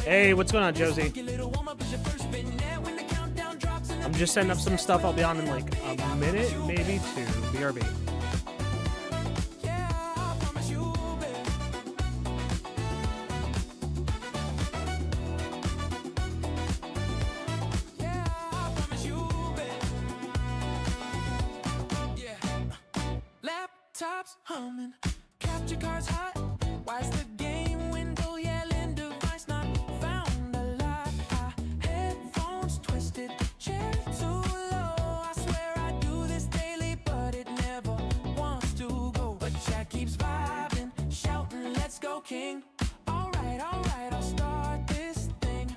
Hey, what's going on, Josie? I'm just setting up some stuff. I'll be on in like a minute, maybe two. BRB. Laptops humming, capture cards hot. Why's the game window yelling? Device not found alive. Headphones twisted, chair too low. I swear I do this daily, but it never wants to go. But chat keeps vibing, shouting, "Let's go, King!" Alright, I'll start this thing.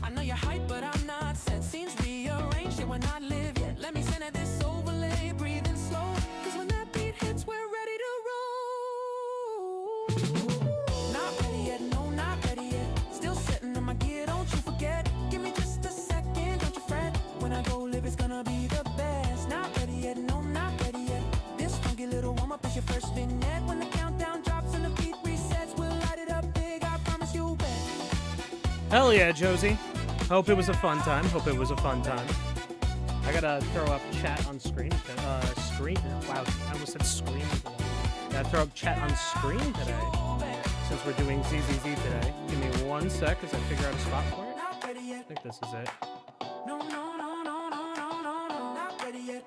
I know you're hyped, but I'm not set. Scenes rearranged, yet we're not live yet. Let me send it this overlay, breathing slow. Cause when that beat hits, we're ready to roll. Not ready yet, no, not ready yet. Still sitting in my gear, don't you forget. Give me just a second, don't you fret. When I go live, it's gonna be the best. Not ready yet, no, not ready yet. This funky little warm-up is your first vignette. When the countdown drops and the beat resets, we'll light it up big, I promise you bet. Hell yeah, Josie. Hope it was a fun time. Hope it was a fun time. I gotta throw up chat on screen. Screen. Wow, I almost said screen. Gotta throw up chat on screen today. Since we're doing ZZZ today. Give me 1 sec as I figure out a spot for it. I think this is it. No, not ready yet.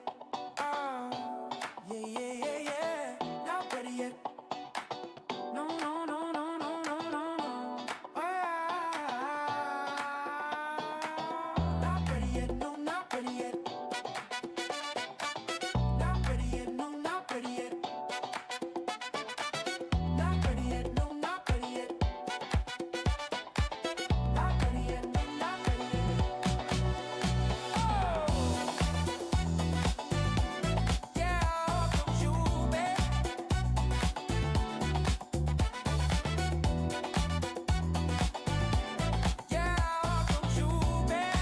Yeah. Not ready yet. No. Not ready yet. No, not ready yet. Not ready yet. No, not ready yet. Not ready yet. No, not ready yet. Not ready yet. No, not ready yet. Yeah, don't you bet. Yeah, don't you bet.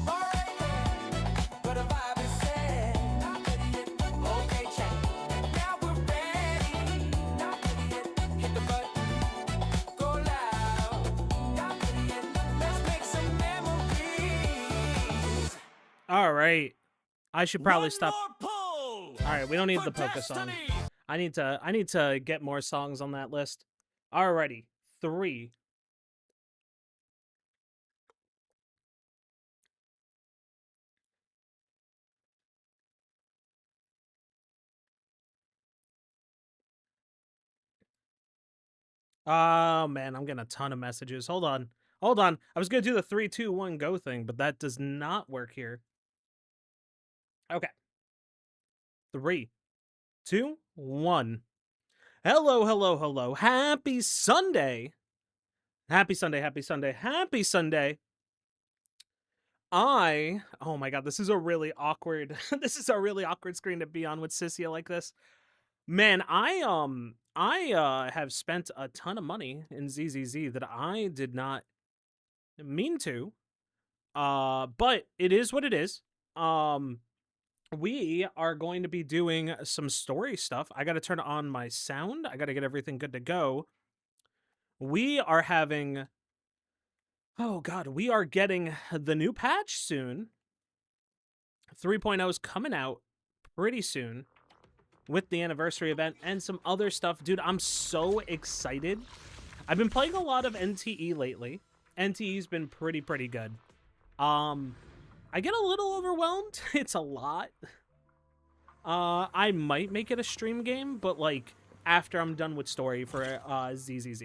Alright then, but a vibe is set. Not ready yet. Okay, check. Now we're ready. Not ready yet. Hit the button. Go loud. Not ready yet. Let's make some memories. All right. I should probably stop. Pull All right, we don't need the polka song. I need to get more songs on that list. Alrighty. 3. Oh man, I'm getting a ton of messages. Hold on. I was gonna do the 3, 2, 1 go thing, but that does not work here. Okay. 3, 2, 1. Hello. Happy Sunday. Happy Sunday. Oh my god, this is a really awkward screen to be on with Sissia like this. Man, I have spent a ton of money in ZZZ that I did not mean to. But it is what it is. We are going to be doing some story stuff. I got to turn on my sound. I got to get everything good to go. We are having Oh god, we are getting the new patch soon. 3.0 is coming out pretty soon with the anniversary event and some other stuff. Dude, I'm so excited. I've been playing a lot of NTE lately. NTE's been pretty good. I get a little overwhelmed. It's a lot. I might make it a stream game, but like after I'm done with story for ZZZ.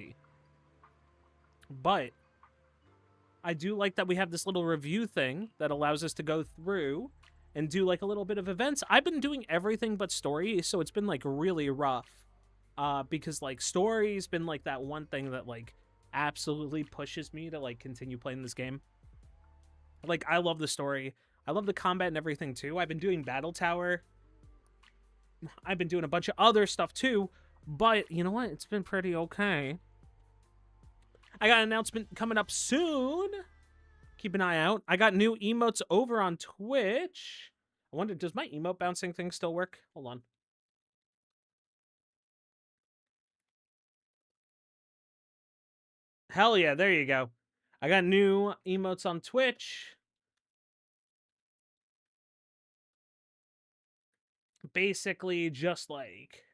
But I do like that we have this little review thing that allows us to go through and do like a little bit of events. I've been doing everything but story, so it's been like really rough. Because like story's been like that one thing that like absolutely pushes me to like continue playing this game. Like I love the story. I love the combat and everything too. I've been doing Battle Tower. I've been doing a bunch of other stuff too, but you know what? It's been pretty okay. I got an announcement coming up soon. Keep an eye out. I got new emotes over on Twitch. I wonder, does my emote bouncing thing still work? Hold on. Hell yeah, there you go. I got new emotes on Twitch. Basically, just like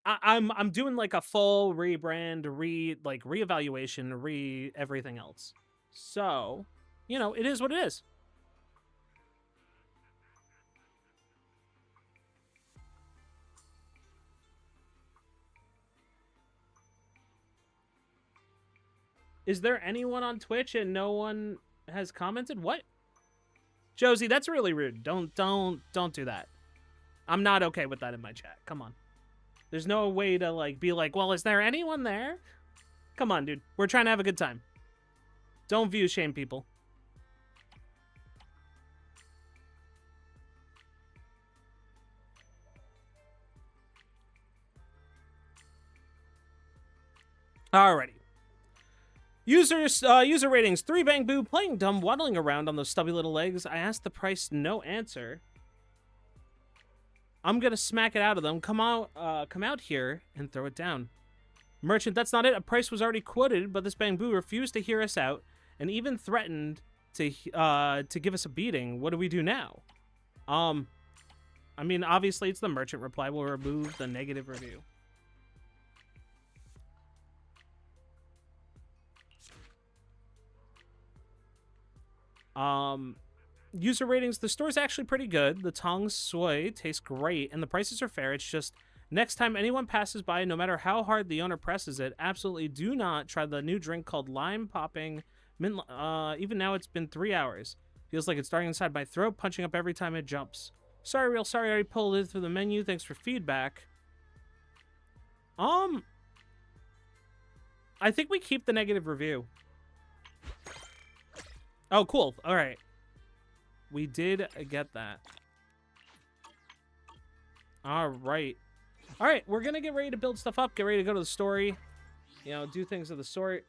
I'm doing like a full rebrand, reevaluation, everything else. So, you know, it is what it is. Is there anyone on Twitch and no one has commented? What? Josie, that's really rude. Don't do that. I'm not okay with that in my chat. Come on. There's no way to like be like, well, is there anyone there? Come on, dude. We're trying to have a good time. Don't view shame people. Alrighty. User ratings: 3 Bang Boo, playing dumb, waddling around on those stubby little legs. I asked the price, no answer. I'm gonna smack it out of them. Come out here and throw it down. Merchant, that's not it. A price was already quoted, but this Bang Boo refused to hear us out and even threatened to give us a beating. What do we do now? I mean, obviously it's the merchant reply. We'll remove the negative review. User ratings: the store's actually pretty good. The tong soy tastes great, and the prices are fair. It's just next time anyone passes by, no matter how hard the owner presses it, absolutely do not try the new drink called lime popping mint. Even now it's been 3 hours. Feels like it's starting inside my throat, punching up every time it jumps. Sorry, real sorry. I already pulled it through the menu. Thanks for feedback. I think we keep the negative review. Oh, cool. All right. We did get that. All right. All right, we're going to get ready to build stuff up, get ready to go to the story, you know, do things of the sort.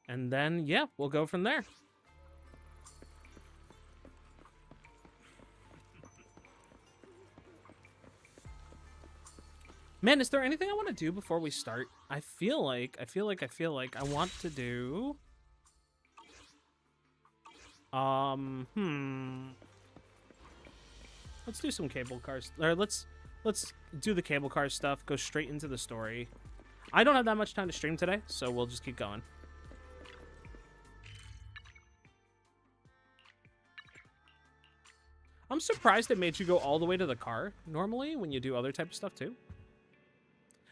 And then, yeah, we'll go from there. Man, is there anything I want to do before we start? I feel like I want to do... Let's do some cable cars. Or let's do the cable car stuff, go straight into the story. I don't have that much time to stream today, so we'll just keep going. I'm surprised it made you go all the way to the car, normally, when you do other type of stuff, too.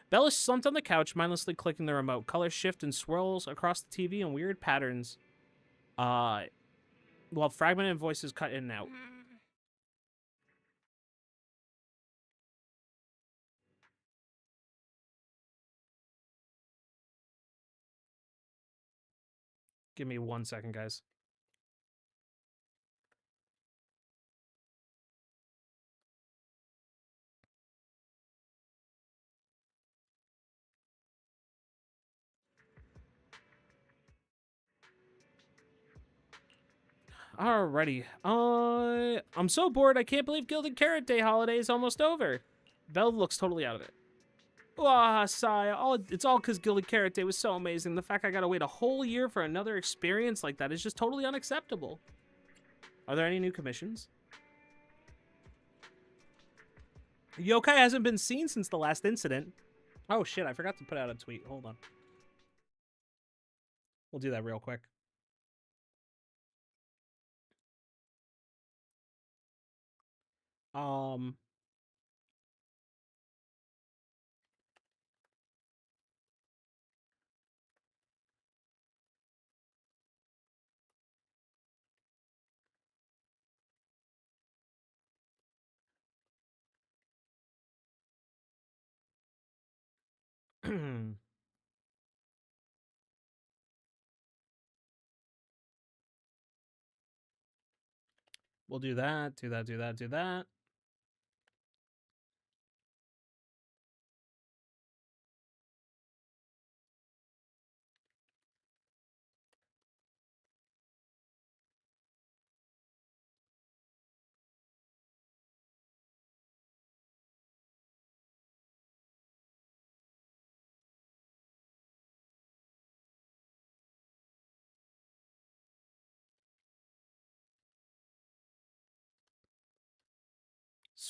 Bella slumped on the couch, mindlessly clicking the remote. Colors shift and swirls across the TV in weird patterns, while fragmented voices cut in and out. Give me 1 second, guys. Alrighty. I'm so bored. I can't believe Gilded Carrot Day holiday is almost over. Belle looks totally out of it. Ah, sigh. It's all because Gilded Carrot Day was so amazing. The fact I gotta wait a whole year for another experience like that is just totally unacceptable. Are there any new commissions? Yokai hasn't been seen since the last incident. Oh shit, I forgot to put out a tweet. Hold on. We'll do that real quick. We'll do that, do that.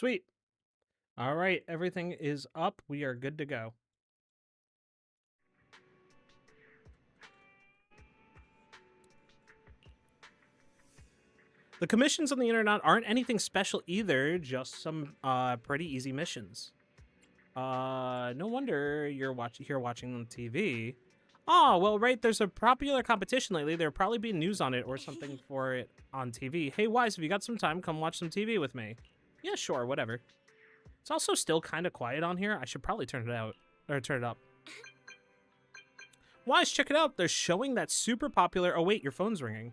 Sweet. All right, everything is up. We are good to go. The commissions on the internet aren't anything special either, just some pretty easy missions. No wonder you're watching on TV. Oh, well, right, there's a popular competition lately. There'll probably be news on it or something for it on TV. Hey, Wise, if you got some time, come watch some TV with me. Yeah, sure, whatever. It's also still kind of quiet on here. I should probably turn it up. Wise, check it out. They're showing that super popular... Oh, wait, your phone's ringing.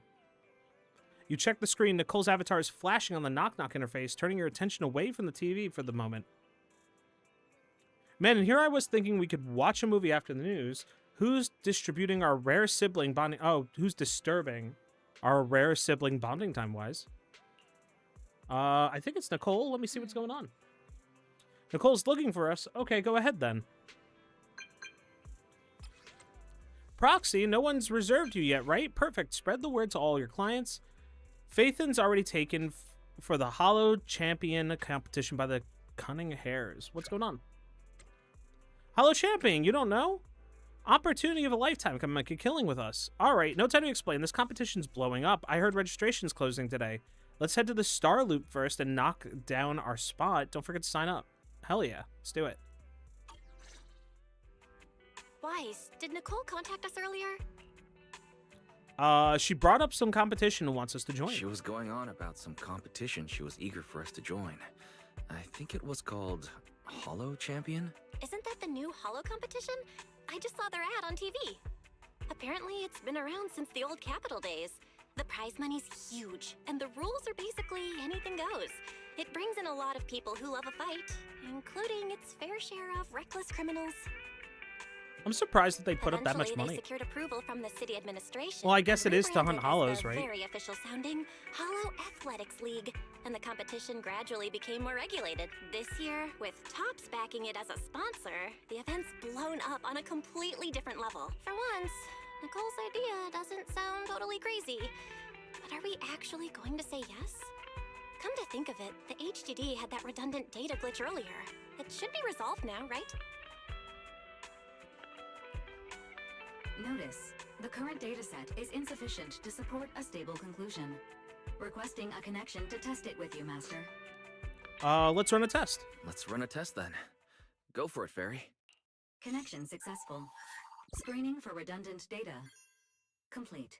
You check the screen. Nicole's avatar is flashing on the knock-knock interface, turning your attention away from the TV for the moment. Man, and here I was thinking we could watch a movie after the news. Who's distributing our rare sibling bonding... Oh, who's disturbing our rare sibling bonding time, Wise? I think it's Nicole. Let me see what's going on. Nicole's looking for us. Okay, go ahead then. Proxy, no one's reserved you yet, right? Perfect. Spread the word to all your clients. Phaethan's already taken for the Hollow Champion competition by the Cunning Hares. What's going on? Hollow Champion, you don't know? Opportunity of a lifetime. Come make a killing with us. All right, no time to explain. This competition's blowing up. I heard registration's closing today. Let's head to the Star Loop first and knock down our spot. Don't forget to sign up. Hell yeah, let's do it. Wise, did Nicole contact us earlier? She brought up some competition and wants us to join. She was going on about some competition she was eager for us to join. I think it was called Hollow Champion? Isn't that the new Hollow competition? I just saw their ad on TV. Apparently, it's been around since the old Capital days. The prize money's huge, and the rules are basically anything goes. It brings in a lot of people who love a fight, including its fair share of reckless criminals. I'm surprised that they put up that much Eventually, money. they secured approval from the city administration. Well, I guess and it is to hunt rebranded as hollows, the right? Very official sounding Hollow Athletics League, and the competition gradually became more regulated. This year, with Topps backing it as a sponsor, the event's blown up on a completely different level. For once, Nicole's idea doesn't sound totally crazy. But are we actually going to say yes? Come to think of it, the HDD had that redundant data glitch earlier. It should be resolved now, right? Notice, the current dataset is insufficient to support a stable conclusion. Requesting a connection to test it with you, Master. Let's run a test. Let's run a test then. Go for it, Fairy. Connection successful. Screening for redundant data. Complete.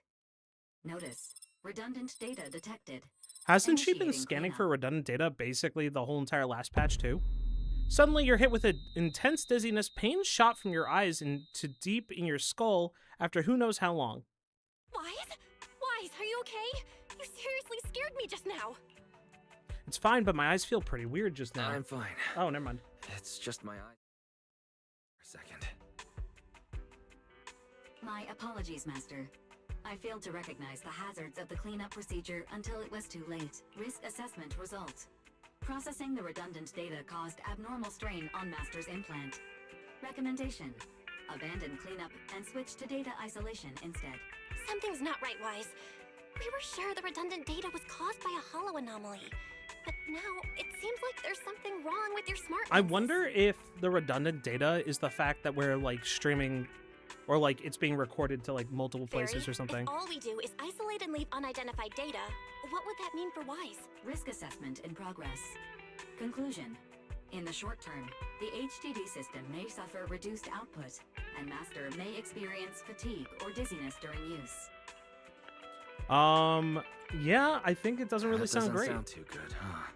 Notice, redundant data detected. Hasn't she been Initiating scanning cleanup. for redundant data basically the whole entire last patch too? Suddenly you're hit with an intense dizziness, pain shot from your eyes into deep in your skull after who knows how long. Wise? Wise, are you okay? You seriously scared me just now. It's fine, but my eyes feel pretty weird just now. I'm fine. Oh, never mind. It's just my eye. For a second. My apologies, Master. I failed to recognize the hazards of the cleanup procedure until it was too late. Risk assessment results. Processing the redundant data caused abnormal strain on Master's implant. Recommendation: abandon cleanup and switch to data isolation instead. Something's not right, Wise. We were sure the redundant data was caused by a hollow anomaly. But now, it seems like there's something wrong with your smart I lenses. wonder if the redundant data is the fact that we're like streaming or like it's being recorded to like multiple places Fairy, or something. If all we do is isolate and leave unidentified data, what would that mean for Wise? Risk assessment in progress. Conclusion: in the short term, the HDD system may suffer reduced output, and Master may experience fatigue or dizziness during use. Yeah, I think it doesn't really That sound doesn't great. sound too good, huh?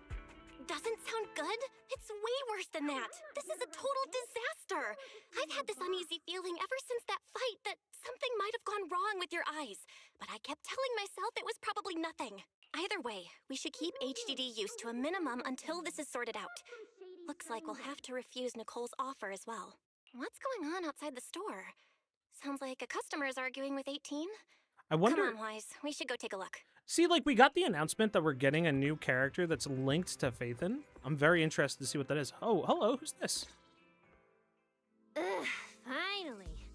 Doesn't sound good? It's way worse than that. This is a total disaster. I've had this uneasy feeling ever since that fight that something might have gone wrong with your eyes, but I kept telling myself it was probably nothing. Either way, we should keep HDD use to a minimum until this is sorted out. Looks like we'll have to refuse Nicole's offer as well. What's going on outside the store? Sounds like a customer is arguing with 18. I wonder. Come on, Wise. We should go take a look. See, like we got the announcement that we're getting a new character that's linked to Phaethan. I'm very interested to see what that is. Oh, hello. Who's this? Ugh, finally.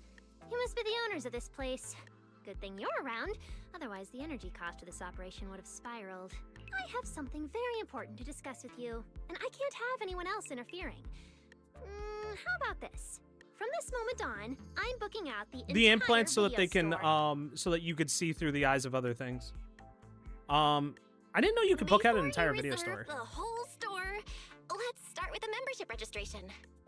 You must be the owners of this place. Good thing you're around, otherwise the energy cost of this operation would have spiraled. I have something very important to discuss with you, and I can't have anyone else interfering. How about this? From this moment on, I'm booking out the The entire implants so that video they can store. so that you could see through the eyes of other things. I didn't know you could book out an Before entire you video reserve store. the whole store, let's start with a membership registration.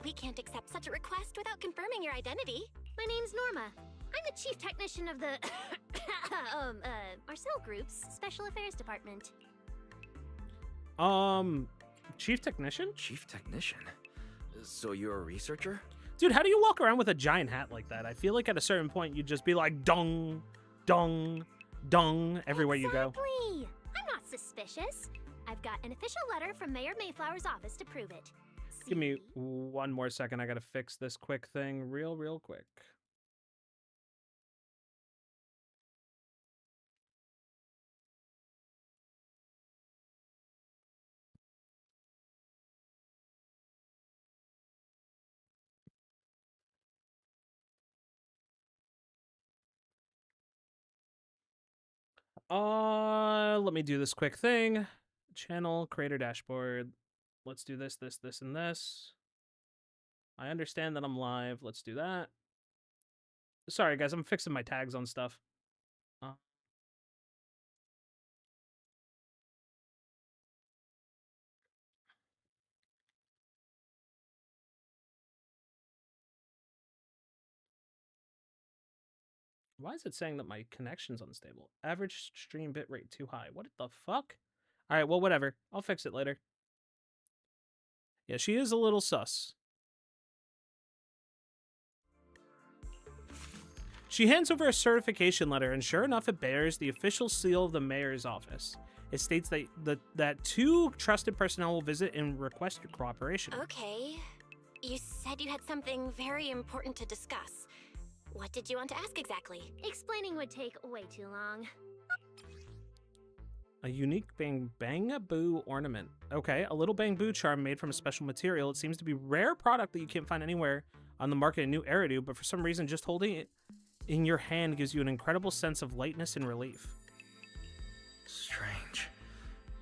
We can't accept such a request without confirming your identity. My name's Norma. I'm the chief technician of the Marcel Group's Special Affairs Department. Chief technician? Chief technician? So you're a researcher? Dude, how do you walk around with a giant hat like that? I feel like at a certain point you'd just be like dong, dong, dong everywhere you go. Exactly. I'm not suspicious. I've got an official letter from Mayor Mayflower's office to prove it. Give me See? one more second. I gotta fix this quick thing real quick. Let me do this quick thing. Channel, creator dashboard. Let's do this, and this. I understand that I'm live. Let's do that. Sorry, guys. I'm fixing my tags on stuff. Why is it saying that my connection's unstable? Average stream bitrate too high. What the fuck? All right, well, whatever. I'll fix it later. Yeah, she is a little sus. She hands over a certification letter, and sure enough, it bears the official seal of the mayor's office. It states that two trusted personnel will visit and request your cooperation. Okay. You said you had something very important to discuss. What did you want to ask exactly? Explaining would take way too long. A unique bangaboo ornament. Okay, a little bamboo charm made from a special material. It seems to be a rare product that you can't find anywhere on the market in New Eridu, but for some reason, just holding it in your hand gives you an incredible sense of lightness and relief. Strange.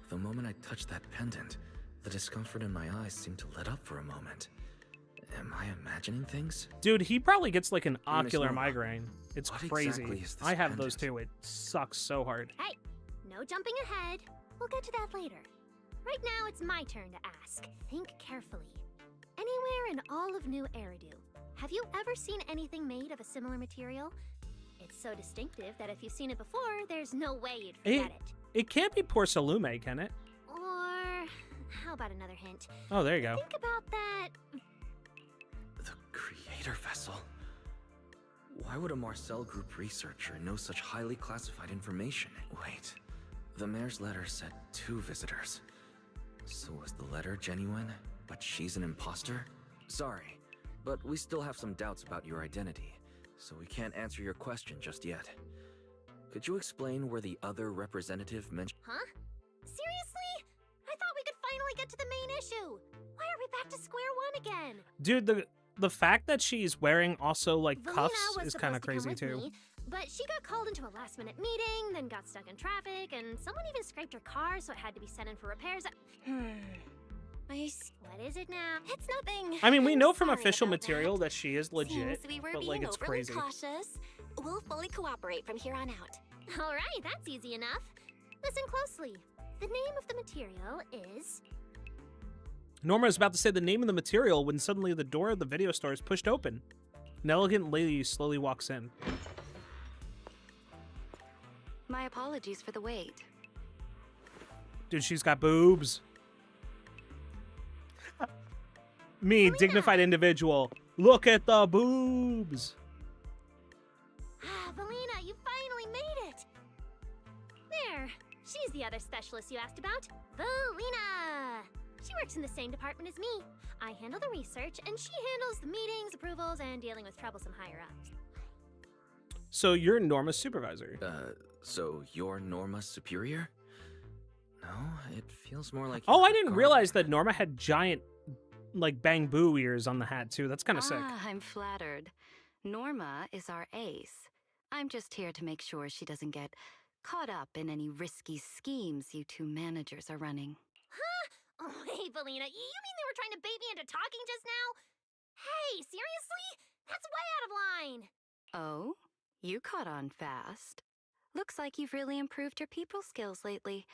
The moment I touched that pendant, the discomfort in my eyes seemed to let up for a moment. Am I imagining things? Dude, he probably gets like an Miss ocular Norma, migraine. It's what crazy. exactly is this I have those pendant? too. It sucks so hard. Hey, no jumping ahead. We'll get to that later. Right now, it's my turn to ask. Think carefully. Anywhere in all of New Eridu, have you ever seen anything made of a similar material? It's so distinctive that if you've seen it before, there's no way you'd forget it. It can't be porcelain, can it? Or how about another hint? Oh, there you go. Think about that. The creator vessel? Why would a Marcel Group researcher know such highly classified information? Wait, the mayor's letter said 2 visitors. So was the letter genuine, but she's an imposter? Sorry, but we still have some doubts about your identity, so we can't answer your question just yet. Could you explain where the other representative mentioned? Huh? Seriously? I thought we could finally get to the main issue. Why are we back to square one again? Dude, the fact that she's wearing also like Valina cuffs was is kind of supposed to crazy come with too. me, but she got called into a last-minute meeting, then got stuck in traffic, and someone even scraped her car, so it had to be sent in for repairs. What is it now? It's nothing. I mean, we I'm know from sorry official about material that. that she is legit, Seems we were but being like it's overly crazy. cautious. We'll fully cooperate from here on out. All right, that's easy enough. Listen closely. The name of the material is... Norma is about to say the name of the material when suddenly the door of the video store is pushed open. An elegant lady slowly walks in. My apologies for the wait. Dude, she's got boobs. Me, dignified individual. Look at the boobs. Ah, Valina, you finally made it! There, she's the other specialist you asked about. Valina! She works in the same department as me. I handle the research, and she handles the meetings, approvals, and dealing with troublesome higher-ups. So you're Norma's supervisor. So you're Norma's superior? No, it feels more like... Oh, you're I didn't guarding realize her. that Norma had giant, like, bamboo ears on the hat, too. That's kind of sick. I'm flattered. Norma is our ace. I'm just here to make sure she doesn't get caught up in any risky schemes you two managers are running. Oh, hey, Valina, you mean they were trying to bait me into talking just now? Hey, seriously? That's way out of line. Oh? You caught on fast. Looks like you've really improved your people skills lately.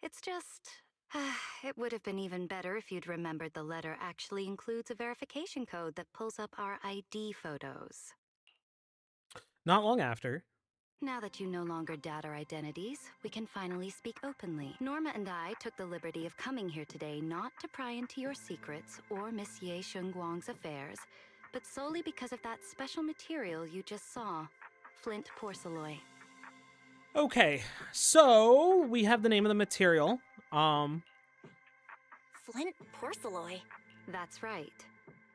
It's just... it would have been even better if you'd remembered the letter actually includes a verification code that pulls up our ID photos. Not long after. Now that you no longer doubt our identities, we can finally speak openly. Norma and I took the liberty of coming here today not to pry into your secrets or Miss Ye Shengguang's affairs, but solely because of that special material you just saw, Flint Porcelloy. Okay, so we have the name of the material. Flint porcelloy. That's right.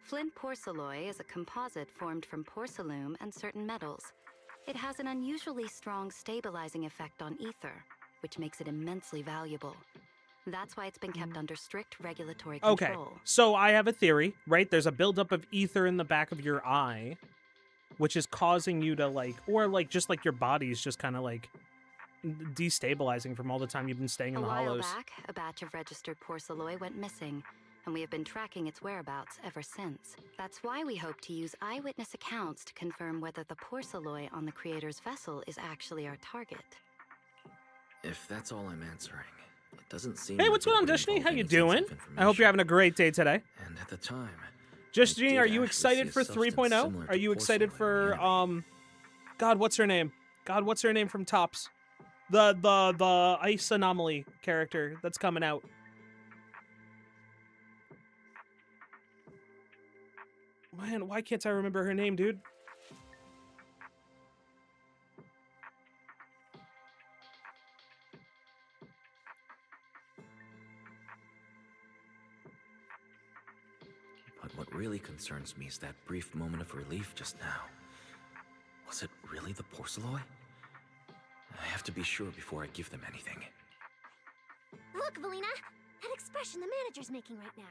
Flint Porcelloy is a composite formed from porcelain and certain metals. It has an unusually strong stabilizing effect on ether, which makes it immensely valuable. That's why it's been kept under strict regulatory Okay, control. so I have a theory, right? There's a buildup of ether in the back of your eye, which is causing you to like, or like just like your body's just kind of like destabilizing from all the time you've been staying in A the while hollows. back, a batch of registered porcelloy went missing, and we have been tracking its whereabouts ever since. That's why we hope to use eyewitness accounts to confirm whether the porcelloy on the creator's vessel is actually our target. If that's all I'm answering, it doesn't seem. Hey, like what's it going on, would Destiny? involve How you any doing? sensitive I hope you're having a information. great day today. And at the time, Destiny, did are you actually excited see for a substance 3.0? similar Are to you excited porcelain in for the anime. God, what's her name? God, what's her name from Tops? The ice anomaly character that's coming out. Man, why can't I remember her name, dude? But what really concerns me is that brief moment of relief just now. Was it really the porcelloy? I have to be sure before I give them anything. Look, Valina, that expression the manager's making right now.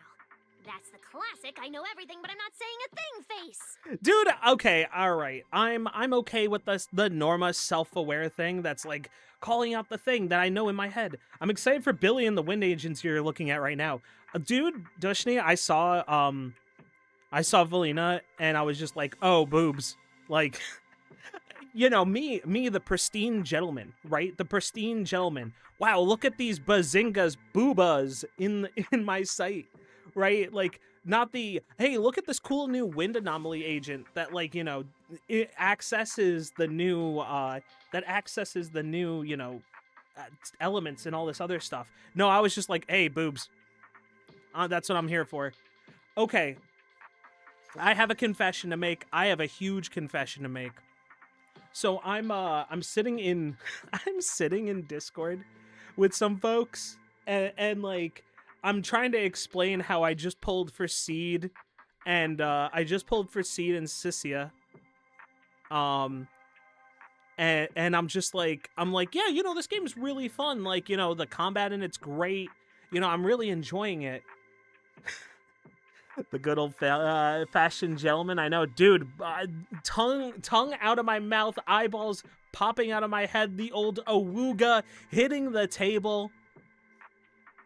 That's the classic I know everything but I'm not saying a thing face. Dude, okay, all right. I'm okay with the Norma self-aware thing that's like calling out the thing that I know in my head. I'm excited for Billy and the Wind Agents you're looking at right now. Dude, Dushni, I saw Valina and I was just like, "Oh, boobs." Like you know, me, the pristine gentleman, right? The pristine gentleman. Wow, look at these bazingas, boobas in my sight, right? Like, not the, hey, look at this cool new wind anomaly agent that, like, you know, it accesses the new, you know, elements and all this other stuff. No, I was just like, hey, boobs. That's what I'm here for. Okay. I have a confession to make. I have a huge confession to make. So I'm sitting in Discord with some folks and like I'm trying to explain how I just pulled for Seed and I just pulled for Seed and Sissia. And I'm just like yeah, you know, this game's really fun, like, you know, the combat in it's great. You know, I'm really enjoying it. The good old fashioned gentleman. I know, dude. Tongue out of my mouth, eyeballs popping out of my head. The old awooga hitting the table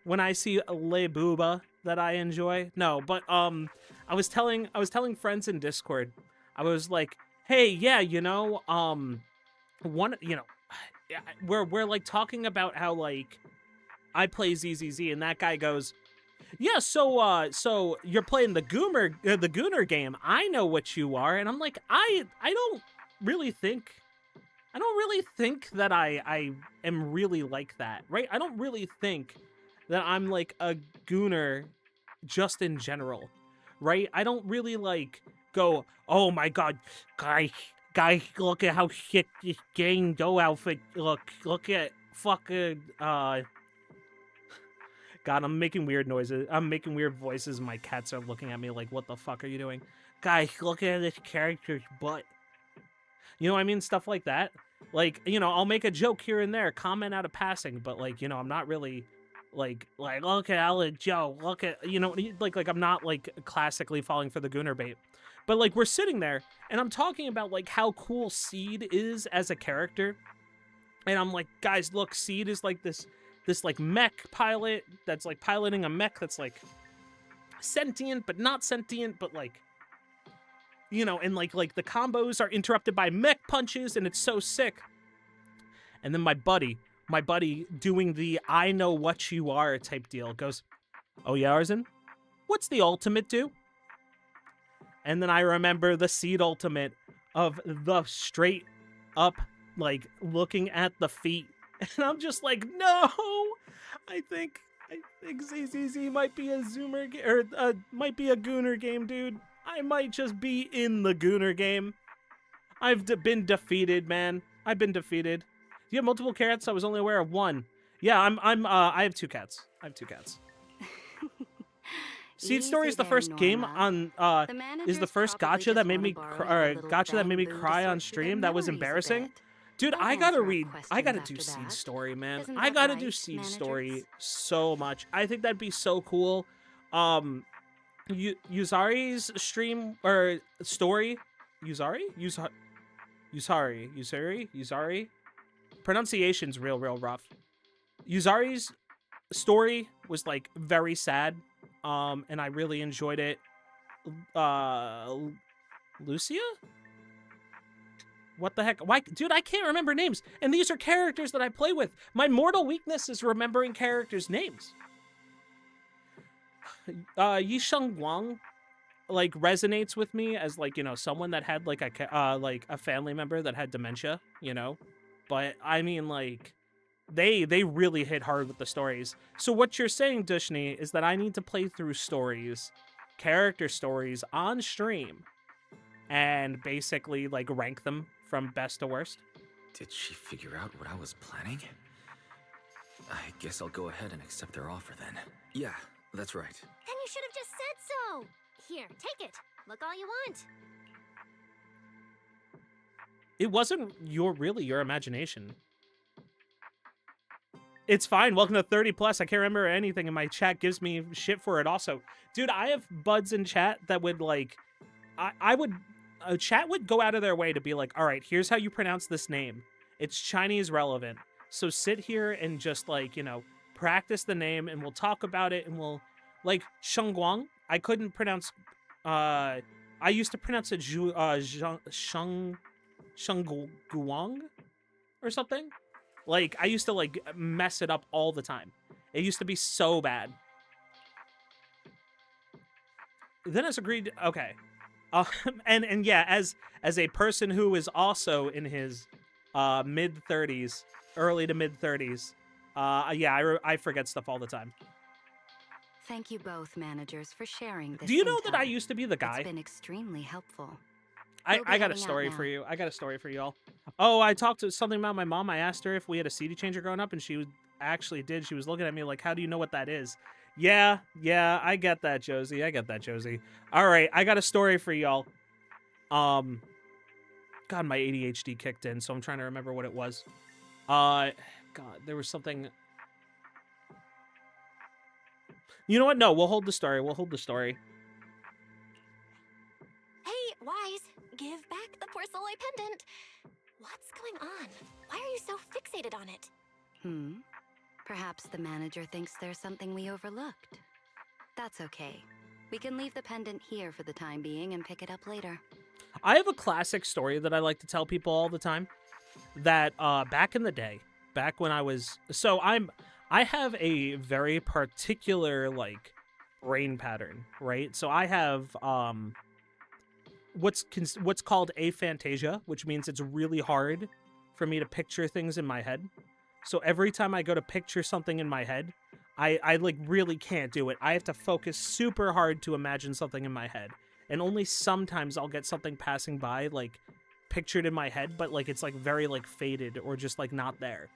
when I see a le booba that I enjoy. No, but I was telling friends in Discord. I was like, hey, yeah, you know, one, you know, we're like talking about how like I play ZZZ, and that guy goes, yeah, so you're playing the Gooner game. I know what you are, and I'm like, I don't really think that I am really like that, right? I don't really think that I'm like a Gooner just in general, right? I don't really like go, oh my god, guys, look at how shit this game go outfit. Look at fucking God, I'm making weird noises. I'm making weird voices. My cats are looking at me like, what the fuck are you doing? Guys, look at this character's butt. You know what I mean? Stuff like that. Like, you know, I'll make a joke here and there, comment out of passing, but like, you know, I'm not really like, look at Ella Joe. Look at, you know, like I'm not like classically falling for the Gooner bait. But like, we're sitting there and I'm talking about like how cool Seed is as a character. And I'm like, guys, look, Seed is like this like mech pilot that's like piloting a mech that's like sentient but not sentient, but like, you know, and like the combos are interrupted by mech punches, and it's so sick. And then my buddy doing the I know what you are type deal goes, "Oh yeah, Arzen, what's the ultimate do?" And then I remember the Seed ultimate of the straight up, like, looking at the feet. And I'm just like, no! I think ZZZ might be a Zoomer or might be a Gooner game, dude. I might just be in the Gooner game. I've been defeated, man. I've been defeated. Do you have multiple cats? I was only aware of one. Yeah, I have 2 cats. I have 2 cats. Seed Story is the first game on is the first gotcha that made me cry on stream. That was embarrassing. Dude, I gotta do Seed Story, man. I gotta do Seed Story so much. I think that'd be so cool. Yuzari's stream or story, Yuzari. Pronunciation's real rough. Yuzari's story was like very sad. And I really enjoyed it. Lucia? What the heck? Why, dude, I can't remember names. And these are characters that I play with. My mortal weakness is remembering characters' names. Yisheng Wang, like, resonates with me as, like, you know, someone that had, like, a family member that had dementia, you know? But, I mean, like, they really hit hard with the stories. So what you're saying, Dushni, is that I need to play through stories, character stories, on stream, and basically, like, rank them from best to worst? Did she figure out what I was planning? I guess I'll go ahead and accept their offer then. Yeah, that's right. Then you should have just said so. Here, take it. Look all you want. It wasn't your imagination. It's fine. Welcome to 30 plus. I can't remember anything, and my chat gives me shit for it also. Dude, I have buds in chat that would, like, chat would go out of their way to be like, all right, here's how you pronounce this name. It's Chinese relevant. So sit here and just, like, you know, practice the name, and we'll talk about it, and we'll, like, Shengguang. I couldn't pronounce, I used to pronounce it Shengguang or something. Like, I used to, like, mess it up all the time. It used to be so bad. Then it's agreed, okay. And yeah, as a person who is also in his mid-30s, early to mid-30s, yeah, I forget stuff all the time. Thank you both, managers, for sharing this. Do you know intel. that I used to be the guy? It's been extremely helpful. I got a story for you. I got a story for y'all. Oh, I talked to something about my mom. I asked her if we had a CD changer growing up, and she actually did. She was looking at me like, how do you know what that is? Yeah, I get that, Josie. All right, I got a story for y'all. God, my ADHD kicked in, so I'm trying to remember what it was. God, there was something. You know what? No, we'll hold the story. Hey, Wise, give back the porcelain pendant. What's going on? Why are you so fixated on it? Perhaps the manager thinks there's something we overlooked. That's okay. We can leave the pendant here for the time being and pick it up later. I have a classic story that I like to tell people all the time. That back in the day, back when I was, I have a very particular, like, brain pattern, right? So I have what's called aphantasia, which means it's really hard for me to picture things in my head. So every time I go to picture something in my head, I like really can't do it. I have to focus super hard to imagine something in my head. And only sometimes I'll get something passing by, like, pictured in my head, but, like, it's, like, very, like, faded or just, like, not there.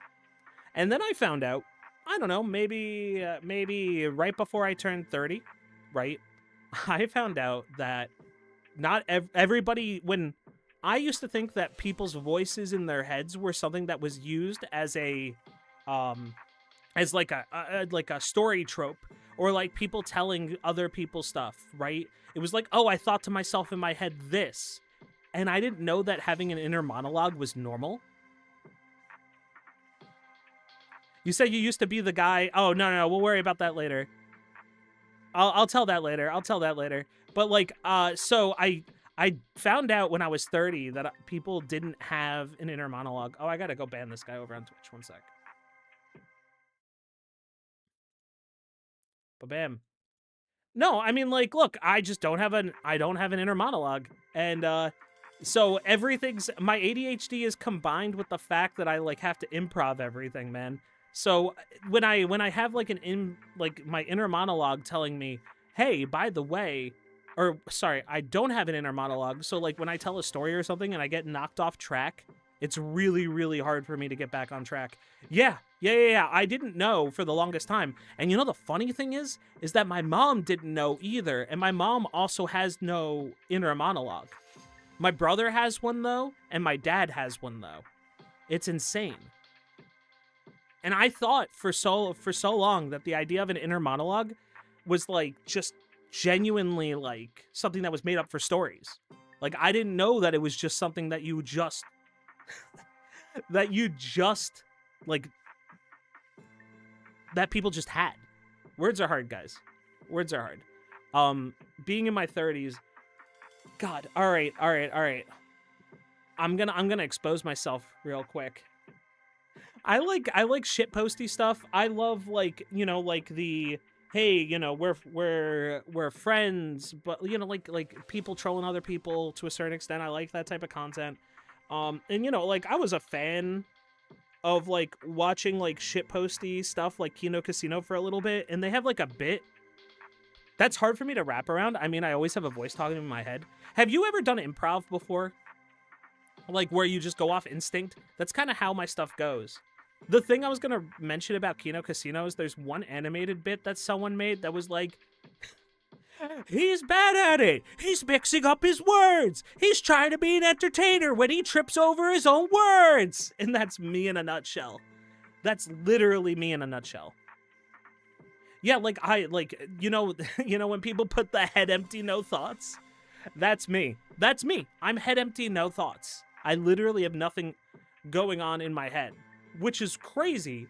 And then I found out, I don't know, maybe right before I turned 30, right? I found out that not everybody, when I used to think that people's voices in their heads were something that was used as a as like a story trope, or like people telling other people stuff, right? It was like, oh, I thought to myself in my head this, and I didn't know that having an inner monologue was normal. You said you used to be the guy. Oh, no, we'll worry about that later. I'll tell that later. I'll tell that later. But like, so I found out when I was 30 that people didn't have an inner monologue. Oh, I gotta go ban this guy over on Twitch. One sec. Ba-bam. No, I mean, like, look, I just don't have an inner monologue, and so my ADHD is combined with the fact that I like have to improv everything, man. So when I have like my inner monologue telling me, hey, by the way, or sorry, I don't have an inner monologue. So like when I tell a story or something and I get knocked off track, it's really, really hard for me to get back on track. Yeah. I didn't know for the longest time. And you know, the funny thing is that my mom didn't know either. And my mom also has no inner monologue. My brother has one though, and my dad has one though. It's insane. And I thought for so long that the idea of an inner monologue was like just genuinely like something that was made up for stories. Like I didn't know that it was just something that you just like that people just had. Words are hard, guys. Words are hard. Being in my 30s, God, all right. I'm gonna expose myself real quick. I like shitposty stuff. I love like, you know, like the hey, you know, we're friends, but you know, like people trolling other people to a certain extent. I like that type of content. And you know, like I was a fan of like watching like shitposty stuff like Kino Casino for a little bit, and they have like a bit that's hard for me to wrap around. I mean, I always have a voice talking in my head. Have you ever done improv before? Like where you just go off instinct? That's kind of how my stuff goes. The thing I was gonna mention about Kino Casino is there's one animated bit that someone made that was like, he's bad at it. He's mixing up his words. He's trying to be an entertainer when he trips over his own words. And that's me in a nutshell. That's literally me in a nutshell. Yeah, like you know when people put the head empty, no thoughts? That's me. That's me. I'm head empty, no thoughts. I literally have nothing going on in my head, which is crazy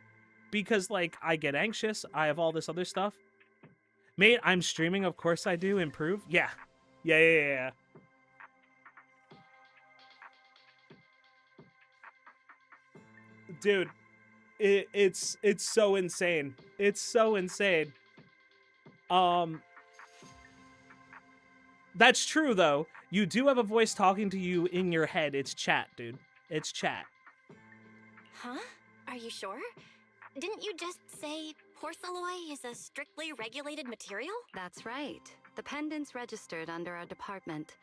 because like I get anxious. I have all this other stuff. Mate, I'm streaming. Of course I do. Improve. Yeah. Dude, it's so insane. It's so insane. That's true though. You do have a voice talking to you in your head. It's chat, dude. It's chat. Huh? Are you sure? Didn't you just say porcelain is a strictly regulated material? That's right. The pendant's registered under our department.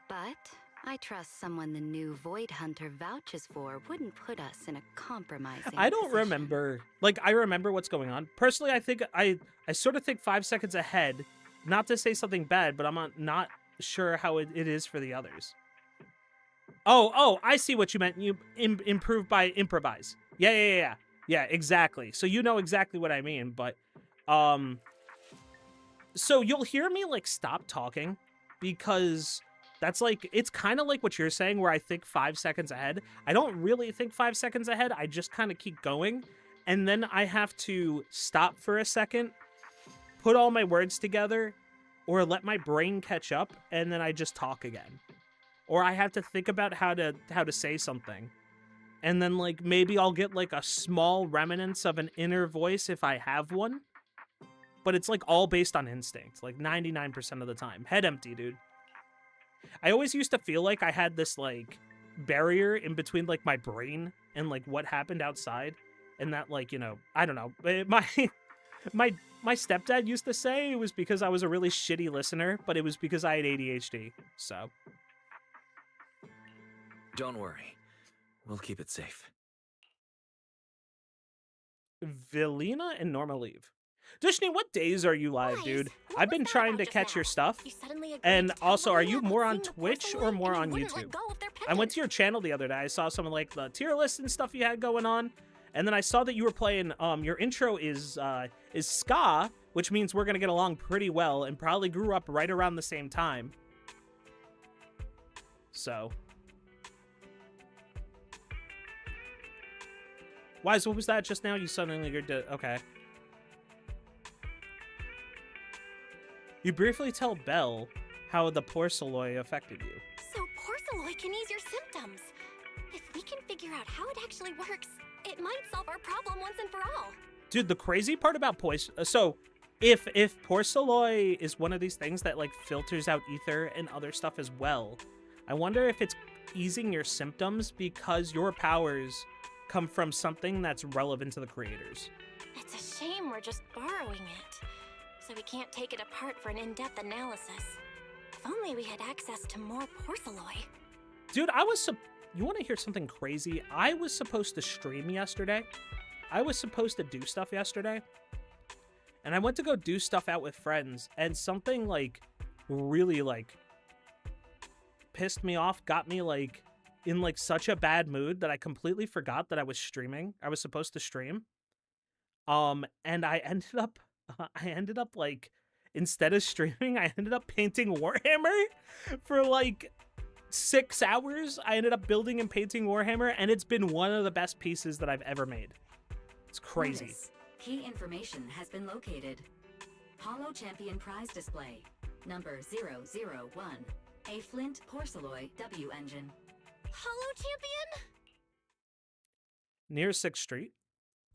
But I trust someone the new Void Hunter vouches for wouldn't put us in a compromising I don't position. remember. Like, I remember what's going on. Personally, I think I sort of think 5 seconds ahead. Not to say something bad, but I'm not sure how it is for the others. Oh, I see what you meant. You improve by improvise. Yeah, exactly. So you know exactly what I mean, but so you'll hear me like stop talking because that's like, it's kind of like what you're saying where I think 5 seconds ahead. I don't really think 5 seconds ahead. I just kind of keep going, and then I have to stop for a second, put all my words together, or let my brain catch up, and then I just talk again. Or I have to think about how to say something. And then like maybe I'll get like a small remnants of an inner voice if I have one. But it's like all based on instinct, like 99% of the time. Head empty, dude. I always used to feel like I had this like barrier in between like my brain and like what happened outside. And that like, you know, I don't know. My stepdad used to say it was because I was a really shitty listener, but it was because I had ADHD. So Don't worry. We'll keep it safe. Vilena and Norma leave. Dishni, what days are you live, Guys, dude? what I've was been that trying about to just catch now? your stuff. You suddenly agreed And to tell also, are Lily you about more on seeing the Twitch or porcelain more and on you wouldn't let YouTube? go of their I went to pendant. your channel the other day. I saw some of like the tier list and stuff you had going on, and then I saw that you were playing. Your intro is ska, which means we're gonna get along pretty well, and probably grew up right around the same time. So Wise, what was that just now? You suddenly okay. You briefly tell Belle how the porcelain affected you. So porcelain can ease your symptoms. If we can figure out how it actually works, it might solve our problem once and for all. Dude, the crazy part about so if porcelain is one of these things that like filters out ether and other stuff as well, I wonder if it's easing your symptoms because your powers come from something that's relevant to the creators. It's a shame we're just borrowing it, so we can't take it apart for an in-depth analysis. If only we had access to more porcelain. Dude, you want to hear something crazy? I was supposed to stream yesterday. I was supposed to do stuff yesterday. And I went to go do stuff out with friends, and something like really like pissed me off, got me like in like such a bad mood that I completely forgot that I was streaming. I was supposed to stream. And I ended up like, instead of streaming, I ended up painting Warhammer for like 6 hours. I ended up building and painting Warhammer, and it's been one of the best pieces that I've ever made. It's crazy. Notice, key information has been located. Holo Champion prize display, number 001. A Flint Porceloy W engine. Holo Champion? Near 6th Street.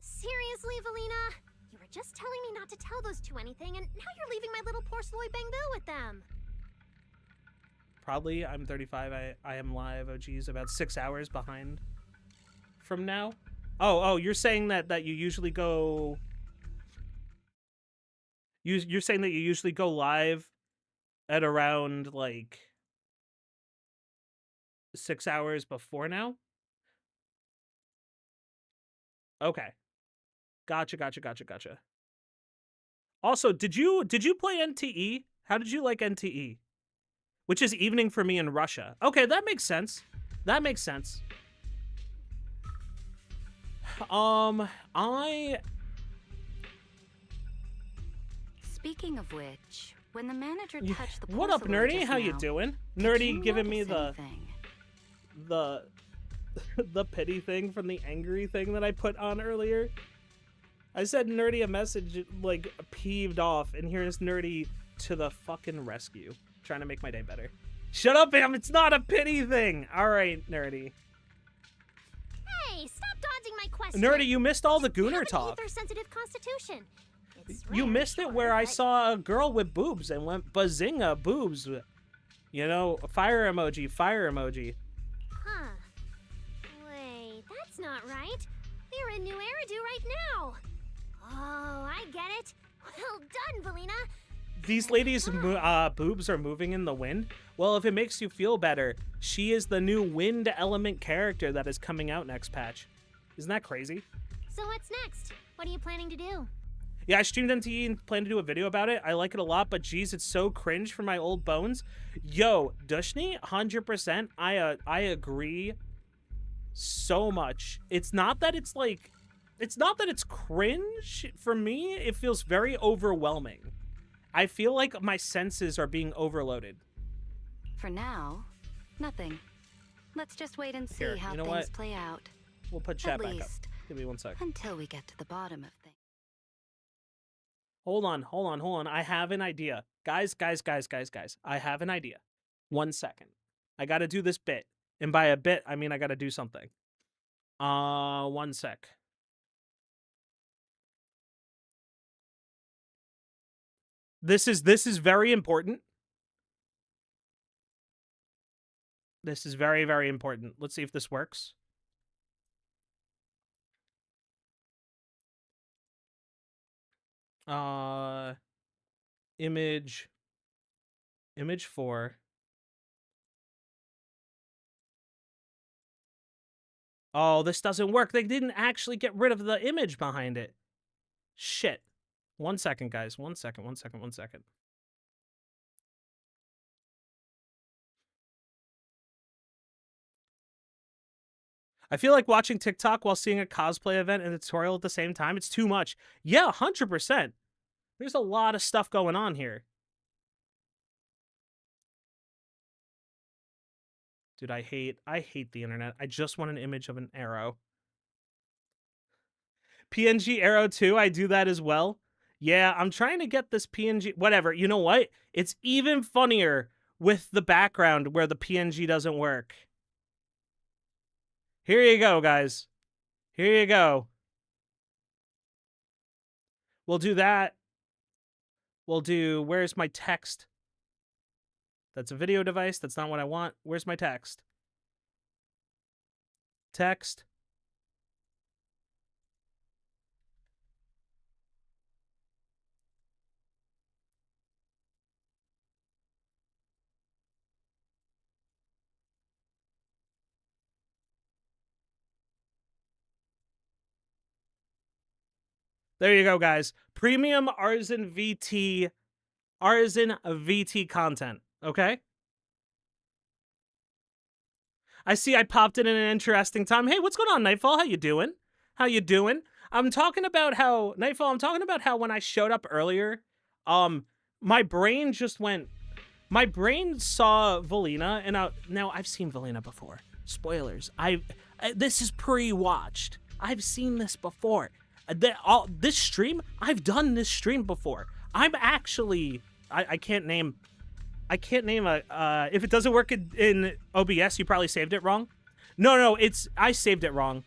Seriously, Valina? You were just telling me not to tell those two anything, and now you're leaving my little porcelain bangoo with them. Probably, I'm 35. I am live. Oh, geez, about 6 hours behind from now. Oh, you're saying that you usually go. You're saying that you usually go live at around like 6 hours before now. Okay, gotcha. Also, did you play NTE? How did you like NTE? Which is evening for me in Russia. Okay, that makes sense. That makes sense. Speaking of which, when the manager touched the What up, porcelain Nerdy? just How you now, doing? did Nerdy you giving me notice the the pity thing from the angry thing that I put on earlier. I said Nerdy a message like peeved off, and here's Nerdy to the fucking rescue, trying to make my day better. Shut up, Bam! It's not a pity thing. All right, Nerdy. Hey, stop dodging my question. Nerdy, you missed all the You Gooner have an talk. ether-sensitive constitution. It's You rare, missed it sure, where I but- saw a girl with boobs and went bazinga boobs. You know, fire emoji, fire emoji. Huh. Wait, that's not right. We're in New Eridu right now. Oh, I get it. Well done, Valina. These ladies' boobs are moving in the wind. Well, if it makes you feel better, she is the new wind element character that is coming out next patch. Isn't that crazy? So what's next? What are you planning to do? Yeah, I streamed NTE and plan to do a video about it. I like it a lot, but geez, it's so cringe for my old bones. Yo, Dushni, 100%. I agree so much. It's not that it's like, it's not that it's cringe. For me, it feels very overwhelming. I feel like my senses are being overloaded. For now, nothing. Let's just wait and see Here, how you know things what? play out. We'll put chat At back up. least, Give me 1 sec. until we get to the bottom of things. Hold on. I have an idea. Guys. I have an idea. 1 second. I gotta do this bit. And by a bit, I mean I gotta do something. 1 sec. This is very important. This is very, very important. Let's see if this works. Image 4. Oh, this doesn't work. They didn't actually get rid of the image behind it. Shit. 1 second, guys. 1 second. I feel like watching TikTok while seeing a cosplay event and a tutorial at the same time. It's too much. Yeah, 100%. There's a lot of stuff going on here. Dude, I hate the internet. I just want an image of an arrow. PNG arrow too. I do that as well. Yeah, I'm trying to get this PNG. Whatever. You know what? It's even funnier with the background where the PNG doesn't work. Here you go, guys. Here you go. We'll do that. We'll do, where's my text? That's a video device. That's not what I want. Where's my text? Text. There you go, guys. Premium Artisan VT content. Okay? I see I popped in at an interesting time. Hey, what's going on, Nightfall? How you doing? How you doing? I'm talking about how Nightfall, I'm talking about how when I showed up earlier, my brain just went, my brain saw Valina, and now I've seen Valina before. Spoilers. This is pre-watched. I've seen this before. This stream, I've done this stream before. I'm actually, I can't name a, if it doesn't work in OBS, you probably saved it wrong. No, I saved it wrong.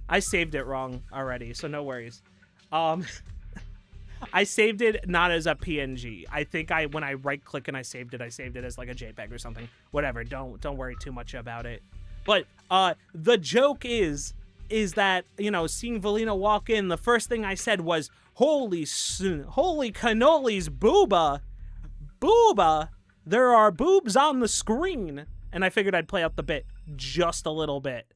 I saved it wrong already, so no worries. I saved it not as a PNG. I think when I right click and I saved it as like a JPEG or something. Whatever, don't worry too much about it. But the joke is that, you know, seeing Valina walk in, the first thing I said was, holy cannolis, booba, there are boobs on the screen. And I figured I'd play out the bit just a little bit.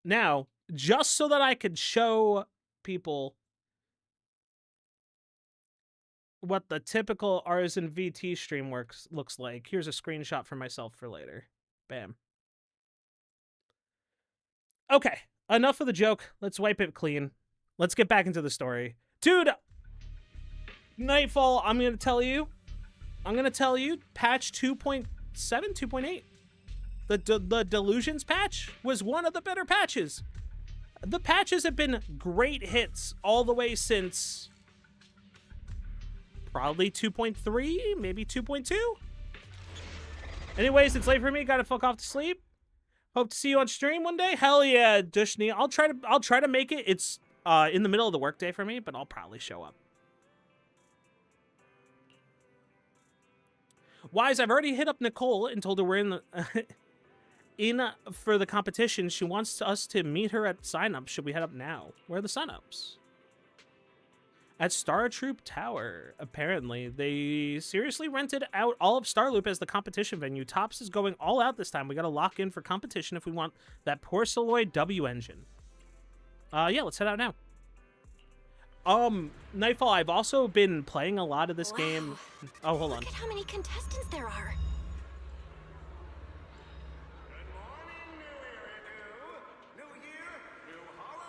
Now, just so that I could show people what the typical Artisan VT stream looks like, here's a screenshot for myself for later. Bam. Okay, enough of the joke. Let's wipe it clean. Let's get back into the story. Dude, Nightfall, I'm going to tell you, patch 2.7, 2.8. The Delusions patch was one of the better patches. The patches have been great hits all the way since probably 2.3, maybe 2.2. Anyways, it's late for me. Gotta fuck off to sleep. Hope to see you on stream one day. Hell yeah, Dushni. I'll try to make it. It's in the middle of the workday for me, but I'll probably show up. Wise, I've already hit up Nicole and told her we're in the for the competition. She wants us to meet her at sign-ups. Should we head up now? Where are the sign-ups? At Star Troop Tower, apparently. They seriously rented out all of Starloop as the competition venue. Tops is going all out this time. We gotta lock in for competition if we want that Porceloid W engine. Yeah, let's head out now. Nightfall, I've also been playing a lot of this game. Oh, hold on. Look at how many contestants there are.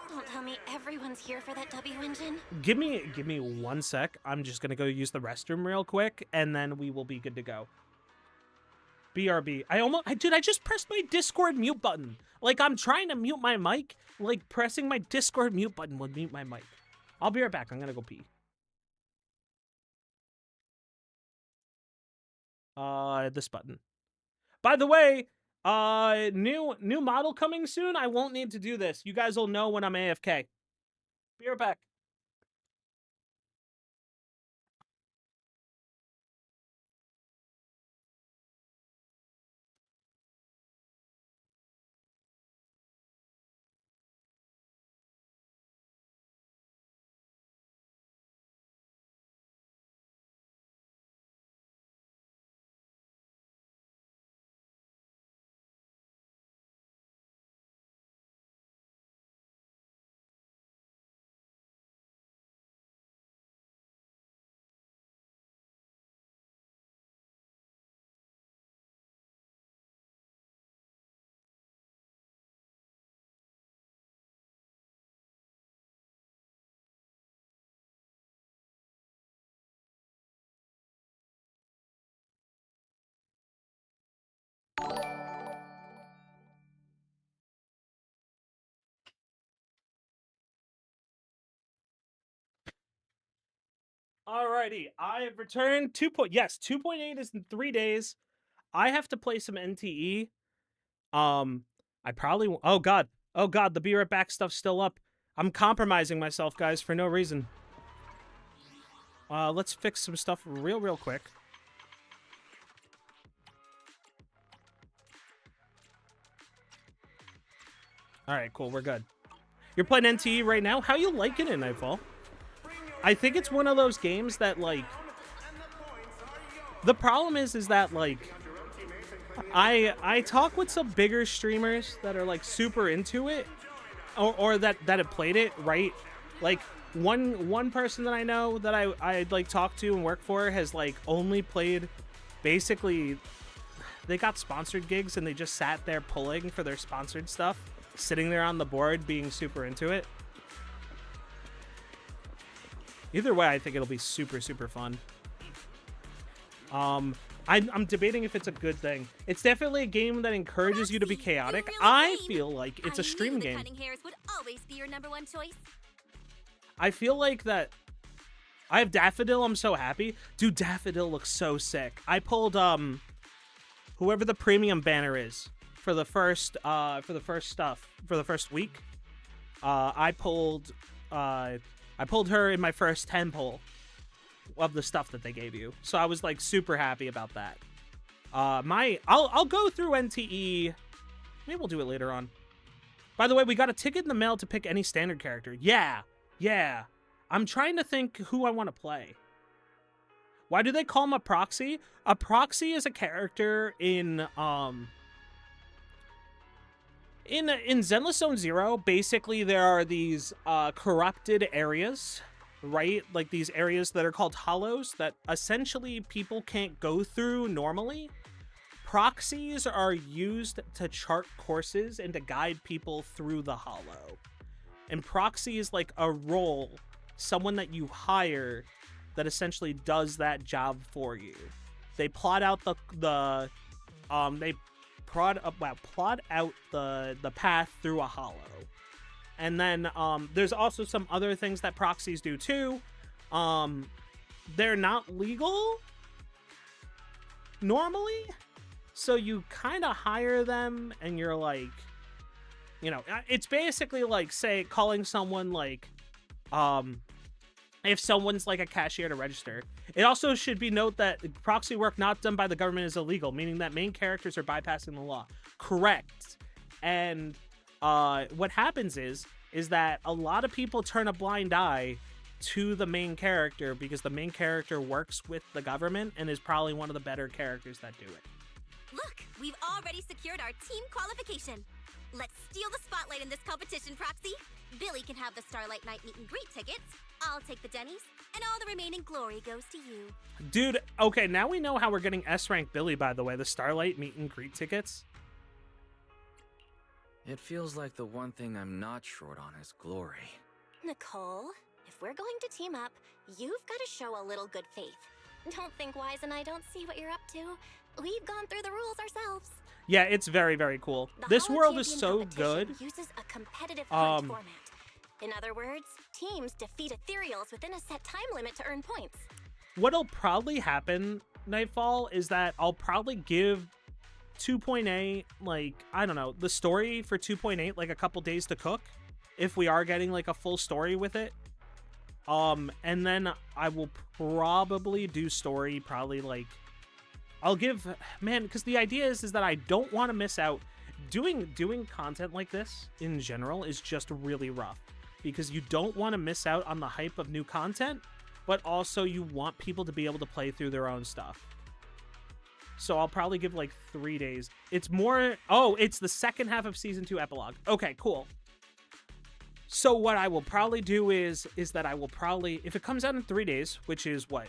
Don't tell me everyone's here for that W engine. Give me 1 sec. I'm just gonna go use the restroom real quick, and then we will be good to go. BRB. Dude, I just pressed my Discord mute button. Like, I'm trying to mute my mic. Like, pressing my Discord mute button would mute my mic. I'll be right back. I'm gonna go pee. This button. By the way, new model coming soon. I won't need to do this. You guys will know when I'm AFK. Be right back. Alrighty, I have returned 2.8 is in 3 days. I have to play some NTE. I probably oh god, the Be Right Back stuff's still up. I'm compromising myself, guys, for no reason. Let's fix some stuff real quick. All right, cool, we're good. You're playing NTE right now? How you liking it, Nightfall? I think it's one of those games that, like, the problem is that, like, I talk with some bigger streamers that are, like, super into it, or that have played it, right? Like, one person that I know that I like talk to and work for has, like, only played, basically, they got sponsored gigs and they just sat there pulling for their sponsored stuff, sitting there on the board being super into it. Either way, I think it'll be super fun. I'm debating if it's a good thing. It's definitely a game that encourages you to be chaotic. I feel like it's a stream game. Cutting hairs would always be your #1 choice. I feel like that. I have Daffodil. I'm so happy, dude. Daffodil looks so sick. I pulled whoever the premium banner is for the first week. I pulled her in my first 10 pull of the stuff that they gave you. So I was like super happy about that. I'll go through NTE. Maybe we'll do it later on. By the way, we got a ticket in the mail to pick any standard character. Yeah. I'm trying to think who I want to play. Why do they call him a proxy? A proxy is a character in Zenless Zone Zero. Basically, there are these corrupted areas, right? Like these areas that are called hollows that essentially people can't go through normally. Proxies are used to chart courses and to guide people through the hollow. And proxy is like a role, someone that you hire that essentially does that job for you. They plot out the plot out the path through a hollow. And then there's also some other things that proxies do too. They're not legal normally, so you kind of hire them and you're like, you know, it's basically like, say, calling someone like if someone's like a cashier to register. It also should be noted that proxy work not done by the government is illegal, meaning that main characters are bypassing the law. Correct. And what happens is that a lot of people turn a blind eye to the main character because the main character works with the government and is probably one of the better characters that do it. Look, we've already secured our team qualification. Let's steal the spotlight in this competition, Proxy. Billy can have the Starlight Night meet and greet tickets. I'll take the Denny's, and all the remaining glory goes to you. Dude, okay, now we know how we're getting S-rank Billy, by the way, the Starlight meet and greet tickets. It feels like the one thing I'm not short on is glory. Nicole, if we're going to team up, you've got to show a little good faith. Don't think Wise and I don't see what you're up to. We've gone through the rules ourselves. Yeah, it's very cool. The This Hollow world is Champion so competition good. Uses a competitive hunt format. In other words, teams defeat ethereals within a set time limit to earn points. What'll probably happen, Nightfall, is that I'll probably give 2.8, like, I don't know, the story for 2.8, like, a couple days to cook, if we are getting, like, a full story with it. And then I will probably do story, probably, like, I'll give, man, because the idea is that I don't want to miss out. Doing content like this, in general, is just really rough. Because you don't want to miss out on the hype of new content, but also you want people to be able to play through their own stuff. So I'll probably give like 3 days. It's more, oh, it's the second half of Season 2 Epilogue. Okay, cool. So what I will probably do is that I will probably, if it comes out in 3 days, which is what?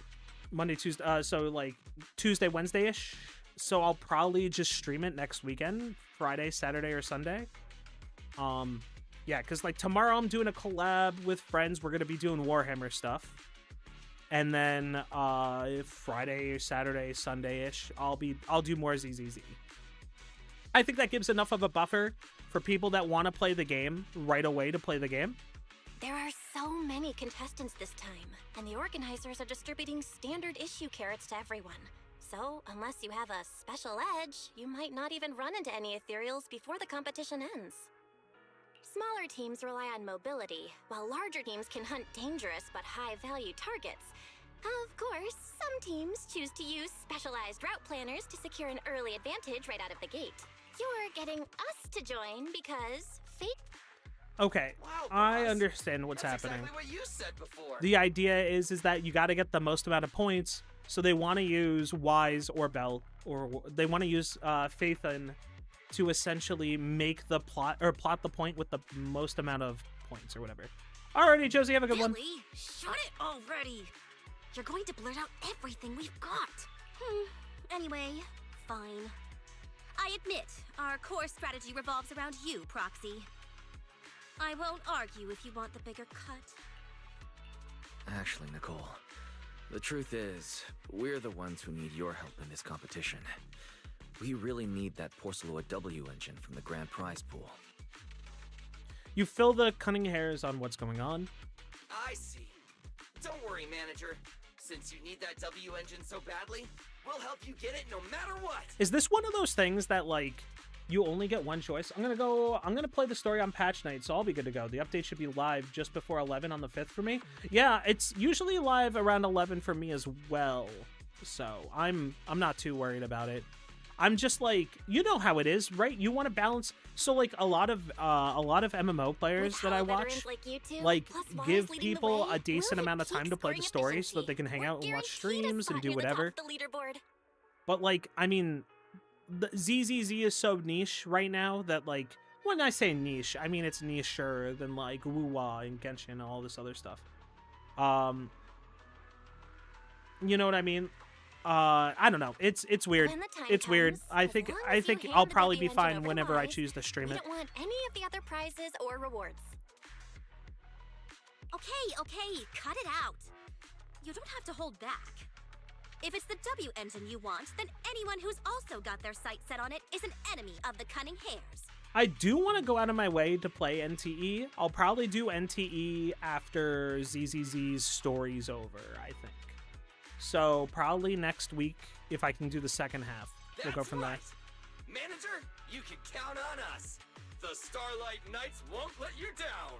Monday, Tuesday, so like Tuesday, Wednesday-ish. So I'll probably just stream it next weekend, Friday, Saturday, or Sunday. Yeah, because like tomorrow I'm doing a collab with friends. We're gonna be doing Warhammer stuff, and then Friday, Saturday, Sunday-ish, I'll do more ZZZ. I think that gives enough of a buffer for people that want to play the game right away to play the game. There are so so many contestants this time, and the organizers are distributing standard issue carrots to everyone. So, unless you have a special edge, you might not even run into any ethereals before the competition ends. Smaller teams rely on mobility, while larger teams can hunt dangerous but high-value targets. Of course, some teams choose to use specialized route planners to secure an early advantage right out of the gate. You're getting us to join because fate. Okay, Wow, I boss. understand what's That's happening. exactly what you said before. The idea is that you got to get the most amount of points, so they want to use Wise or Bell, or they want to use Faithin to essentially make the plot the point with the most amount of points or whatever. Alrighty, Josie, have a good one. Billy, shut it already! You're going to blurt out everything we've got. Anyway, fine. I admit, our core strategy revolves around you, Proxy. I won't argue if you want the bigger cut. Actually, Nicole, the truth is, we're the ones who need your help in this competition. We really need that Porceloid W engine from the grand prize pool. You fill the cunning hairs on what's going on. I see. Don't worry, manager. Since you need that W engine so badly, we'll help you get it no matter what. Is this one of those things that, like, you only get one choice? I'm gonna play the story on patch night, so I'll be good to go. The update should be live just before 11 on the 5th for me. Yeah, it's usually live around 11 for me as well. So I'm not too worried about it. I'm just like, you know how it is, right? You want to balance. So like a lot of MMO players With that I Hollow watch, veterans like you two, like plus Wise give leading the people way, a decent we'll amount of keep time to play the scoring story so that they can hang efficiency. out and watch We're guaranteed a streams and spot do near the top whatever. of the leaderboard. But like, I mean, the ZZZ is so niche right now that, like, when I say niche, I mean it's nicher than like Wuwa and Genshin and all this other stuff. You know what I mean? I don't know. It's weird. When the time It's weird. comes, I as think long as you I'll hand the probably W be engine fine over to whenever I Wise, choose to stream we it. don't want any of the other prizes or rewards. Okay, cut it out. You don't have to hold back. If it's the W engine you want, then anyone who's also got their sights set on it is an enemy of the cunning hairs. I do want to go out of my way to play NTE. I'll probably do NTE after ZZZ's story's over, I think. So probably next week, if I can do the second half. We'll go That's from right. Manager, you can count on us. The Starlight Knights won't let you down.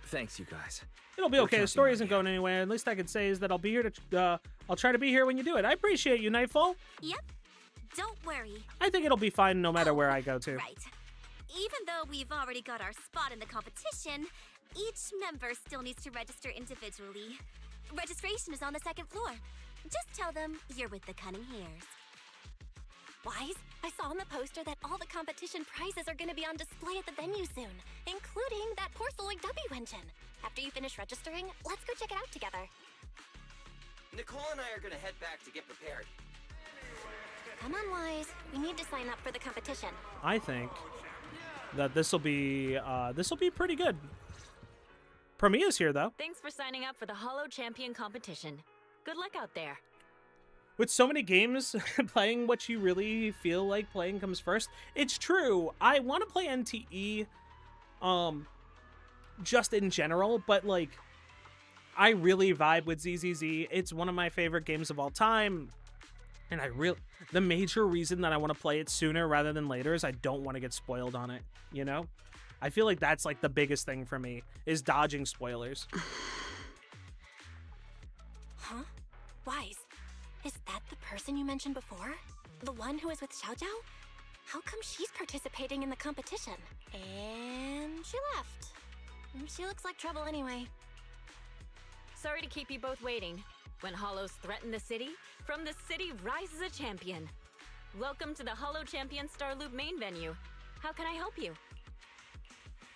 Thanks, you guys. there. It'll be We're okay. The counting story on isn't you. going anywhere. At least I can say is that I'll be here to. I'll try to be here when you do it. I appreciate you, Nightfall. Yep. Don't worry. I think it'll be fine no matter where I go to. Right. Even though we've already got our spot in the competition, each member still needs to register individually. Registration is on the second floor. Just tell them you're with the cunning hairs. Wise, I saw on the poster that all the competition prizes are going to be on display at the venue soon, including that Porceloid W engine. After you finish registering, let's go check it out together. Nicole and I are gonna head back to get prepared. Come on, Wise. We need to sign up for the competition. I think that this will be pretty good. Premia's here though. Thanks for signing up for the Hollow Champion competition. Good luck out there. With so many games, playing what you really feel like playing comes first. It's true. I want to play NTE, just in general, but like, I really vibe with ZZZ. It's one of my favorite games of all time, and the major reason that I want to play it sooner rather than later is I don't want to get spoiled on it. You know, I feel like that's like the biggest thing for me is dodging spoilers. Huh? Wise, is that the person you mentioned before? The one who was with Xiao Zhao? How come she's participating in the competition? And she left. She looks like trouble anyway. Sorry to keep you both waiting. When Hollows threaten the city, from the city rises a champion. Welcome to the Hollow Champion Starloop main venue. How can I help you?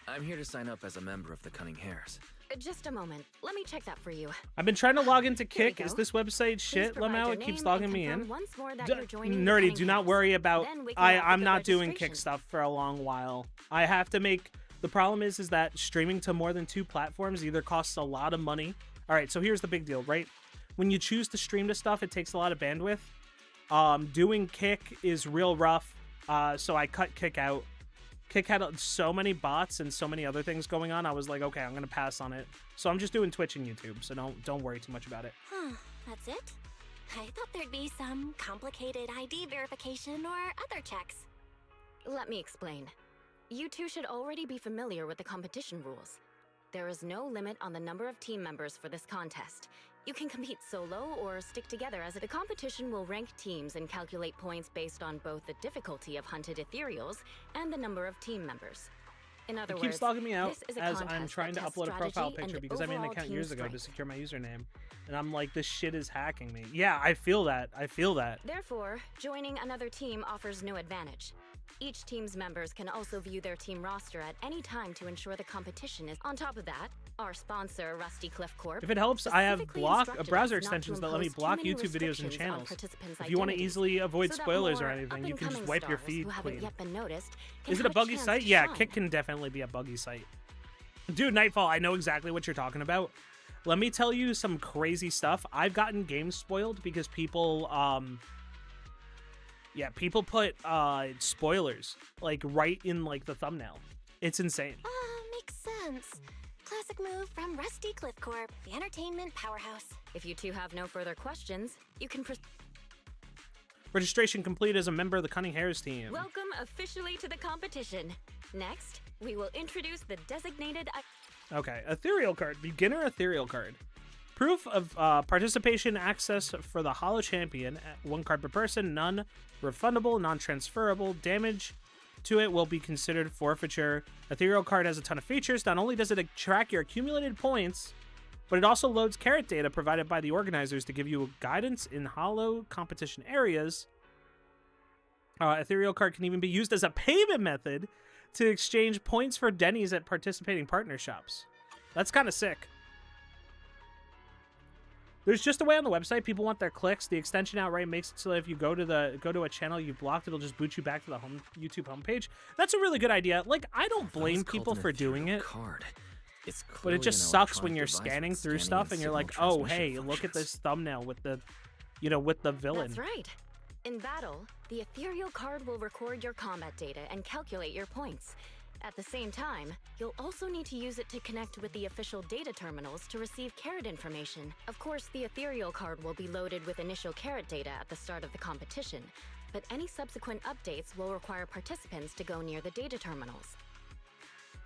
I'm here to sign up as a member of the Cunning Hairs. Just a moment. Let me check that for you. I've been trying to log into Here we Kick. Is go. this website Please shit, provide Lemao? your It keeps name logging and me confirm in. once more that you're joining the Nerdy, Cunning do not Hairs. worry about. Then we can help I'm with the not doing Kick registration. stuff for a long while. I have to make. The problem is that streaming to more than 2 platforms either costs a lot of money. All right, so here's the big deal, right? When you choose to stream to stuff, it takes a lot of bandwidth. Doing Kick is real rough, so I cut Kick out. Kick had so many bots and so many other things going on. I was like, okay, I'm gonna pass on it. So I'm just doing Twitch and YouTube. So don't worry too much about it. Huh, that's it? I thought there'd be some complicated ID verification or other checks. Let me explain. You two should already be familiar with the competition rules. There is no limit on the number of team members for this contest. You can compete solo or stick together as the competition will rank teams and calculate points based on both the difficulty of hunted ethereals and the number of team members. In other It words, keeps logging me out this is a as contest I'm trying to that tests upload a profile strategy picture and because I made an overall account team years ago to strength. secure my username. And I'm like, this shit is hacking me. Yeah, I feel that. I feel that. Therefore, joining another team offers no advantage. Each team's members can also view their team roster at any time to ensure the competition is. On top of that, our sponsor, Rusty Cliff Corp. If it helps, I have specifically block instructed browser us not to extensions that let me impose too block many YouTube videos and restrictions on channels. participants' If you want to identities, easily avoid so that spoilers or more anything, you can just up-and-coming wipe your stars feed who haven't clean. yet been noticed can Is it a have buggy chance site? to Yeah, shine. Kick can definitely be a buggy site. Dude, Nightfall, I know exactly what you're talking about. Let me tell you some crazy stuff. I've gotten games spoiled because people, people put spoilers like right in like the thumbnail. It's insane. Makes sense. Classic move from Rusty Cliff Corp, the entertainment powerhouse. If you two have no further questions, you can Registration complete as a member of the Cunning Hares team. welcome officially to the competition. Next, we will introduce the designated. Okay, ethereal card, beginner ethereal card. Proof of participation access for the Holo Champion. 1 card per person, none refundable, non-transferable. Damage to it will be considered forfeiture. Ethereal card has a ton of features. Not only does it track your accumulated points, but it also loads carrot data provided by the organizers to give you guidance in Holo competition areas. Ethereal card can even be used as a payment method to exchange points for Denny's at participating partner shops. That's kind of sick. There's just a way on the website. People want their clicks. The extension outright makes it so that if you go to a channel you've blocked, it'll just boot you back to the YouTube homepage. That's a really good idea. Like, I don't blame people for doing it. Card. It's But it clearly just an sucks when electronic you're device scanning with through scanning stuff and you're like, signal oh, transmission hey, look at functions. this thumbnail with the, with the villain. That's right. In battle, the ethereal card will record your combat data and calculate your points. At the same time, you'll also need to use it to connect with the official data terminals to receive carrot information. Of course, the ethereal card will be loaded with initial carrot data at the start of the competition, but any subsequent updates will require participants to go near the data terminals.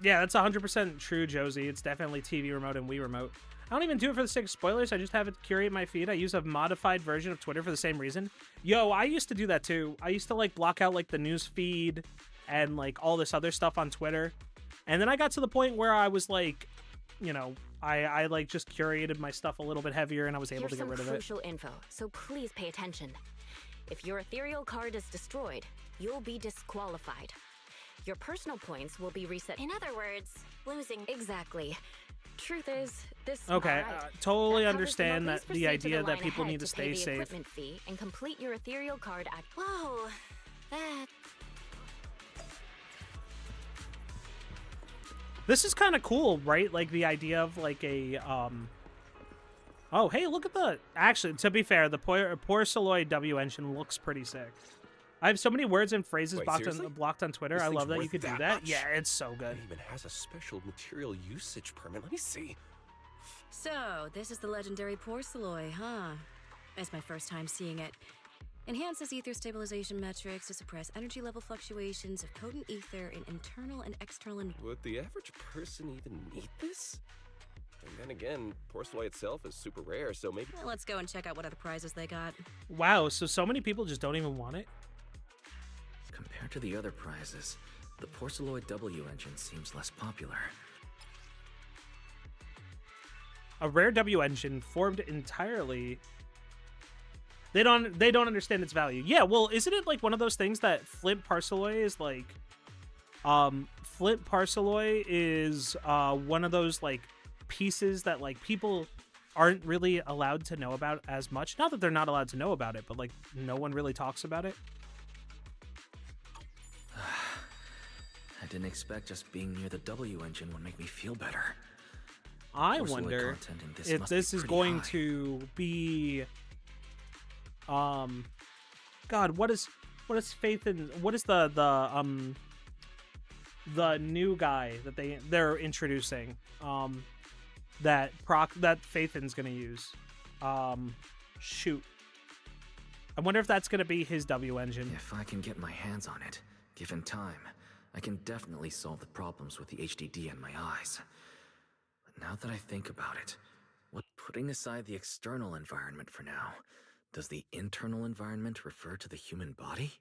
Yeah, that's 100% true, Josie. It's definitely TV remote and Wii remote. I don't even do it for the sake of spoilers. I just have it curate my feed. I use a modified version of Twitter for the same reason. Yo, I used to do that too. I used to like block out like the news feed and like all this other stuff on Twitter. And then I got to the point where I was like, I like just curated my stuff a little bit heavier and I was able to get rid of it. Here's some crucial info, so please pay attention. If your ethereal card is destroyed, you'll be disqualified. Your personal points will be reset. In other words, losing. Exactly. Truth is, this. Okay, alright. totally That covers understand most. that Please the proceed to idea that line people ahead need to pay stay the safe. equipment fee and complete your ethereal card at. Whoa, that. This is kind of cool, right? Like the idea of like a Oh, hey, look at the. Actually, to be fair, the Porceloid W engine looks pretty sick. I have so many words and phrases Wait, blocked on Twitter. This I thing's love that you worth could do that that. much? Yeah, it's so good. It even has a special material usage permit. Let me see. So, this is the legendary Porceloid, huh? It's my first time seeing it. Enhances ether stabilization metrics to suppress energy level fluctuations of potent ether in internal and external. Would the average person even need this? And then again, Porceloid itself is super rare, so maybe. Well, let's go and check out what other prizes they got. Wow, so many people just don't even want it? Compared to the other prizes, the Porceloid W engine seems less popular. A rare W engine formed entirely. They don't understand its value. Yeah, well, isn't it like one of those things that Flint Porceloid is like? Flint Porceloid is one of those like pieces that like people aren't really allowed to know about as much. Not that they're not allowed to know about it, but like no one really talks about it. I didn't expect just being near the W engine would make me feel better. I Porceloid wonder content in this if must be this is pretty going high. to be God, what is faith in what is the the new guy that they're introducing, that Phaethon's gonna use. Shoot. I wonder if that's gonna be his W engine. If I can get my hands on it, given time, I can definitely solve the problems with the HDD in my eyes. But now that I think about it, putting aside the external environment for now, does the internal environment refer to the human body?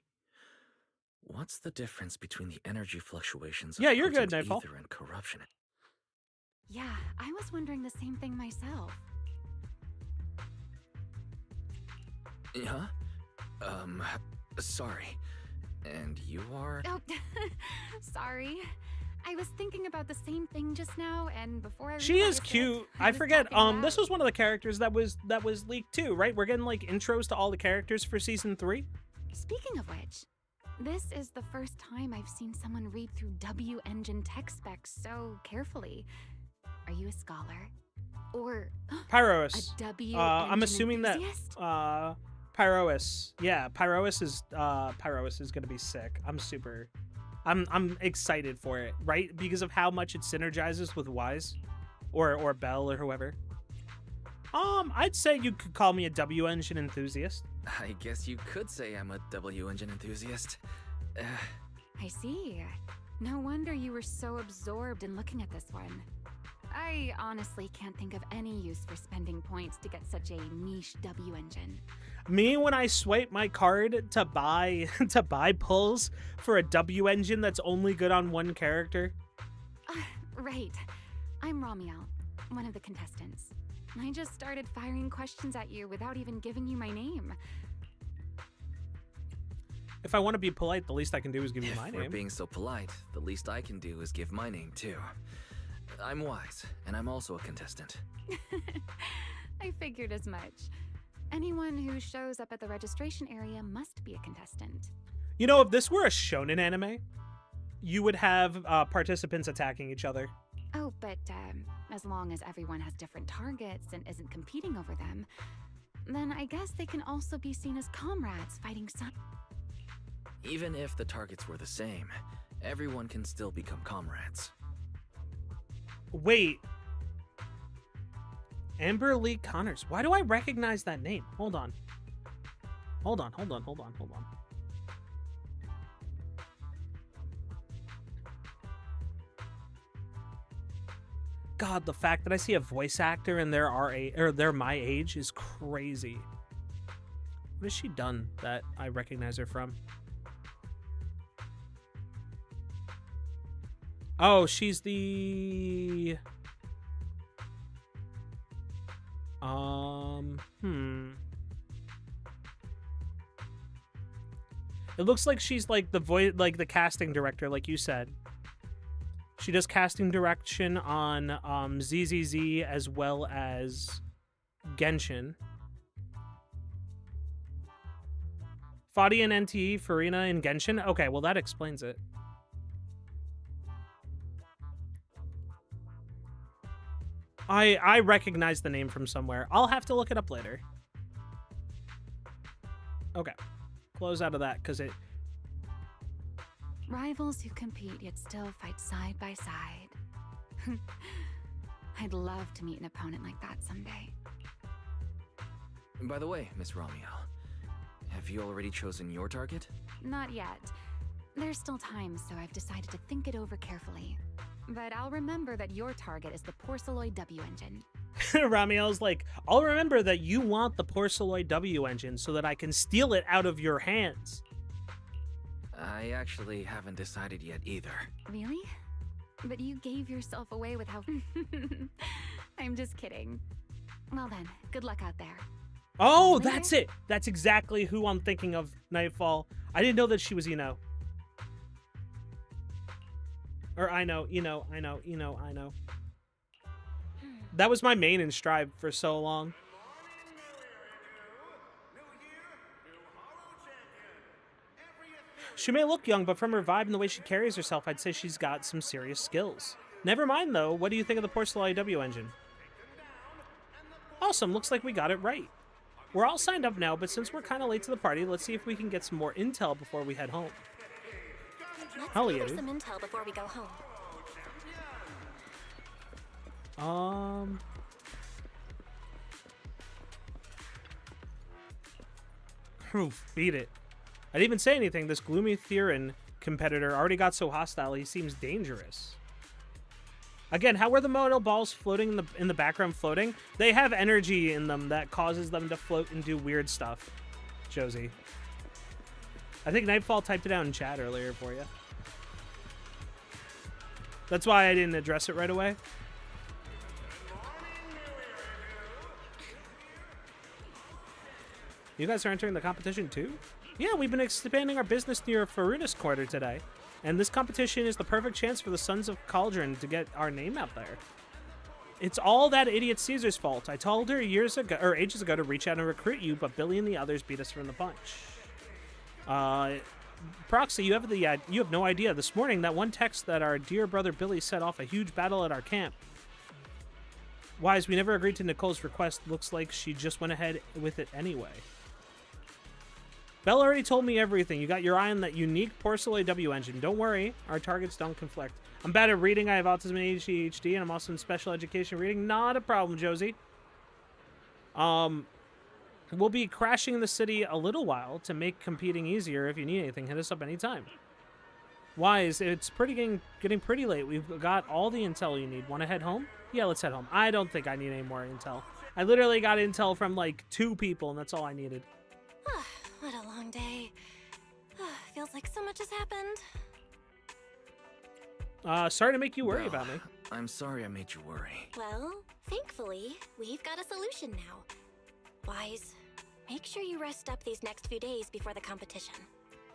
What's the difference between the energy fluctuations of Yeah, you're good, potent Nightfall. ether and corruption? Yeah, I was wondering the same thing myself. Huh? Sorry. And you are? Oh, sorry. I was thinking about the same thing just now, and before I She is realized it, cute. I I was forget. talking This loud. was one of the characters that was leaked too, right? We're getting like intros to all the characters for season 3. Speaking of which, this is the first time I've seen someone read through W engine tech specs so carefully. Are you a scholar? Or Pyrois. a W I'm engine assuming enthusiast? that Pyrois. Yeah, Pyrois is gonna be sick. I'm excited for it, right? Because of how much it synergizes with Wise or Bell or whoever. I'd say you could call me a W engine enthusiast. I guess you could say I'm a W engine enthusiast. I see. No wonder you were so absorbed in looking at this one. I honestly can't think of any use for spending points to get such a niche W engine. Me, when I swipe my card to buy pulls for a W engine that's only good on one character. Right. I'm Ramiel, one of the contestants. I just started firing questions at you without even giving you my name. If I want to be polite, the least I can do is give you my If we're name. being so polite, the least I can do is give my name too. I'm Wise, and I'm also a contestant. I figured as much. Anyone who shows up at the registration area must be a contestant. You know, if this were a shonen anime, you would have participants attacking each other. Oh, but as long as everyone has different targets and isn't competing over them, then I guess they can also be seen as comrades fighting some. Even if the targets were the same, everyone can still become comrades. Wait. Amber Lee Connors. Why do I recognize that name? Hold on. Hold on. God, the fact that I see a voice actor and they're my age is crazy. What has she done that I recognize her from? Oh, she's the... It looks like she's like the the casting director, like you said. She does casting direction on ZZZ as well as Genshin. Fadi and NTE, Farina and Genshin. Okay, well that explains it. I recognize the name from somewhere. I'll have to look it up later. Okay. Close out of that, because it... Rivals who compete yet still fight side by side. I'd love to meet an opponent like that someday. By the way, Miss Ramiel, have you already chosen your target? Not yet. There's still time, so I've decided to think it over carefully. But I'll remember that your target is the Porceloid W engine. Ramiel's like, I'll remember that you want the Porceloid W engine so that I can steal it out of your hands. I actually haven't decided yet either. Really? But you gave yourself away with how... I'm just kidding. Well then, good luck out there. Oh, that's it. That's exactly who I'm thinking of, Nightfall. I didn't know that she was Ino. Or I know. That was my main in Strive for so long. She may look young, but from her vibe and the way she carries herself, I'd say she's got some serious skills. Never mind, though. What do you think of the Porceloid W engine? Awesome. Looks like we got it right. We're all signed up now, but since we're kind of late to the party, let's see if we can get some more intel before we head home. Let's Hell gather yeah. some intel before we go home. Beat it. I didn't even say anything. This Gloomy Theron competitor already got so hostile, he seems dangerous. Again, how were the modal balls floating in the background floating? They have energy in them that causes them to float and do weird stuff, Josie. I think Nightfall typed it out in chat earlier for you. That's why I didn't address it right away. You guys are entering the competition too? Yeah, we've been expanding our business near Faruna's quarter today. And this competition is the perfect chance for the Sons of Cauldron to get our name out there. It's all that idiot Caesar's fault. I told her ages ago to reach out and recruit you, but Billy and the others beat us from the bunch. Proxy, you have no idea. This morning, that one text that our dear brother Billy set off a huge battle at our camp. Wise, we never agreed to Nicole's request. Looks like she just went ahead with it anyway. Belle already told me everything. You got your eye on that unique Porcelain W engine. Don't worry, our targets don't conflict. I'm bad at reading. I have autism and ADHD, and I'm also in special education reading. Not a problem, Josie. We'll be crashing in the city a little while to make competing easier. If you need anything, hit us up anytime. Wise, it's getting pretty late. We've got all the intel you need. Want to head home? Yeah, let's head home. I don't think I need any more intel. I literally got intel from like 2 people, and that's all I needed. What a long day. Feels like so much has happened. Sorry to make you worry about me. I'm sorry I made you worry. Well, thankfully, we've got a solution now. Wise, make sure you rest up these next few days before the competition.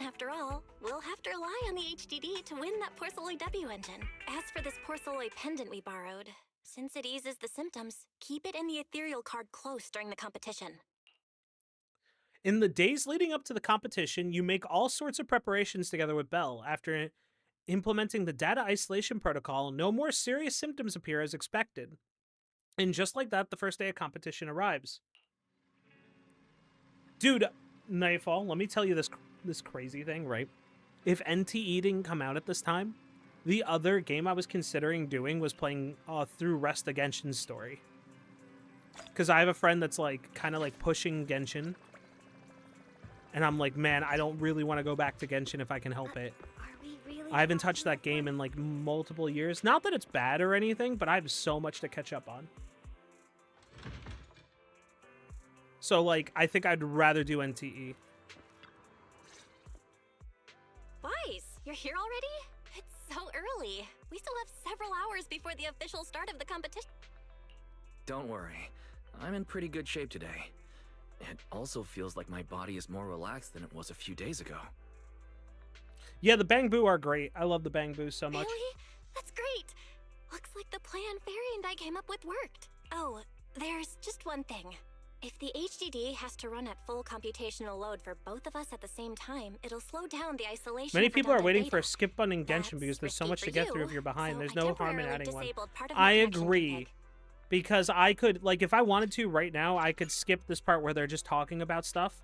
After all, we'll have to rely on the HDD to win that Porcelain W engine. As for this Porcelain pendant we borrowed, since it eases the symptoms, keep it in the ethereal card close during the competition. In the days leading up to the competition, you make all sorts of preparations together with Belle. After implementing the data isolation protocol, no more serious symptoms appear as expected. And just like that, the first day of competition arrives. Dude, Nightfall, let me tell you this crazy thing, right? If NTE didn't come out at this time, the other game I was considering doing was playing through Rest of Genshin's story. Because I have a friend that's like kind of like pushing Genshin. And I'm like, man, I don't really want to go back to Genshin if I can help it. I haven't touched that game in like multiple years. Not that it's bad or anything, but I have so much to catch up on. So like, I think I'd rather do NTE. Wise, you're here already? It's so early. We still have several hours before the official start of the competition. Don't worry. I'm in pretty good shape today. It also feels like my body is more relaxed than it was a few days ago. Yeah, the Bang Boo are great. I love the Bang Boo so much. Really? That's great. Looks like the plan Fairy and I came up with worked. Oh, there's just one thing. If the HDD has to run at full computational load for both of us at the same time, it'll slow down the isolation. Many for people are Delta waiting Beta. for a skip button in Genshin because there's so much to get through if you're behind. There's no harm in adding one. I agree. Because I could, like, if I wanted to right now, I could skip this part where they're just talking about stuff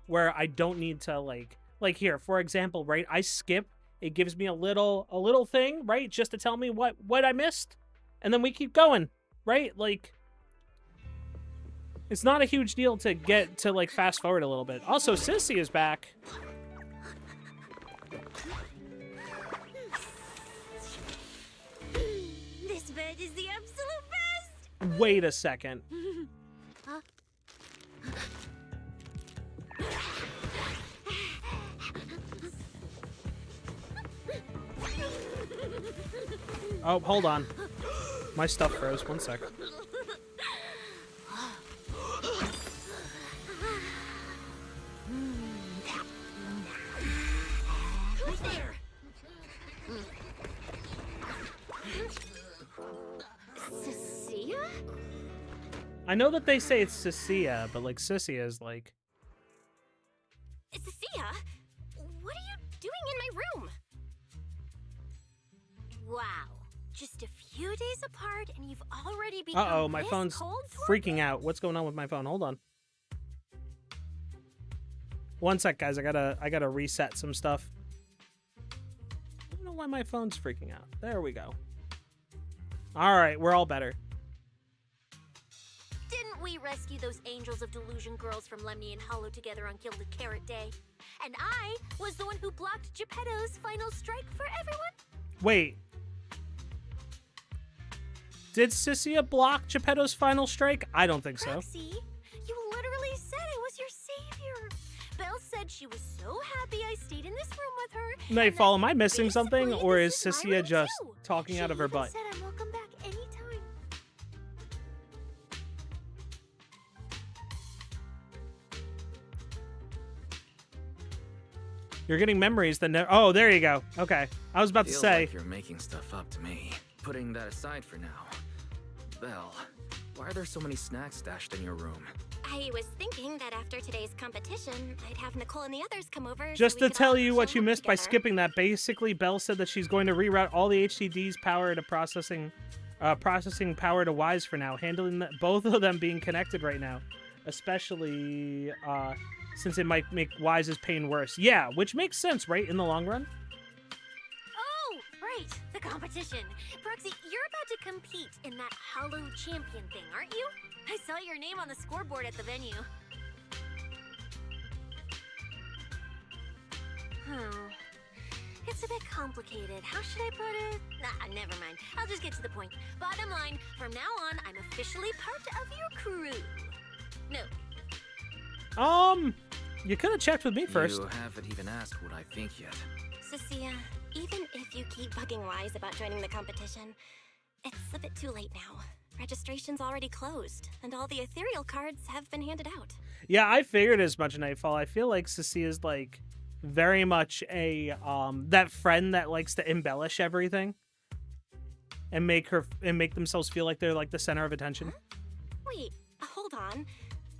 where I don't need to, like here, for example, right? I skip, it gives me a little thing, right? Just to tell me what I missed. And then we keep going, right? Like, it's not a huge deal to get to, like, fast forward a little bit. Also, Sissy is back. This bed is the absolute best! Wait a second. Huh? Oh, hold on. My stuff froze. 1 sec. Who's there? Cecilia? I know that they say it's Cecilia, but, like, Cecilia is, like... Cecilia? What are you doing in my room? Wow. Just a few days apart and you've already become Uh-oh, my this phone's cold toward freaking me? out. What's going on with my phone? Hold on. 1 sec, guys. I gotta reset some stuff. know why my phone's freaking out. There we go. All right, we're all better. Didn't we rescue those Angels of Delusion girls from Lemny and Hollow together on Gilded Carrot Day? And I was the one who blocked Geppetto's final strike for everyone? Wait. Did Sissia block Geppetto's final strike? I don't think so. Roxy, you literally said I was your savior. Belle said she was so happy I stayed in this room with her. Nightfall, am I missing something? basically, Or this is is my Sissia room just too. talking She out of her even butt? said I'm welcome back anytime. You're getting memories that oh, there you go. Okay. I was about to Feels say. like you're making stuff up to me. Putting that aside for now. Belle, why are there so many snacks stashed in your room? I was thinking that after today's competition, I'd have Nicole and the others come over. Just so we to could all tell you what chill you missed by together. skipping that, basically Belle said that she's going to reroute all the HDD's power to processing power to Wise for now, handling both of them being connected right now, especially since it might make Wise's pain worse. Yeah, which makes sense, right, in the long run? Oh, right, the competition. Proxy, you're about to compete in that Hollow Champion thing, aren't you? I saw your name on the scoreboard at the venue. It's a bit complicated. How should I put it? Nah, never mind. I'll just get to the point. Bottom line, from now on, I'm officially part of your crew. No. You could have checked with me first. You haven't even asked what I think yet. Cecilia, even if you keep bugging Wise about joining the competition, it's a bit too late now. Registration's already closed, and all the ethereal cards have been handed out. Yeah, I figured as much, Nightfall. I feel like Cecilia's like very much a that friend that likes to embellish everything and make themselves feel like they're like the center of attention. Huh? Wait, hold on.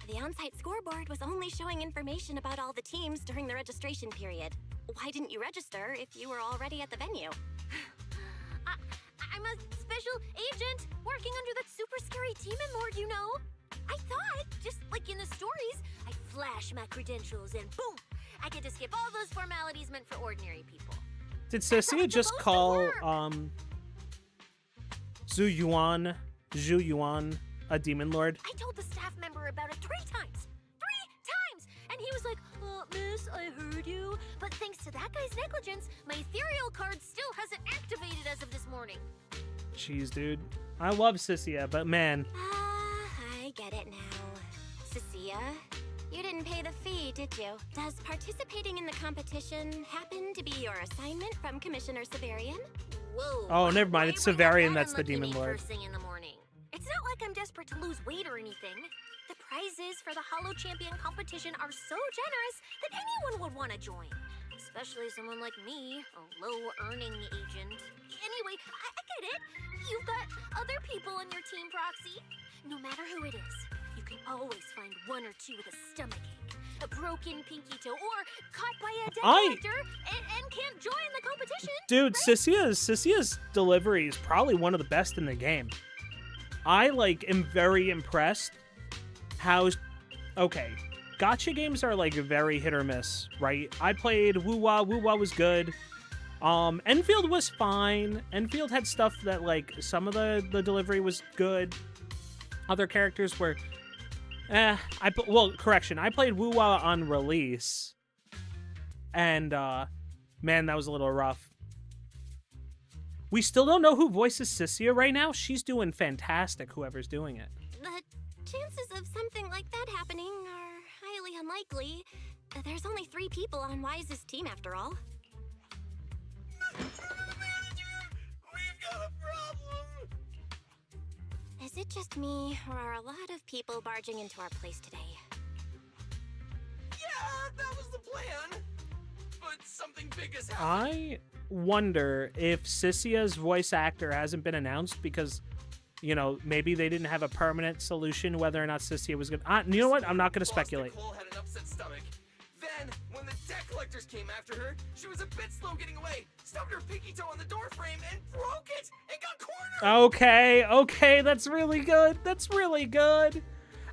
The on-site scoreboard was only showing information about all the teams during the registration period. Why didn't you register if you were already at the venue? I'm a special agent working under that super scary demon lord, you know. I thought, just like in the stories, I'd flash my credentials and boom, I get to skip all those formalities meant for ordinary people. Did That's how Cecilia it's just supposed to call work. Zhu Yuan a demon lord? I told the staff member about it 3 times. 3 times! And he was like, miss, I heard you. But thanks to that guy's negligence, my ethereal card still hasn't activated as of this morning. Jeez, dude. I love Cecilia, but man. I get it now. Cecilia, you didn't pay the fee, did you? Does participating in the competition happen to be your assignment from Commissioner Severian? Whoa. Oh, never mind. Why It's bring up Severian that that's the unlucky demon me lord. First thing in the morning. It's not like I'm desperate to lose weight or anything. The prizes for the Hollow Champion competition are so generous that anyone would want to join. Especially someone like me, a low-earning agent. Anyway, I get it. You've got other people on your team, Proxy. No matter who it is, you can always find 1 or 2 with a stomachache, a broken pinky toe, or caught by a dead actor and can't join the competition. Dude, right? Cecia's delivery is probably one of the best in the game. I am very impressed how okay. Gacha games are very hit or miss, right? I played Woo-Wah. Woo-Wah was good. Enfield was fine. Enfield had stuff that some of the delivery was good. Other characters were correction. I played Woo-Wah on release. And man, that was a little rough. We still don't know who voices Cecilia right now. She's doing fantastic, whoever's doing it. The chances of something like that happening are highly unlikely. There's only 3 people on Wise's team after all. Manager, we've got a problem. Is it just me, or are a lot of people barging into our place today? Yeah, that was the plan. But something big has happened. I wonder if Cicia's voice actor hasn't been announced because, maybe they didn't have a permanent solution whether or not Cicilia was good. You know what? I'm not going to speculate. Nicole had an upset stomach. Then, when the debt collectors came after her, she was a bit slow getting away, stubbed her pinky toe on the door frame, and broke it, and got cornered! Okay, that's really good. That's really good.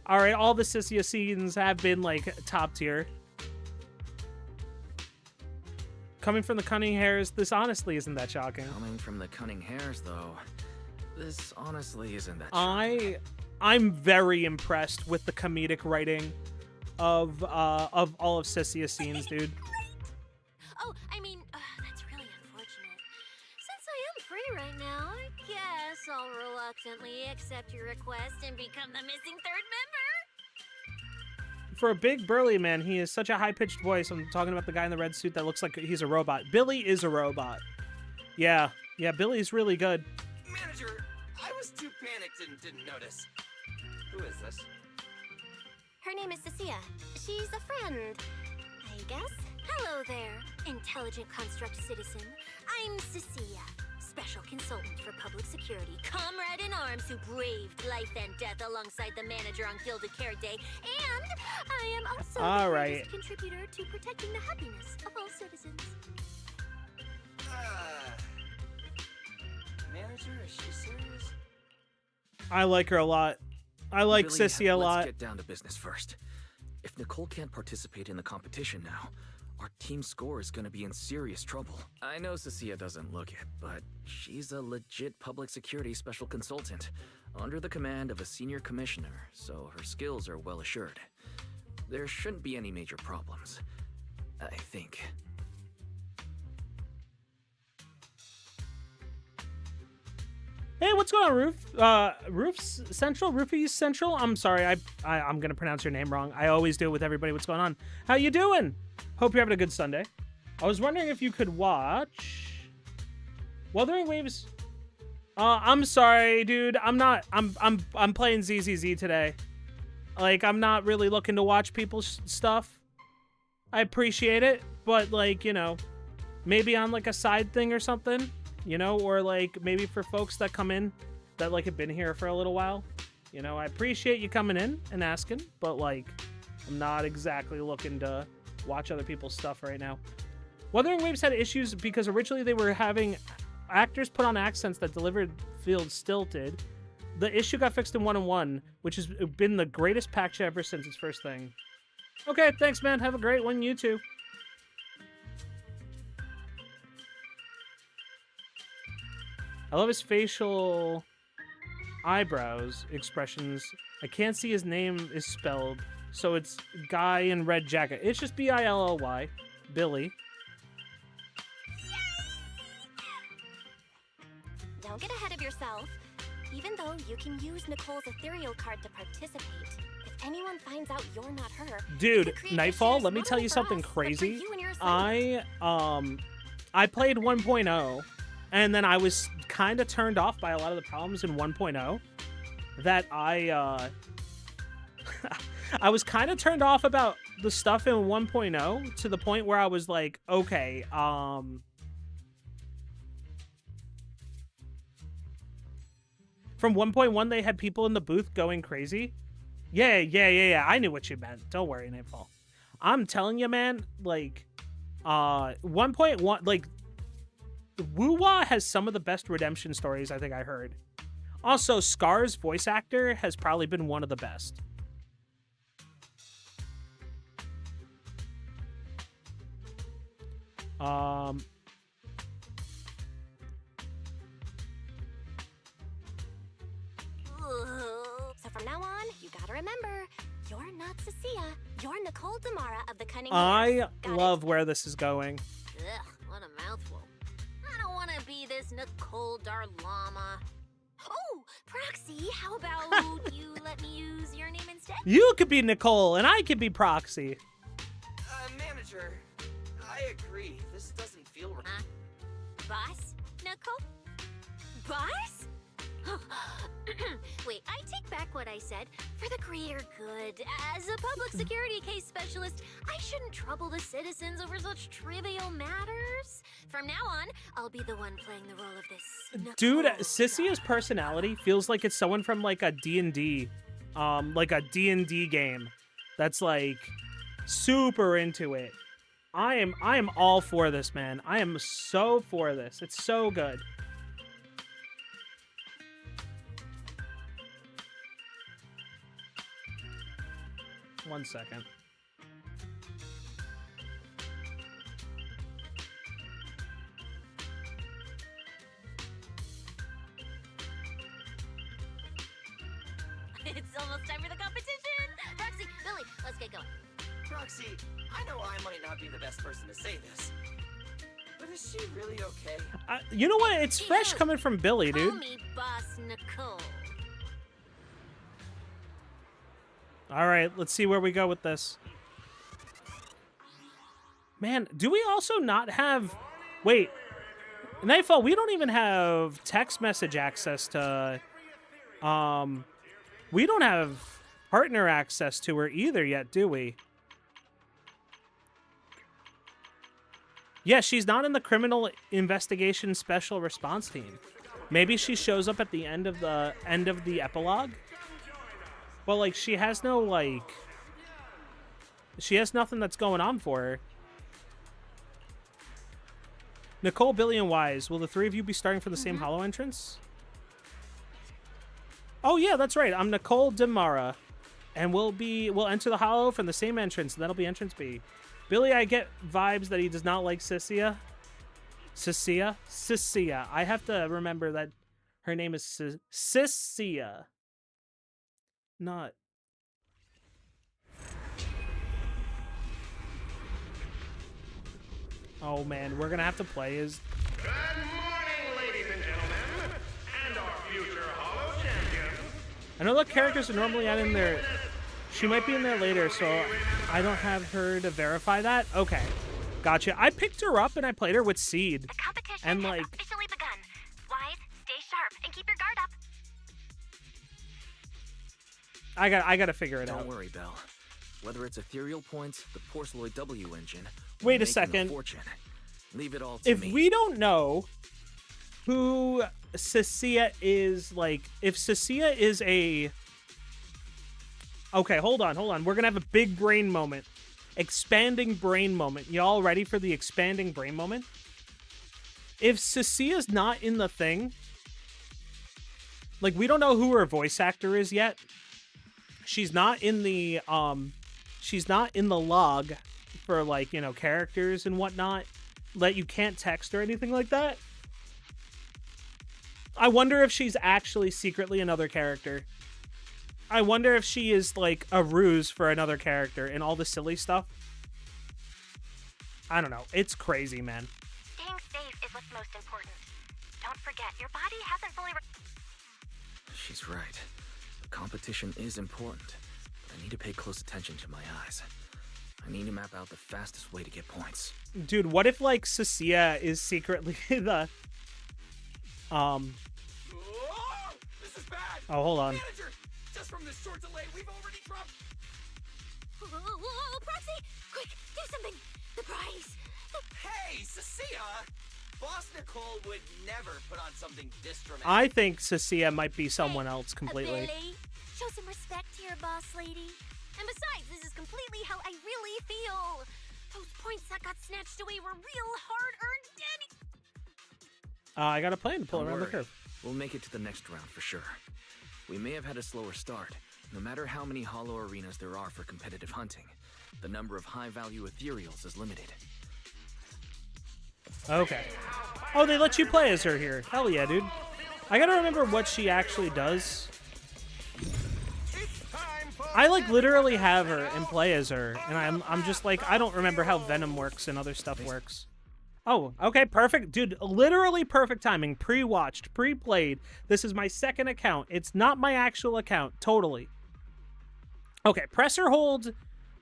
All right, all the Cicilia scenes have been, top tier. Coming from the cunning hairs, this honestly isn't that shocking. Coming from the cunning hairs, though, this honestly isn't that shocking. I'm very impressed with the comedic writing of all of Cissia's scenes, dude. Oh, I mean, that's really unfortunate. Since I am free right now, I guess I'll reluctantly accept your request and become the missing third member. For a big burly man, he has such a high-pitched voice. I'm talking about the guy in the red suit that looks like he's a robot. Billy is a robot. Yeah, Billy's really good. Manager, I was too panicked and didn't notice. Who is this? Her name is Cecilia. She's a friend, I guess. Hello there, intelligent construct citizen. I'm Cecilia, special consultant for public security, comrade in arms who braved life and death alongside the manager on Gilded Carrot Day, and I am also the greatest contributor to protecting the happiness of all citizens. Manager, is she serious? I like her a lot. I like Billy, Sissy a lot. Let's get down to business first. If Nicole can't participate in the competition now, our team score is gonna be in serious trouble. I know Cecilia doesn't look it, but she's a legit public security special consultant, under the command of a senior commissioner, so her skills are well assured. There shouldn't be any major problems, I think. Hey, what's going on, Roof's Central? Roofies Central? I'm sorry, I'm gonna pronounce your name wrong. I always do it with everybody. What's going on? How you doing? Hope you're having a good Sunday. I was wondering if you could watch Wuthering Waves. I'm sorry, dude. I'm playing ZZZ today. Like, I'm not really looking to watch people's stuff. I appreciate it, but like, you know, maybe on like a side thing or something. You know, or like maybe for folks that come in that like have been here for a little while. You know, I appreciate you coming in and asking, but like I'm not exactly looking to watch other people's stuff right now. Wuthering Waves had issues because originally they were having actors put on accents that delivered feels stilted. The issue got fixed in 1-on-1, which has been the greatest patch ever since its first thing. Okay, thanks, man. Have a great one, you too. I love his facial eyebrows expressions. I can't see his name is spelled, so it's guy in red jacket. It's just B-I-L-L-Y. Billy. Don't get ahead of yourself. Even though you can use Nicole's ethereal card to participate, if anyone finds out you're not her, dude, Nightfall, let me tell you something crazy. I played 1.0. And then I was kind of turned off by a lot of the problems in 1.0 that I was kind of turned off about the stuff in 1.0 to the point where I was like, okay, from 1.1 they had people in the booth going crazy. Yeah, I knew what you meant. Don't worry, Nightfall. I'm telling you, man, like 1.1, like Woo-Wah has some of the best redemption stories I think I heard. Also, Scar's voice actor has probably been one of the best. So from now on, you gotta remember, you're not Cecilia. You're Nicole Damara of the Cunning I Hairs. love where this is going. Ugh, what a mouthful. I don't want to be this Nicole Darlama. Oh, Proxy, how about you let me use your name instead? You could be Nicole, and I could be Proxy. Manager, I agree. This doesn't feel right. Boss? Nicole? Boss? Wait, I take back what I said. For the greater good, as a public security case specialist, I shouldn't trouble the citizens over such trivial matters. From now on, I'll be the one playing the role of this. Dude, Cissia's personality feels like it's someone from like a D&D, like a D&D game that's like super into it. I am all for this, man. I am so for this. It's so good. One second. It's almost time for the competition. Roxy, Billy, let's get going. Roxy, I know I might not be the best person to say this, but is she really okay? You know what? It's fresh coming from Billy, Call dude. me Boss Nicole. All right, let's see where we go with this. Man, do we also not have... Wait. Nightfall, we don't even have text message access to... We don't have partner access to her either yet, do we? Yeah, she's not in the Criminal Investigation Special Response Team. Maybe she shows up at the end of the epilogue? Well, like, she has no, like... She has nothing that's going on for her. Nicole, Billy, and Wise, will the three of you be starting from the same hollow entrance? Oh, yeah, that's right. I'm Nicole Demara. And we'll enter the hollow from the same entrance, and that'll be entrance B. Billy, I get vibes that he does not like Sissia. Sissia. I have to remember that her name is Sissia. Not... Oh man, we're gonna have to play as... Good morning, ladies and gentlemen, and our future Hollow champion. I know the characters are normally out in there. She might be in there later, so I don't have her to verify that. Okay, gotcha. I picked her up and I played her with Seed. The competition and has like... officially begun. Wise, stay sharp and keep your guard up. I gotta figure it out. Don't worry, Belle. Whether it's ethereal points, the Porceloid W engine, or Wait a making second. Fortune, leave it all to If me. we don't know who Sissia is, like, if Sissia is a... Okay, hold on. We're gonna have a big brain moment. Expanding brain moment. Y'all ready for the expanding brain moment? If Sissia's not in the thing, like, we don't know who her voice actor is yet. She's not in the log for, like, you know, characters and whatnot. That you can't text or anything like that. I wonder if she's actually secretly another character. I wonder if she is, like, a ruse for another character and all the silly stuff. I don't know. It's crazy, man. Staying safe is what's most important. Don't forget, your body hasn't fully... She's right. The competition is important, but I need to pay close attention to my eyes. I need to map out the fastest way to get points. Dude, what if, like, Sissia is secretly the... Oh, this is bad. Oh, hold on. Manager, just from this short delay, we've already dropped... Whoa, Proxy! Quick, do something! The prize! Hey, Cecilia! Boss Nicole would never put on something this dramatic. I think Sissia might be someone else completely. Billy, show some respect to your boss lady. And besides, this is completely how I really feel. Those points that got snatched away were real hard-earned, Danny. I got a plan to pull Don't around the worry. curve. We'll make it to the next round for sure. We may have had a slower start. No matter how many hollow arenas there are for competitive hunting, the number of high-value ethereals is limited. Okay. Oh, they let you play as her here. Hell yeah, dude. I gotta remember what she actually does. I, like, literally have her and play as her, and I'm just like, I don't remember how Venom works and other stuff works. Oh, okay, perfect. Dude, literally perfect timing. Pre-watched, pre-played. This is my second account. It's not my actual account, totally. Okay, press or hold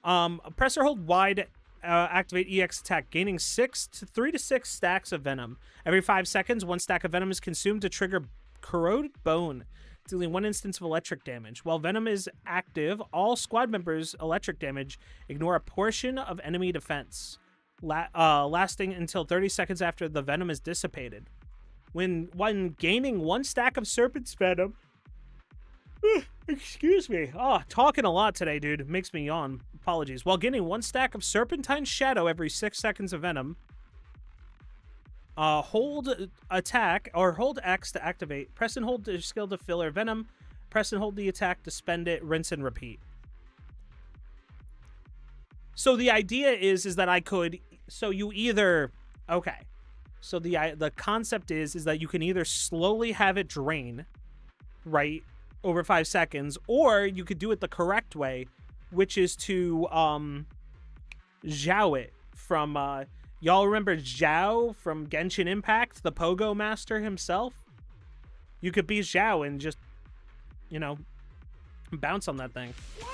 wide, activate EX attack, gaining 3 to 6 stacks of Venom. Every 5 seconds, 1 stack of Venom is consumed to trigger Corroded Bone, dealing 1 instance of electric damage. While Venom is active, all squad members' electric damage ignore a portion of enemy defense, lasting until 30 seconds after the Venom is dissipated. When gaining 1 stack of Serpent's Venom... Excuse me. Oh, talking a lot today, dude. Makes me yawn. Apologies. While gaining 1 stack of Serpentine Shadow every 6 seconds of Venom, hold attack or hold X to activate. Press and hold the skill to fill her Venom. Press and hold the attack to spend it. Rinse and repeat. So the idea is that I could. So you either. Okay. So the concept is that you can either slowly have it drain, right? over 5 seconds, or you could do it the correct way, which is to Zhao it from y'all remember Zhao from Genshin Impact, the Pogo Master himself? You could be Zhao and just, you know, bounce on that thing. Wow!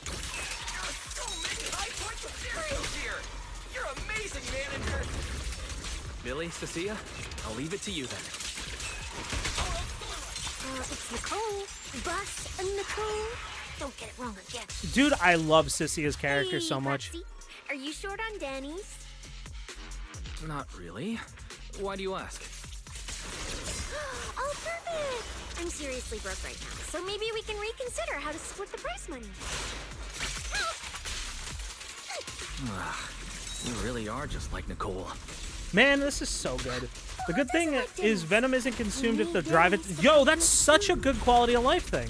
You're so many high points of cereals here! You're amazing, manager! Billy, Cecilia, I'll leave it to you then. It's Nicole. Bus and Nicole. Don't get it wrong again. Dude, I love Cicia's character Hey, so much. Foxy, are you short on Danny's? Not really. Why do you ask? Oh, perfect! I'm seriously broke right now, so maybe we can reconsider how to split the prize money. You really are just like Nicole. Man, this is so good. The good thing is Venom isn't consumed if the drive it. Yo, that's such a good quality of life thing.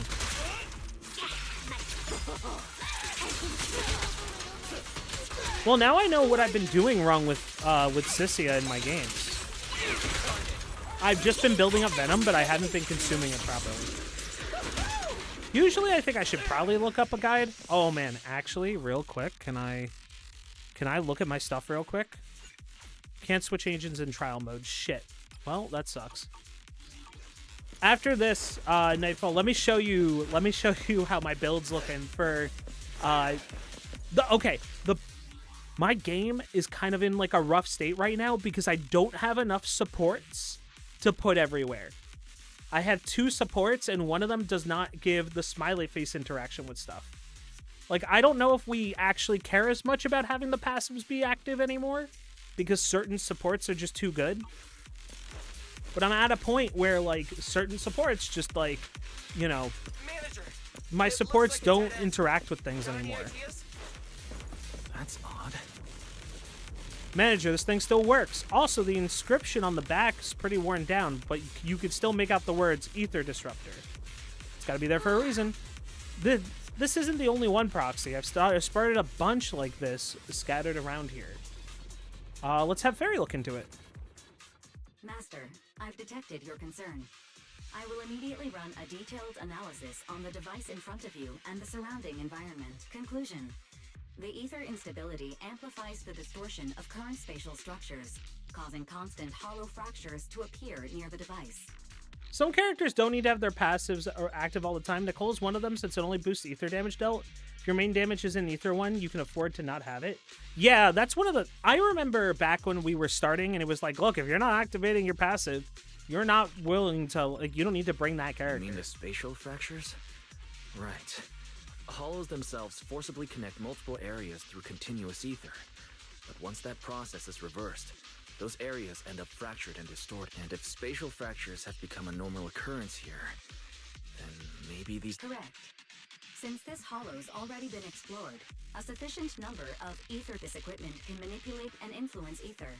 Well, now I know what I've been doing wrong with Cicilia in my games. I've just been building up Venom, but I haven't been consuming it properly. Usually, I think I should probably look up a guide. Oh man, actually, real quick, can I look at my stuff real quick? Can't switch agents in trial mode. Shit. Well, that sucks. After this Nightfall, let me show you how my build's looking for my game is kind of in like a rough state right now because I don't have enough supports to put everywhere. I have 2 supports and one of them does not give the smiley face interaction with stuff. Like, I don't know if we actually care as much about having the passives be active anymore because certain supports are just too good. But I'm at a point where, like, certain supports just, like, you know, Manager, my supports don't interact with things anymore. That's odd. Manager, this thing still works. Also, the inscription on the back is pretty worn down, but you could still make out the words Ether Disruptor. It's got to be there for a reason. This isn't the only one proxy. I've started a bunch like this scattered around here. Let's have Fairy look into it. Master, I've detected your concern. I will immediately run a detailed analysis on the device in front of you and the surrounding environment. Conclusion. The ether instability amplifies the distortion of current spatial structures, causing constant hollow fractures to appear near the device. Some characters don't need to have their passives active all the time. Nicole's one of them since it only boosts ether damage dealt. If your main damage is in ether one, you can afford to not have it. Yeah, that's one of the... I remember back when we were starting and it was like, look, if you're not activating your passive, you're not willing to... like, you don't need to bring that character. You mean the spatial fractures? Right. Hollows themselves forcibly connect multiple areas through continuous ether. But once that process is reversed, those areas end up fractured and distorted. And if spatial fractures have become a normal occurrence here, then maybe these... Correct. Since this hollow's already been explored, a sufficient number of ether this equipment can manipulate and influence ether,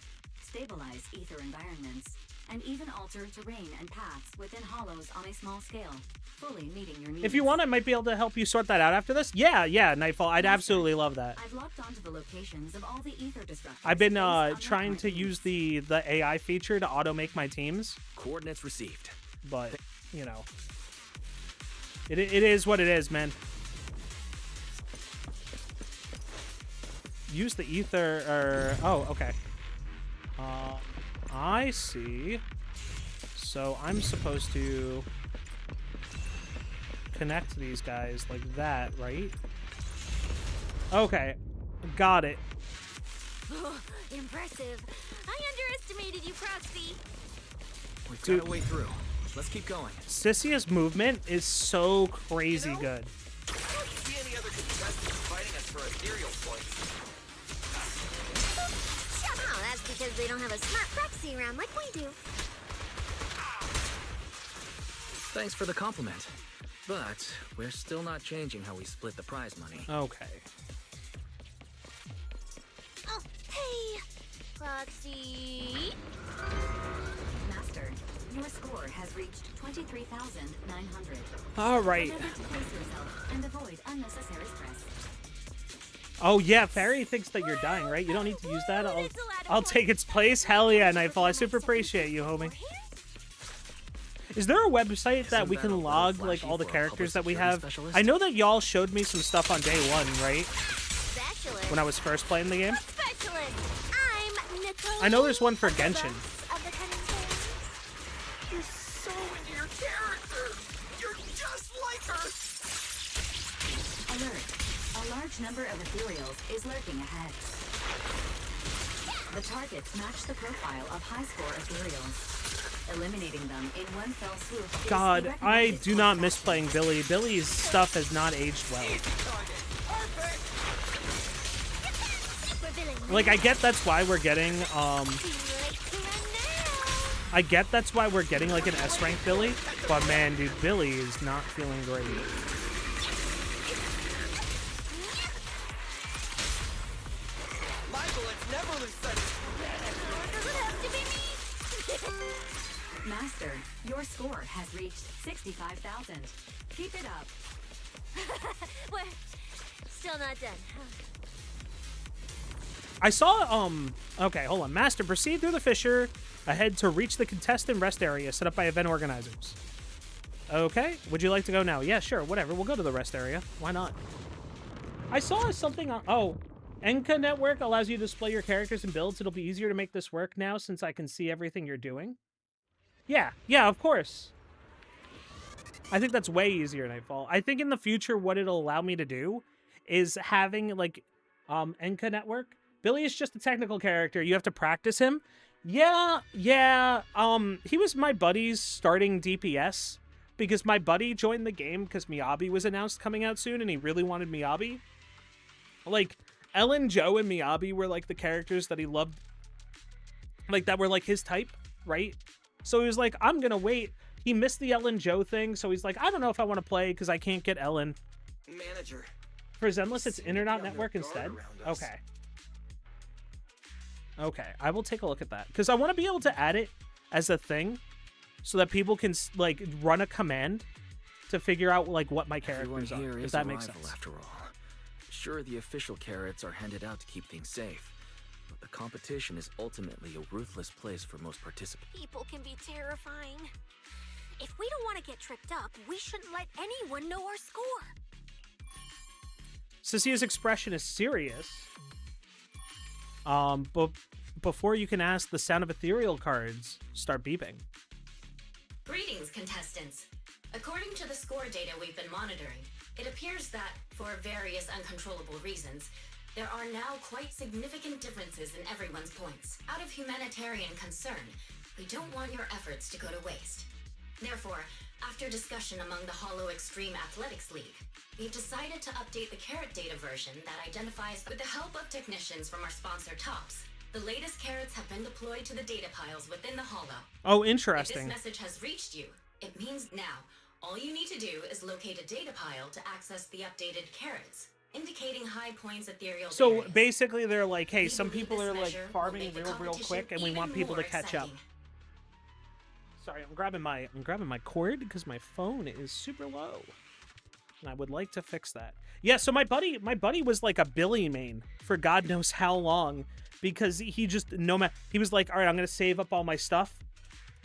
stabilize ether environments, and even alter terrain and paths within hollows on a small scale, fully meeting your needs. If you want, I might be able to help you sort that out after this. Yeah, Nightfall. I'd absolutely love that. I've locked onto the locations of all the ether disruptors. I've been trying to use the AI feature to auto-make my teams. Coordinates received. But, you know, it is what it is, man. Use the ether, or... oh, okay. I see. So I'm supposed to connect these guys like that, right? Okay, got it. Oh, impressive. I underestimated you, Proxy. We've got a way through. Let's keep going. Cicia's movement is so crazy good. I don't see any other contestants fighting us for ethereal points. Oh, that's because they don't have a smart Proxy around like we do. Thanks for the compliment. But we're still not changing how we split the prize money. Okay. Oh, hey, Proxy. Master, your score has reached 23,900. All right. Remember to pace yourself and avoid unnecessary stress. Oh yeah, Fairy thinks that you're dying, right? You don't need to use that. I'll take its place. Hell yeah, Nightfall. I super appreciate you, homie. Is there a website that Isn't we that a can little log like flashy all the for a public characters that we security have? specialist? I know that y'all showed me some stuff on day one, right? Specialist. When I was first playing the game. Specialist. I'm Nicole. I know there's one for Genshin. Of the Cunning Fairies. You're so into your character. You're just like her. Alert. A large number of ethereals is lurking ahead. The targets match the profile of high-score ethereals. Eliminating them in one fell swoop is God, the I recommended do not course miss of playing action. Billy. Billy's stuff has not aged well. Like, I get that's why we're getting, I get that's why we're getting, like, an S-rank Billy, but man, dude, Billy is not feeling great. My bullets never lose sight of Master, your score has reached 65,000. Keep it up. We're still not done. I saw, okay, hold on. Master, proceed through the fissure ahead to reach the contestant rest area set up by event organizers. Okay, would you like to go now? Yeah, sure, whatever. We'll go to the rest area. Why not? I saw something on, oh, Enka Network allows you to display your characters and builds. It'll be easier to make this work now since I can see everything you're doing. Yeah, of course. I think that's way easier, Nightfall. I think in the future, what it'll allow me to do is having, like, Enka Network. Billy is just a technical character. You have to practice him. Yeah. He was my buddy's starting DPS because my buddy joined the game because Miyabi was announced coming out soon and he really wanted Miyabi. Like, Ellen, Joe, and Miyabi were, like, the characters that he loved. Like, that were, like, his type, right? So he was like, I'm gonna wait. He missed the Ellen Joe thing, so he's like, I don't know if I want to play because I can't get Ellen. Manager. For Zenless, it's Internet Network instead? Okay, I will take a look at that. Because I want to be able to add it as a thing so that people can, like, run a command to figure out, like, what my characters are, if that makes sense. After all. Sure, the official carrots are handed out to keep things safe, but the competition is ultimately a ruthless place for most participants. People can be terrifying. If we don't want to get tripped up, we shouldn't let anyone know our score. Cecia's expression is serious. But before you can ask, the sound of ethereal cards start beeping. Greetings, contestants. According to the score data we've been monitoring, it appears that, for various uncontrollable reasons, there are now quite significant differences in everyone's points. Out of humanitarian concern, we don't want your efforts to go to waste. Therefore, after discussion among the Hollow Extreme Athletics League, we've decided to update the carrot data version that identifies with the help of technicians from our sponsor Tops. The latest carrots have been deployed to the data piles within the Hollow. Oh, If interesting. this message has reached you, it means now all you need to do is locate a data pile to access the updated carrots, indicating high points ethereal So areas. basically they're like, hey, We some believe people this are like measure will farming make the real competition quick and we want even people to more catch up. exciting. Sorry, I'm grabbing my cord because my phone is super low. And I would like to fix that. Yeah, so my buddy was like a Billy main for God knows how long because he just he was like, all right, I'm gonna save up all my stuff.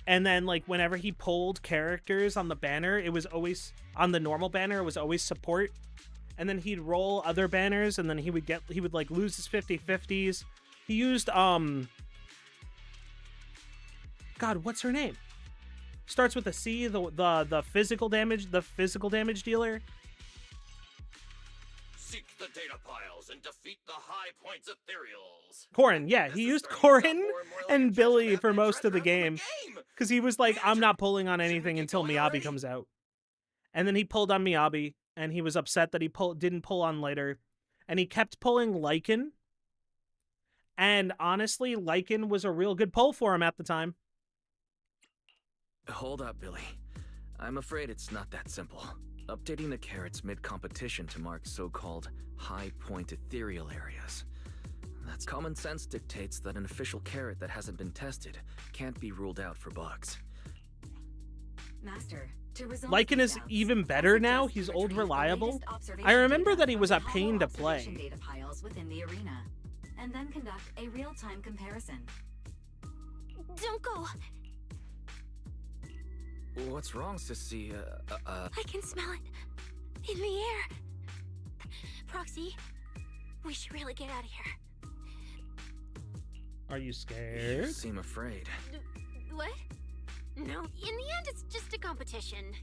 And then like whenever he pulled characters on the banner, it was always on the normal banner, it was always support. And then he'd roll other banners and then he would like lose his 50/50s. He used God, what's her name? Starts with a C, the physical damage dealer. Seek the data piles and defeat the high points ethereals. Corin, yeah, he used Corin and Billy for most of the game. Because he was like, I'm not pulling on anything until Miyabi comes out. And then he pulled on Miyabi, and he was upset that he didn't pull on later. And he kept pulling Lycan. And honestly, Lycan was a real good pull for him at the time. Hold up, Billy. I'm afraid it's not that simple. Updating the carrots mid-competition to mark so-called high-point ethereal areas. That's common sense dictates that an official carrot that hasn't been tested can't be ruled out for bugs. Master, to resolve Lycan these is doubts, even I better now. suggest He's you old, retrieve the reliable. latest observation I remember data that he was from a the pain hollow to play. observation data piles within the arena, and then conduct a real-time comparison. Don't go. What's wrong, Sissy? I can smell it in the air. Proxy, we should really get out of here. Are you You scared? seem afraid. What? No, in the end, it's just a competition.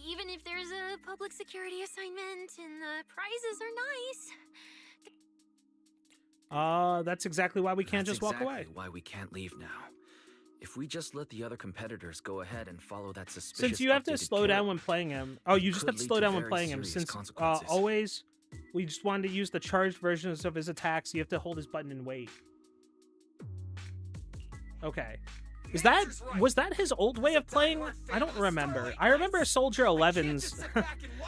Even if there's a public security assignment and the prizes are nice. That's exactly why we can't That's just walk away. exactly why we can't leave now. If we just let the other competitors go ahead and follow that suspicious Since you have to updated slow down carrot, when playing him. Oh, you just could have to lead slow to down when very playing him. serious Since consequences. always we just wanted to use the charged versions of his attacks. You have to hold his button and wait. Okay. Was that his old way of playing? I don't remember. I remember Soldier 11's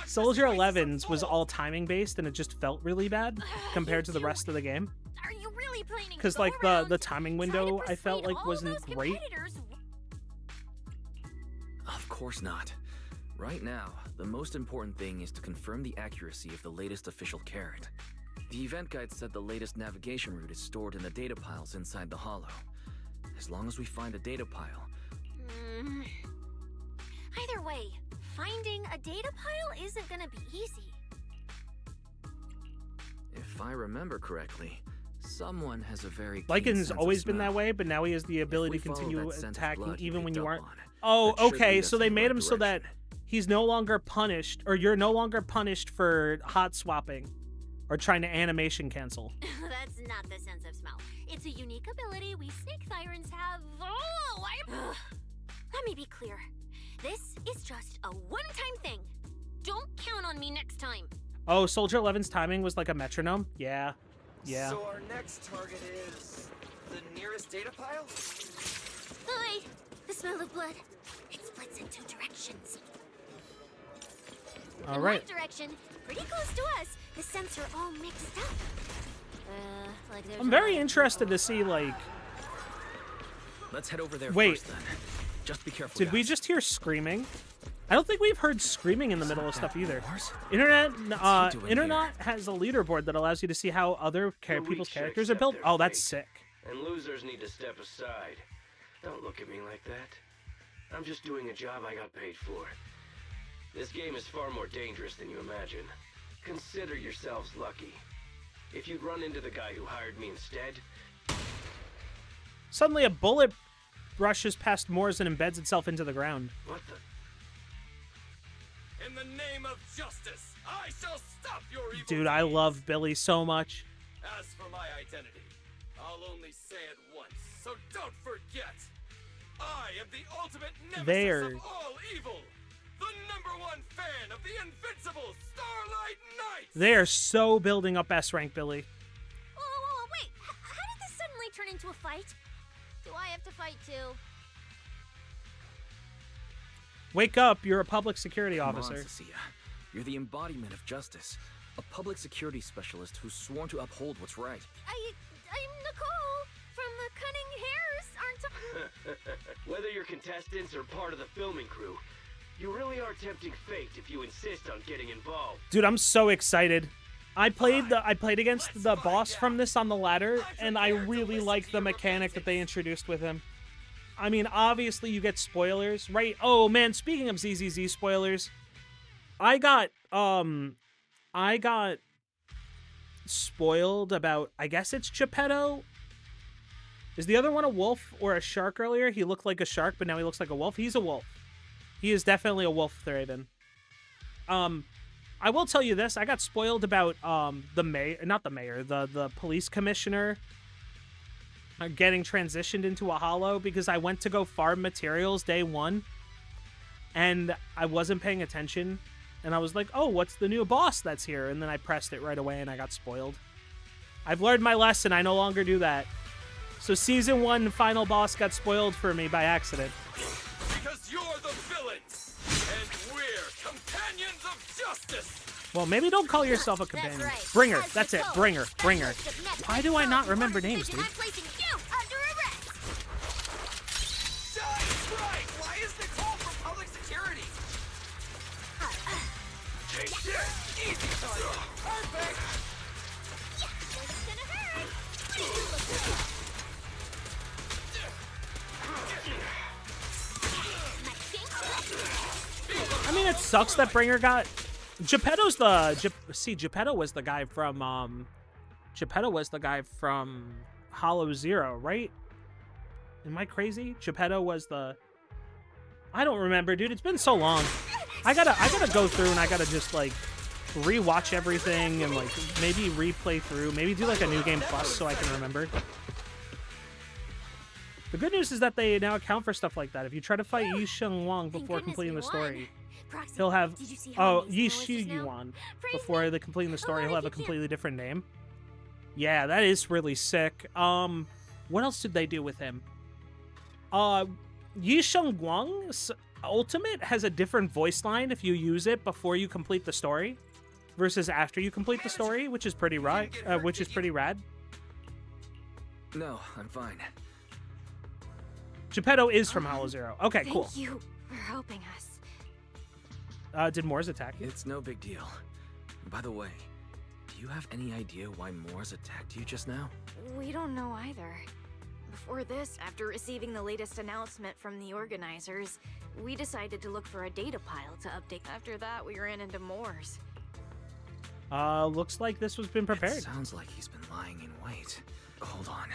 Soldier 11's was all timing based and it just felt really bad compared to the rest of the game. Are you really planning Cuz to like go around the timing window trying to I felt persuade like all wasn't those great. competitors? Of course not. Right now, the most important thing is to confirm the accuracy of the latest official carrot. The event guide said the latest navigation route is stored in the data piles inside the hollow. As long as we find a data pile, Either way, finding a data pile isn't gonna be easy. if I remember correctly, someone has a very keen Lycan's sense of always been smell. that way, but now he has the ability to we follow continue that scent of attacking blood he even when picked you up aren't. on, Oh, that should okay. lead So us they in the made right him so that direction. he's no longer punished, or you're no longer punished for hot swapping or trying to animation cancel. That's not the sense of smell. It's a unique ability we snake sirens have. Oh, Let me be clear. This is just a one-time thing. Don't count on me next time. Oh, Soldier 11's timing was like a metronome? Yeah. Yeah. So our next target is the nearest data pile? Hi, the smell of blood. It splits in two directions. All in right. one direction, pretty close to us, the scents are all mixed up. Like there's I'm very a- interested to see, like... Let's head over there Wait. first then. Just be careful. Did we guys. just hear screaming? I don't think we've heard screaming in the middle of stuff either. Wars? Internet has a leaderboard that allows you to see how other people's characters are built. Oh, that's sick. And losers need to step aside. Don't look at me like that. I'm just doing a job I got paid for. This game is far more dangerous than you imagine. Consider yourselves lucky. If you'd run into the guy who hired me instead... Suddenly a bullet brushes past Moors and embeds itself into the ground. What the... In the name of justice, I shall stop your evil Dude, I deeds. love Billy so much. As for my identity, I'll only say it once, so don't forget. I am the ultimate nemesis There. of all evil. The #1 fan of the invincible Starlight Knights. They are so building up S rank, Billy. Whoa, wait. How did this suddenly turn into a fight? Do I have to fight too? Wake up, you're a public security Come officer. on, Cecilia. You're the embodiment of justice. A public security specialist who's sworn to uphold what's right. I'm Nicole from the Cunning Hairs, aren't I? Whether you're contestants or part of the filming crew, you really are tempting fate if you insist on getting involved. Dude, I'm so excited. I played against the boss from this on the ladder, and I really like the mechanic that they introduced with him. I mean, obviously you get spoilers, right? Oh man, speaking of ZZZ spoilers, I got spoiled about, I guess it's Geppetto. Is the other one a wolf or a shark earlier? He looked like a shark, but now he looks like a wolf. He's a wolf. He is definitely a wolf, Thraven. I will tell you this. I got spoiled about the police commissioner getting transitioned into a hollow because I went to go farm materials day one and I wasn't paying attention. And I was like, oh, what's the new boss that's here? And then I pressed it right away and I got spoiled. I've learned my lesson. I no longer do that. So season 1 final boss got spoiled for me by accident. Because you're the villains, and we're companions of justice. Well, maybe don't call yourself a companion. right. Bringer. As That's it. Nicole, Bringer. specialist of net Why do I not control remember and names, division, dude? I'm placing you under arrest. That's right. Why is Nicole from public security? Take this. Easy target. Perfect. It's gonna hurt. What do you look like? My pink mean it sucks that Bringer got... Geppetto's the... Geppetto was the guy from... Geppetto was the guy from Hollow Zero, right? Am I crazy? Geppetto was the... I don't remember, dude. It's been so long. I gotta go through and I gotta just, like, rewatch everything and, like, maybe replay through. Maybe do, like, a New Game Plus so I can remember. The good news is that they now account for stuff like that. If you try to fight Yi Sheng Wang before completing the story, he'll have... Oh, Yi Shi Yuan. Before the completing the story, he'll have a completely different name. Yeah, that is really sick. What else did they do with him? Yi Sheng Wang's ultimate has a different voice line if you use it before you complete the story versus after you complete the story, which is pretty rad. No, I'm fine. Geppetto is from Hollow Zero. Okay, cool. Thank you for helping us. Did Moors attack you? It's no big deal. By the way, do you have any idea why Moors attacked you just now? We don't know either. Before this, after receiving the latest announcement from the organizers, we decided to look for a data pile to update. After that, we ran into Moors. Looks like this was been prepared. It sounds like he's been lying in wait. Hold on.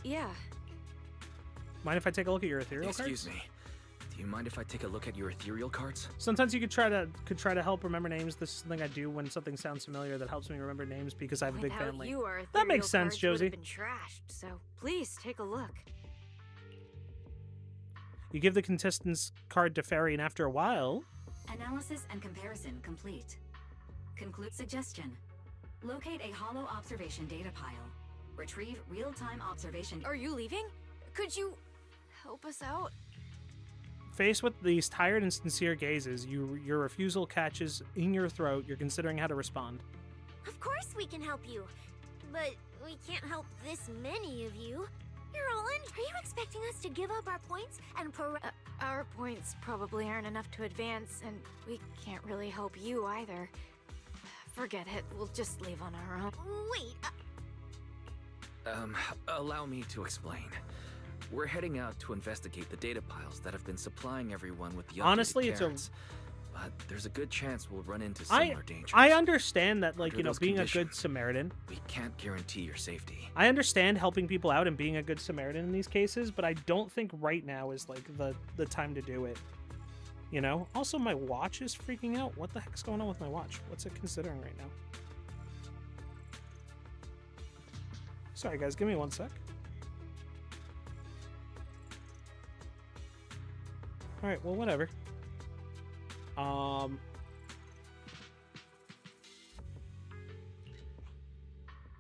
Yeah. Mind if I take a look at your ethereal cards? Excuse me. Do you mind if I take a look at your ethereal cards? Sometimes you could try to help remember names. This is something I do when something sounds familiar that helps me remember names because I have a big family. You, our that makes sense, cards Josie. Been trashed, so please take a look. You give the contestant's card to Fairy, and after a while... Analysis and comparison complete. Conclude suggestion. Locate a hollow observation data pile. Retrieve real-time observation... Are you leaving? Could you help us out? Faced with these tired and sincere gazes, your refusal catches in your throat. You're considering how to respond. Of course we can help you, but we can't help this many of you. You're all in. Are you expecting us to give up our points and our points probably aren't enough to advance, and we can't really help you either. Forget it. We'll just leave on our own. Wait. Allow me to explain. We're heading out to investigate the data piles that have been supplying everyone with the honestly, carrots, but there's a good chance we'll run into similar dangers. I understand that, like, Under being those a good Samaritan. We can't guarantee your safety. I understand helping people out and being a good Samaritan in these cases, but I don't think right now is, like, the time to do it. You know? Also, my watch is freaking out. What the heck's going on with my watch? What's it considering right now? Sorry, guys. Give me 1 sec. Alright, well, whatever.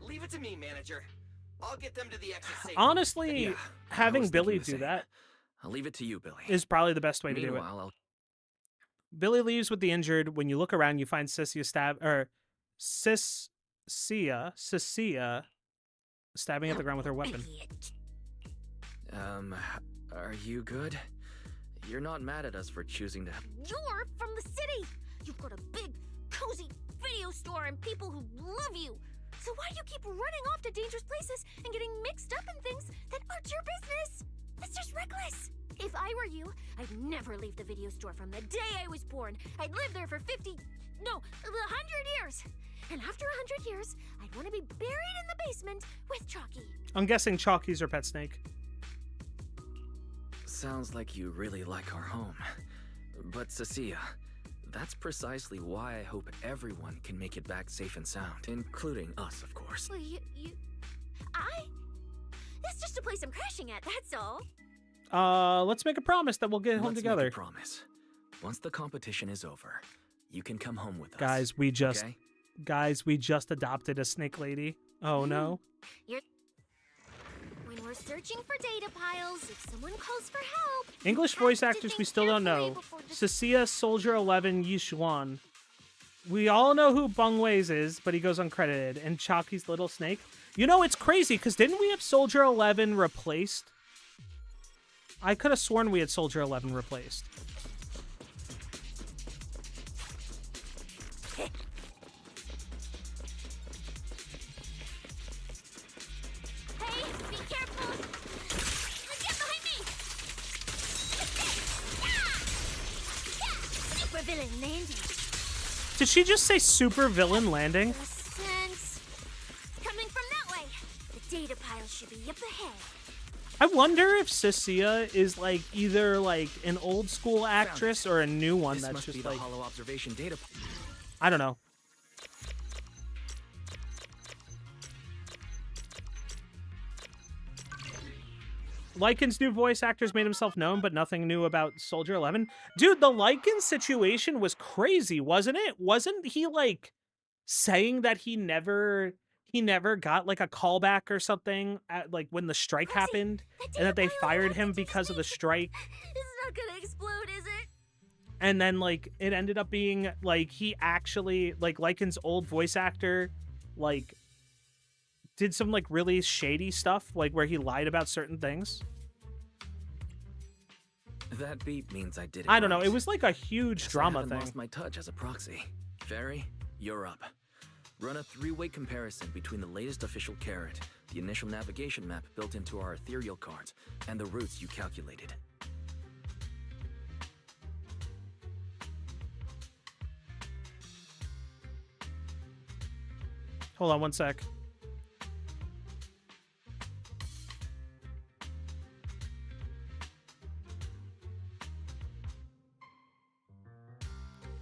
Leave it to me, manager. I'll get them to the exit safely. Honestly, having Billy do that... I'll leave it to you, Billy. ...is probably the best way to do it. Billy leaves with the injured. When you look around, you find Cecilia stabbing at the ground with her weapon. Are you good? You're not mad at us for choosing to... You're from the city! You've got a big, cozy video store and people who love you! So why do you keep running off to dangerous places and getting mixed up in things that aren't your business? That's just reckless! If I were you, I'd never leave the video store from the day I was born. I'd live there for 100 years! And after 100 years, I'd want to be buried in the basement with Chalky. I'm guessing Chalky's her pet snake. Sounds like you really like our home. But Cecilia, that's precisely why I hope everyone can make it back safe and sound, including us, of course. Well, That's just a place I'm crashing at, that's all. Let's make a promise that we'll get home together. Make a promise. Once the competition is over, you can come home with us. Guys, we just adopted a snake lady. Oh no. When we're searching for data piles, if someone calls for help... English voice actors we still don't know. Cecilia, Soldier 11, Yishuan. We all know who Bungways is, but he goes uncredited. And Chalky's little snake. You know, it's crazy, because didn't we have Soldier 11 replaced? I could have sworn we had Soldier 11 replaced. Supervillain landing. Did she just say super villain landing? Sense. Coming from that way. The data pile should be up ahead. I wonder if Cecilia is like either like an old school actress or a new one This that's must just be the like hollow observation data. I don't know. Lycan's new voice actors made himself known, but nothing new about Soldier 11. Dude, the Lycan situation was crazy, wasn't it? Wasn't he like saying that he never got like a callback or something at like when the strike happened and that they fired him because of the strike? It's not gonna explode, is it? And then like it ended up being like he actually like Lycan's old voice actor like did some like really shady stuff like where he lied about certain things. That beep means I did it. I don't know. right. It was like a huge Guess I drama haven't thing. lost my touch as a proxy. Fairy, you're up. Run a three-way comparison between the latest official carrot, the initial navigation map built into our ethereal cards, and the routes you calculated. Hold on one sec.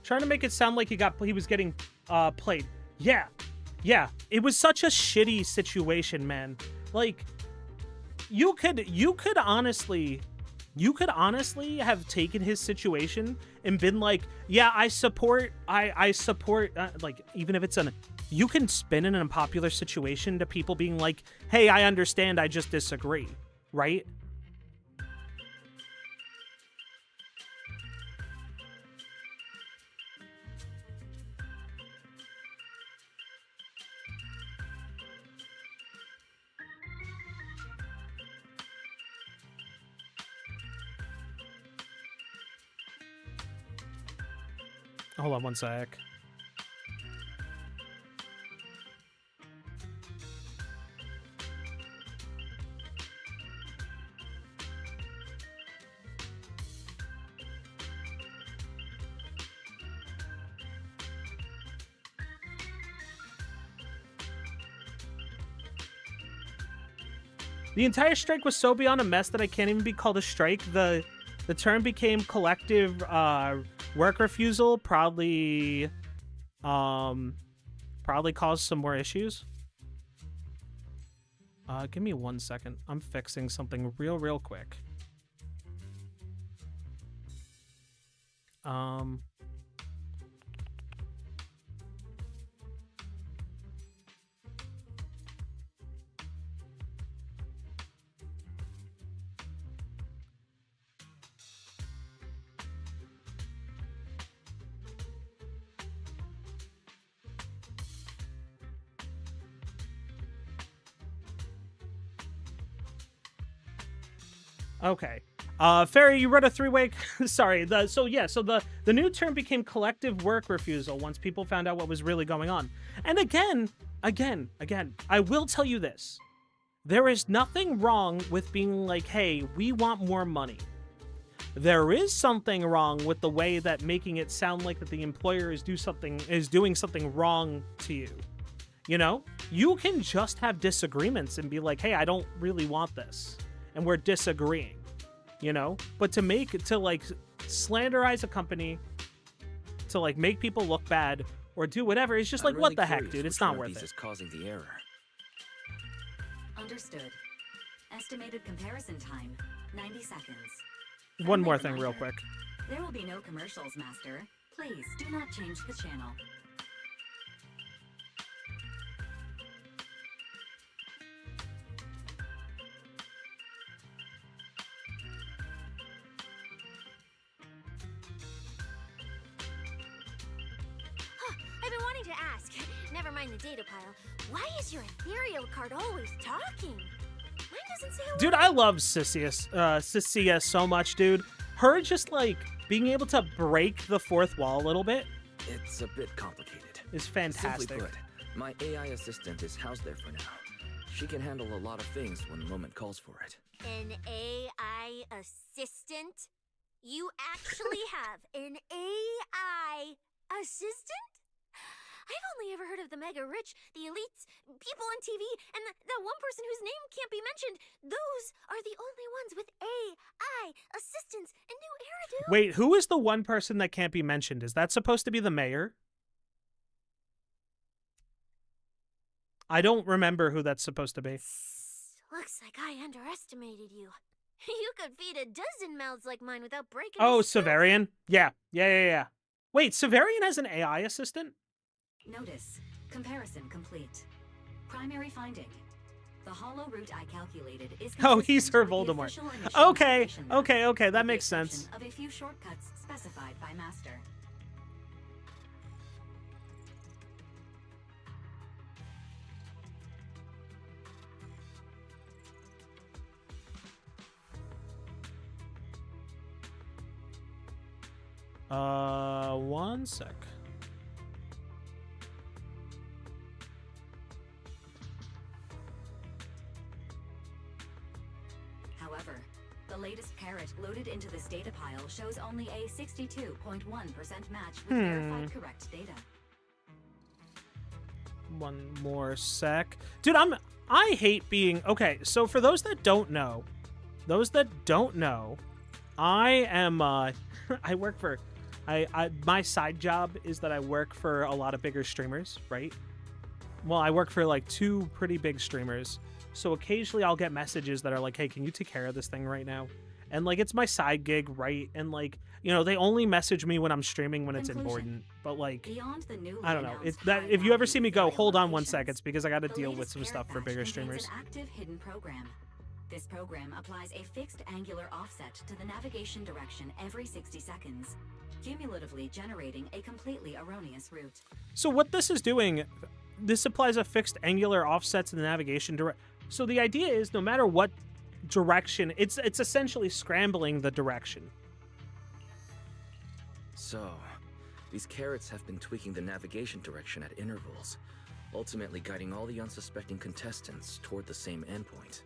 Trying to make it sound like he was getting played. Yeah. It was such a shitty situation, man. Like you could honestly have taken his situation and been like, yeah, I support like even if it's you can spin in an unpopular situation to people being like, hey, I understand, I just disagree, right? Hold on one sec. The entire strike was so beyond a mess that I can't even be called a strike. The term became collective work refusal. Probably caused some more issues. Give me 1 second. I'm fixing something real quick. Okay. Fairy, you wrote a three-way. Sorry. The new term became collective work refusal once people found out what was really going on. And again, I will tell you this. There is nothing wrong with being like, hey, we want more money. There is something wrong with the way that making it sound like that the employer is doing something wrong to you. You know? You can just have disagreements and be like, hey, I don't really want this. And we're disagreeing, you know? But to slanderize a company, to like make people look bad or do whatever, it's just like, what the heck, dude? It's not worth it. Is causing the error. Understood. Estimated comparison time, 90 seconds. One more thing real quick. There will be no commercials, Master. Please do not change the channel. I've been wanting to ask. Never mind the data pile. Why is your ethereal card always talking? Mine doesn't say a Dude, word. I love Cecilia so much, dude. Her just like being able to break the fourth wall a little bit. It's a bit complicated. Is fantastic. Simply put, my AI assistant is housed there for now. She can handle a lot of things when the moment calls for it. An AI assistant? You actually have an AI AI assistant? I've only ever heard of the mega rich, the elites, people on TV, and that one person whose name can't be mentioned. Those are the only ones with AI assistants in New Eridu. Wait, who is the one person that can't be mentioned? Is that supposed to be the mayor? I don't remember who that's supposed to be. Looks like I underestimated you. You could feed a dozen mouths like mine without breaking Oh, a sweat. Severian? Yeah. Wait, Severian has an AI assistant? Notice. Comparison complete. Primary finding. The hollow route I calculated is Oh, he's her consistent with the Voldemort. official initial Okay, navigation map, okay, that with makes the exception sense. of a few shortcuts specified by Master. One sec. However, the latest parrot loaded into this data pile shows only a 62.1% match with verified correct data. One more sec. Dude, I hate being... Okay, so for those that don't know, I am, I work for... my side job is that I work for a lot of bigger streamers, right? Well, I work for like 2 pretty big streamers. So occasionally I'll get messages that are like, hey, can you take care of this thing right now? And like, it's my side gig, right? And like, you know, they only message me when I'm streaming when it's important. But like, Beyond the newly I don't know. announced It's that if you ever see me go, high-value hold on 1 locations, second, it's because I got to the deal with latest some stuff for parrot bigger batch streamers. contains an active hidden program. This program applies a fixed angular offset to the navigation direction every 60 seconds, cumulatively generating a completely erroneous route. So what this is doing, this applies a fixed angular offset to the navigation direct. So the idea is no matter what direction, it's essentially scrambling the direction. So, these carrots have been tweaking the navigation direction at intervals, ultimately guiding all the unsuspecting contestants toward the same endpoint.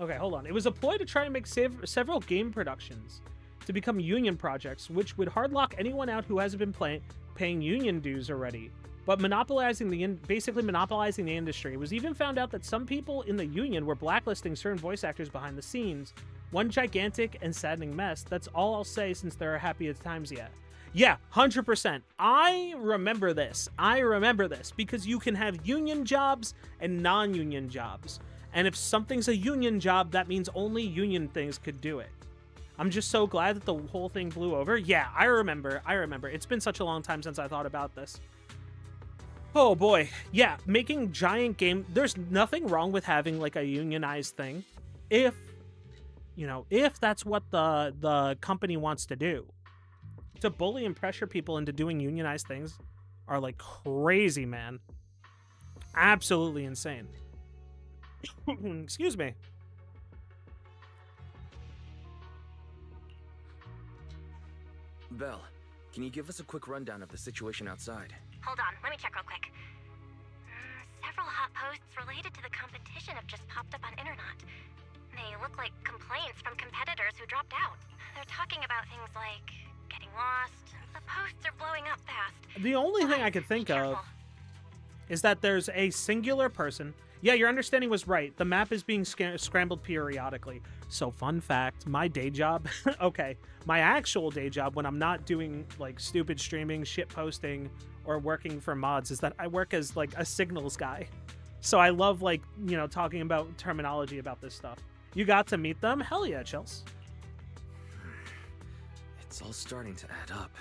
Okay, hold on. It was a ploy to try and make several game productions to become union projects, which would hardlock anyone out who hasn't been paying union dues already. But basically monopolizing the industry. It was even found out that some people in the union were blacklisting certain voice actors behind the scenes. One gigantic and saddening mess. That's all I'll say since there are happier times yet. Yeah, 100%. I remember this because you can have union jobs and non-union jobs. And if something's a union job, that means only union things could do it. I'm just so glad that the whole thing blew over. Yeah, I remember. It's been such a long time since I thought about this. Oh boy. Yeah, making giant game... There's nothing wrong with having like a unionized thing. If that's what the company wants to do. To bully and pressure people into doing unionized things are like crazy, man. Absolutely insane. Excuse me. Belle, can you give us a quick rundown of the situation outside? Hold on, let me check real quick. Several hot posts related to the competition have just popped up on Internet. They look like complaints from competitors who dropped out. They're talking about things like getting lost. The posts are blowing up fast. The only thing I could think of is that there's a singular person. Yeah, your understanding was right. The map is being scrambled periodically. So fun fact, my day job, okay, my actual day job when I'm not doing like stupid streaming, shit posting, or working for mods is that I work as like a signals guy. So I love like, you know, talking about terminology about this stuff. You got to meet them? Hell yeah, Chels. It's all starting to add up.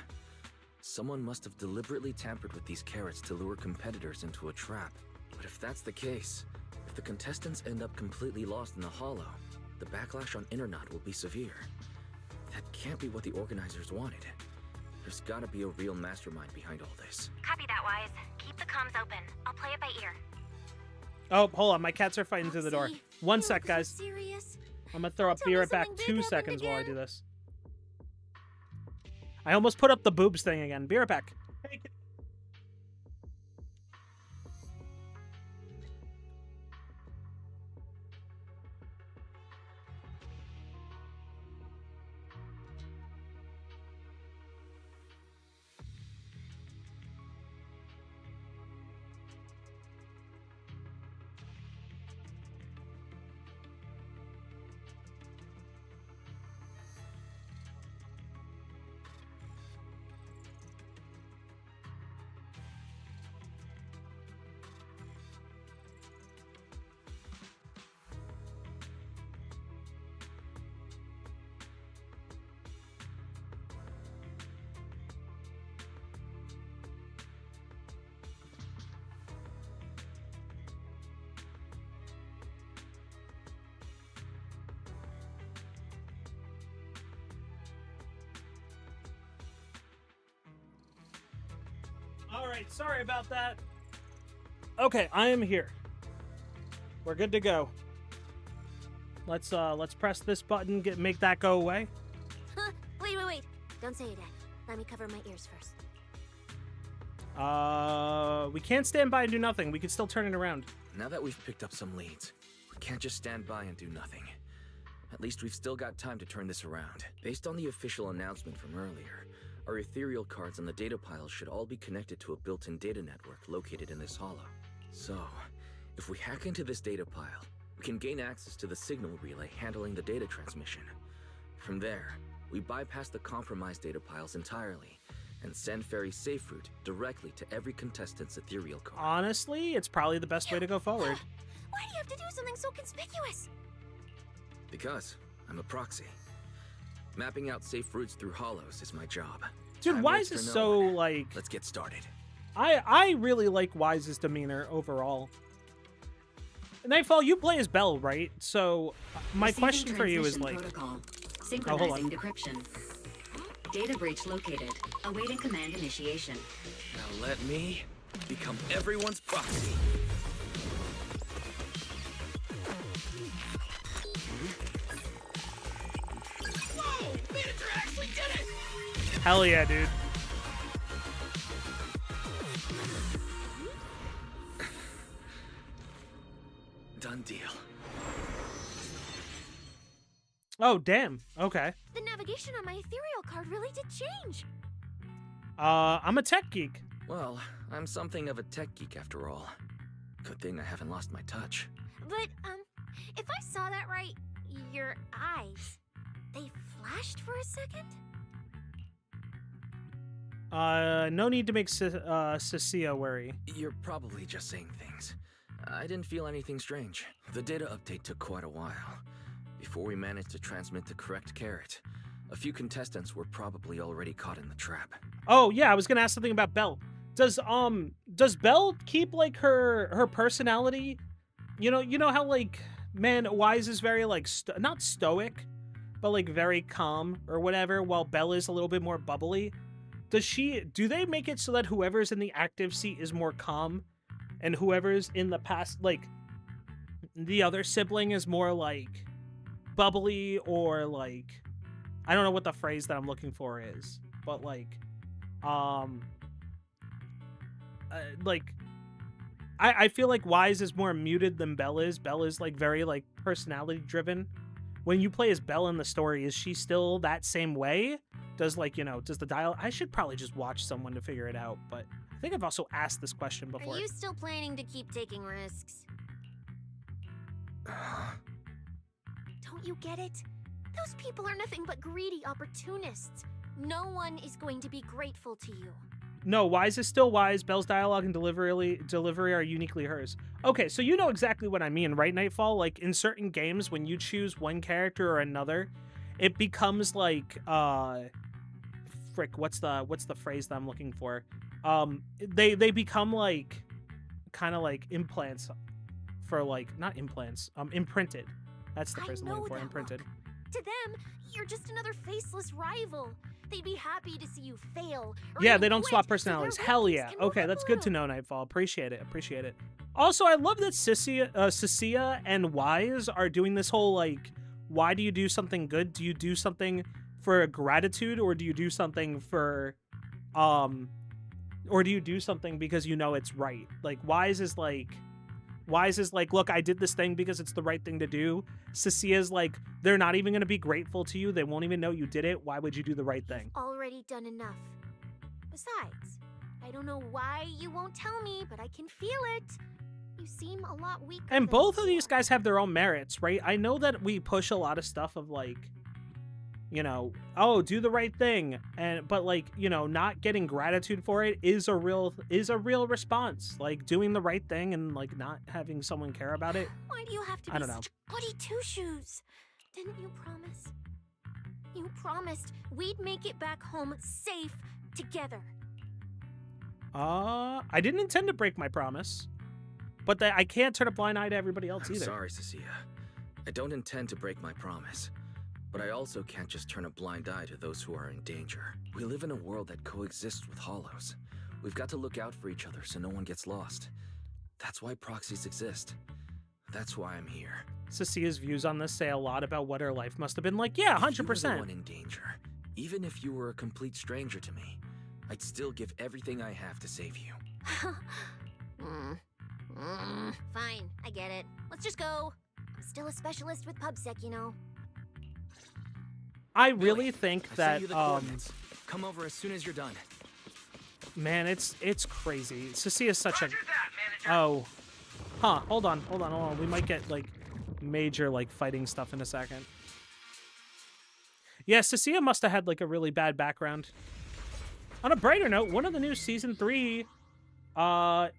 Someone must have deliberately tampered with these carrots to lure competitors into a trap. But if that's the case, if the contestants end up completely lost in the hollow, the backlash on Internet will be severe. That can't be what the organizers wanted. There's gotta be a real mastermind behind all this. Copy that, Wise. Keep the comms open. I'll play it by ear. Oh, hold on. My cats are fighting through the door. Oopsie. 1 You sec, look so guys. serious. I'm gonna throw up. Tell Be me right back. something big 2 happened seconds while I again. do this. I almost put up the boobs thing again. Be right back. Hey, right, sorry about that. Okay, I am here. We're good to go. Let's press this button, make that go away. Huh? Wait. Don't say it yet. Let me cover my ears first. We can't stand by and do nothing. We can still turn it around. Now that we've picked up some leads, we can't just stand by and do nothing. At least we've still got time to turn this around. Based on the official announcement from earlier, our ethereal cards and the data piles should all be connected to a built-in data network located in this hollow. So, if we hack into this data pile, we can gain access to the signal relay handling the data transmission. From there, we bypass the compromised data piles entirely and send Fairy's safe route directly to every contestant's ethereal card. Honestly, it's probably the best way to go forward. Why do you have to do something so conspicuous? Because I'm a proxy. Mapping out safe routes through hollows is my job. Dude, Time Wise waits is for so, no one. like... Let's get started. I really like Wise's demeanor overall. Nightfall, you play as Belle, right? So, my Receiving question for you is, transmission like... protocol. Oh, hold Synchronizing on. decryption. Data breach located. Awaiting command initiation. Now let me become everyone's proxy. Whoa! Manager actually did it! Hell yeah, dude. Done deal. Oh, damn. Okay. The navigation on my ethereal card really did change. I'm a tech geek. Well, I'm something of a tech geek after all. Good thing I haven't lost my touch. But, if I saw that right, your eyes, they flashed for a second? No need to make Cecilia worry. You're probably just saying things. I didn't feel anything strange. The data update took quite a while. Before we managed to transmit the correct carrot, a few contestants were probably already caught in the trap. Oh, yeah, I was gonna ask something about Belle. Does Belle keep, like, her personality? You know how, like, man, Wise is very, like, not stoic, but, like, very calm or whatever, while Belle is a little bit more bubbly? Do they make it so that whoever's in the active seat is more calm, and whoever's in the past, like, the other sibling is more, like, bubbly, or, like, I don't know what the phrase that I'm looking for is, but, like, I feel like Wise is more muted than Belle is. Belle is, like, very, like, personality driven. When you play as Belle in the story, is she still that same way? Does, like, does the dial... I should probably just watch someone to figure it out, but I think I've also asked this question before. Are you still planning to keep taking risks? Don't you get it? Those people are nothing but greedy opportunists. No one is going to be grateful to you. No, Wise is still Wise. Belle's dialogue and delivery are uniquely hers. Okay, so you know exactly what I mean, right, Nightfall? Like, in certain games, when you choose one character or another, it becomes like, frick, what's the phrase that I'm looking for? They become like, kind of like implants for, like, not implants, imprinted. That's the phrase I'm looking for, imprinted. To them, you're just another faceless rival. They'd be happy to see you fail. Yeah, they don't swap personalities. Hell yeah. Okay, that's good to know, Nightfall. Appreciate it. Appreciate it. Also, I love that Cecilia and Wise are doing this whole, like, why do you do something good? Do you do something for gratitude, or do you do something for, or do you do something because you know it's right? Like, Wise is like, look, I did this thing because it's the right thing to do. Cecilia's like, they're not even going to be grateful to you. They won't even know you did it. Why would you do the right thing? Already done enough. Besides, I don't know why you won't tell me, but I can feel it. You seem a lot weaker. And both of these guys have their own merits, right? I know that we push a lot of stuff of, like, oh, do the right thing, but, like, not getting gratitude for it is a real response. Like, doing the right thing and, like, not having someone care about it. Why do you have to be such a goody two-shoes? Didn't you promise? You promised we'd make it back home safe together. I didn't intend to break my promise, but I can't turn a blind eye to everybody else either. Sorry, Cecilia. I don't intend to break my promise. But I also can't just turn a blind eye to those who are in danger. We live in a world that coexists with hollows, We've got to look out for each other so no one gets lost. That's why proxies exist. That's why I'm here. Cecia's views on this say a lot about what her life must have been like. Yeah, 100%. If you were the one in danger, even if you were a complete stranger to me, I'd still give everything I have to save you. Fine, I get it. Let's just go. I'm still a specialist with PubSec, you know. I really think I that sent you the coordinates. Come over as soon as you're done. man, it's crazy. Cecia's such a oh, huh? Hold on. We might get like major like fighting stuff in a second. Yeah, Cecia must have had like a really bad background. On a brighter note, one of the new season 3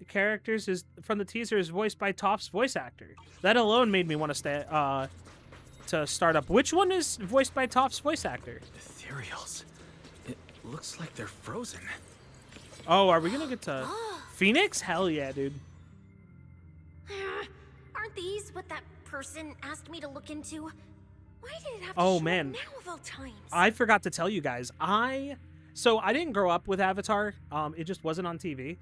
characters is from the teaser is voiced by Toph's voice actor. That alone made me want to start up. Which one is voiced by Toph's voice actor? Ethereals. It looks like they're frozen. Oh, are we gonna get to Phoenix? Hell yeah, dude. Aren't these what that person asked me to look into? Why did it have to Oh show man, up now of all times? I forgot to tell you guys. So I didn't grow up with Avatar. It just wasn't on TV.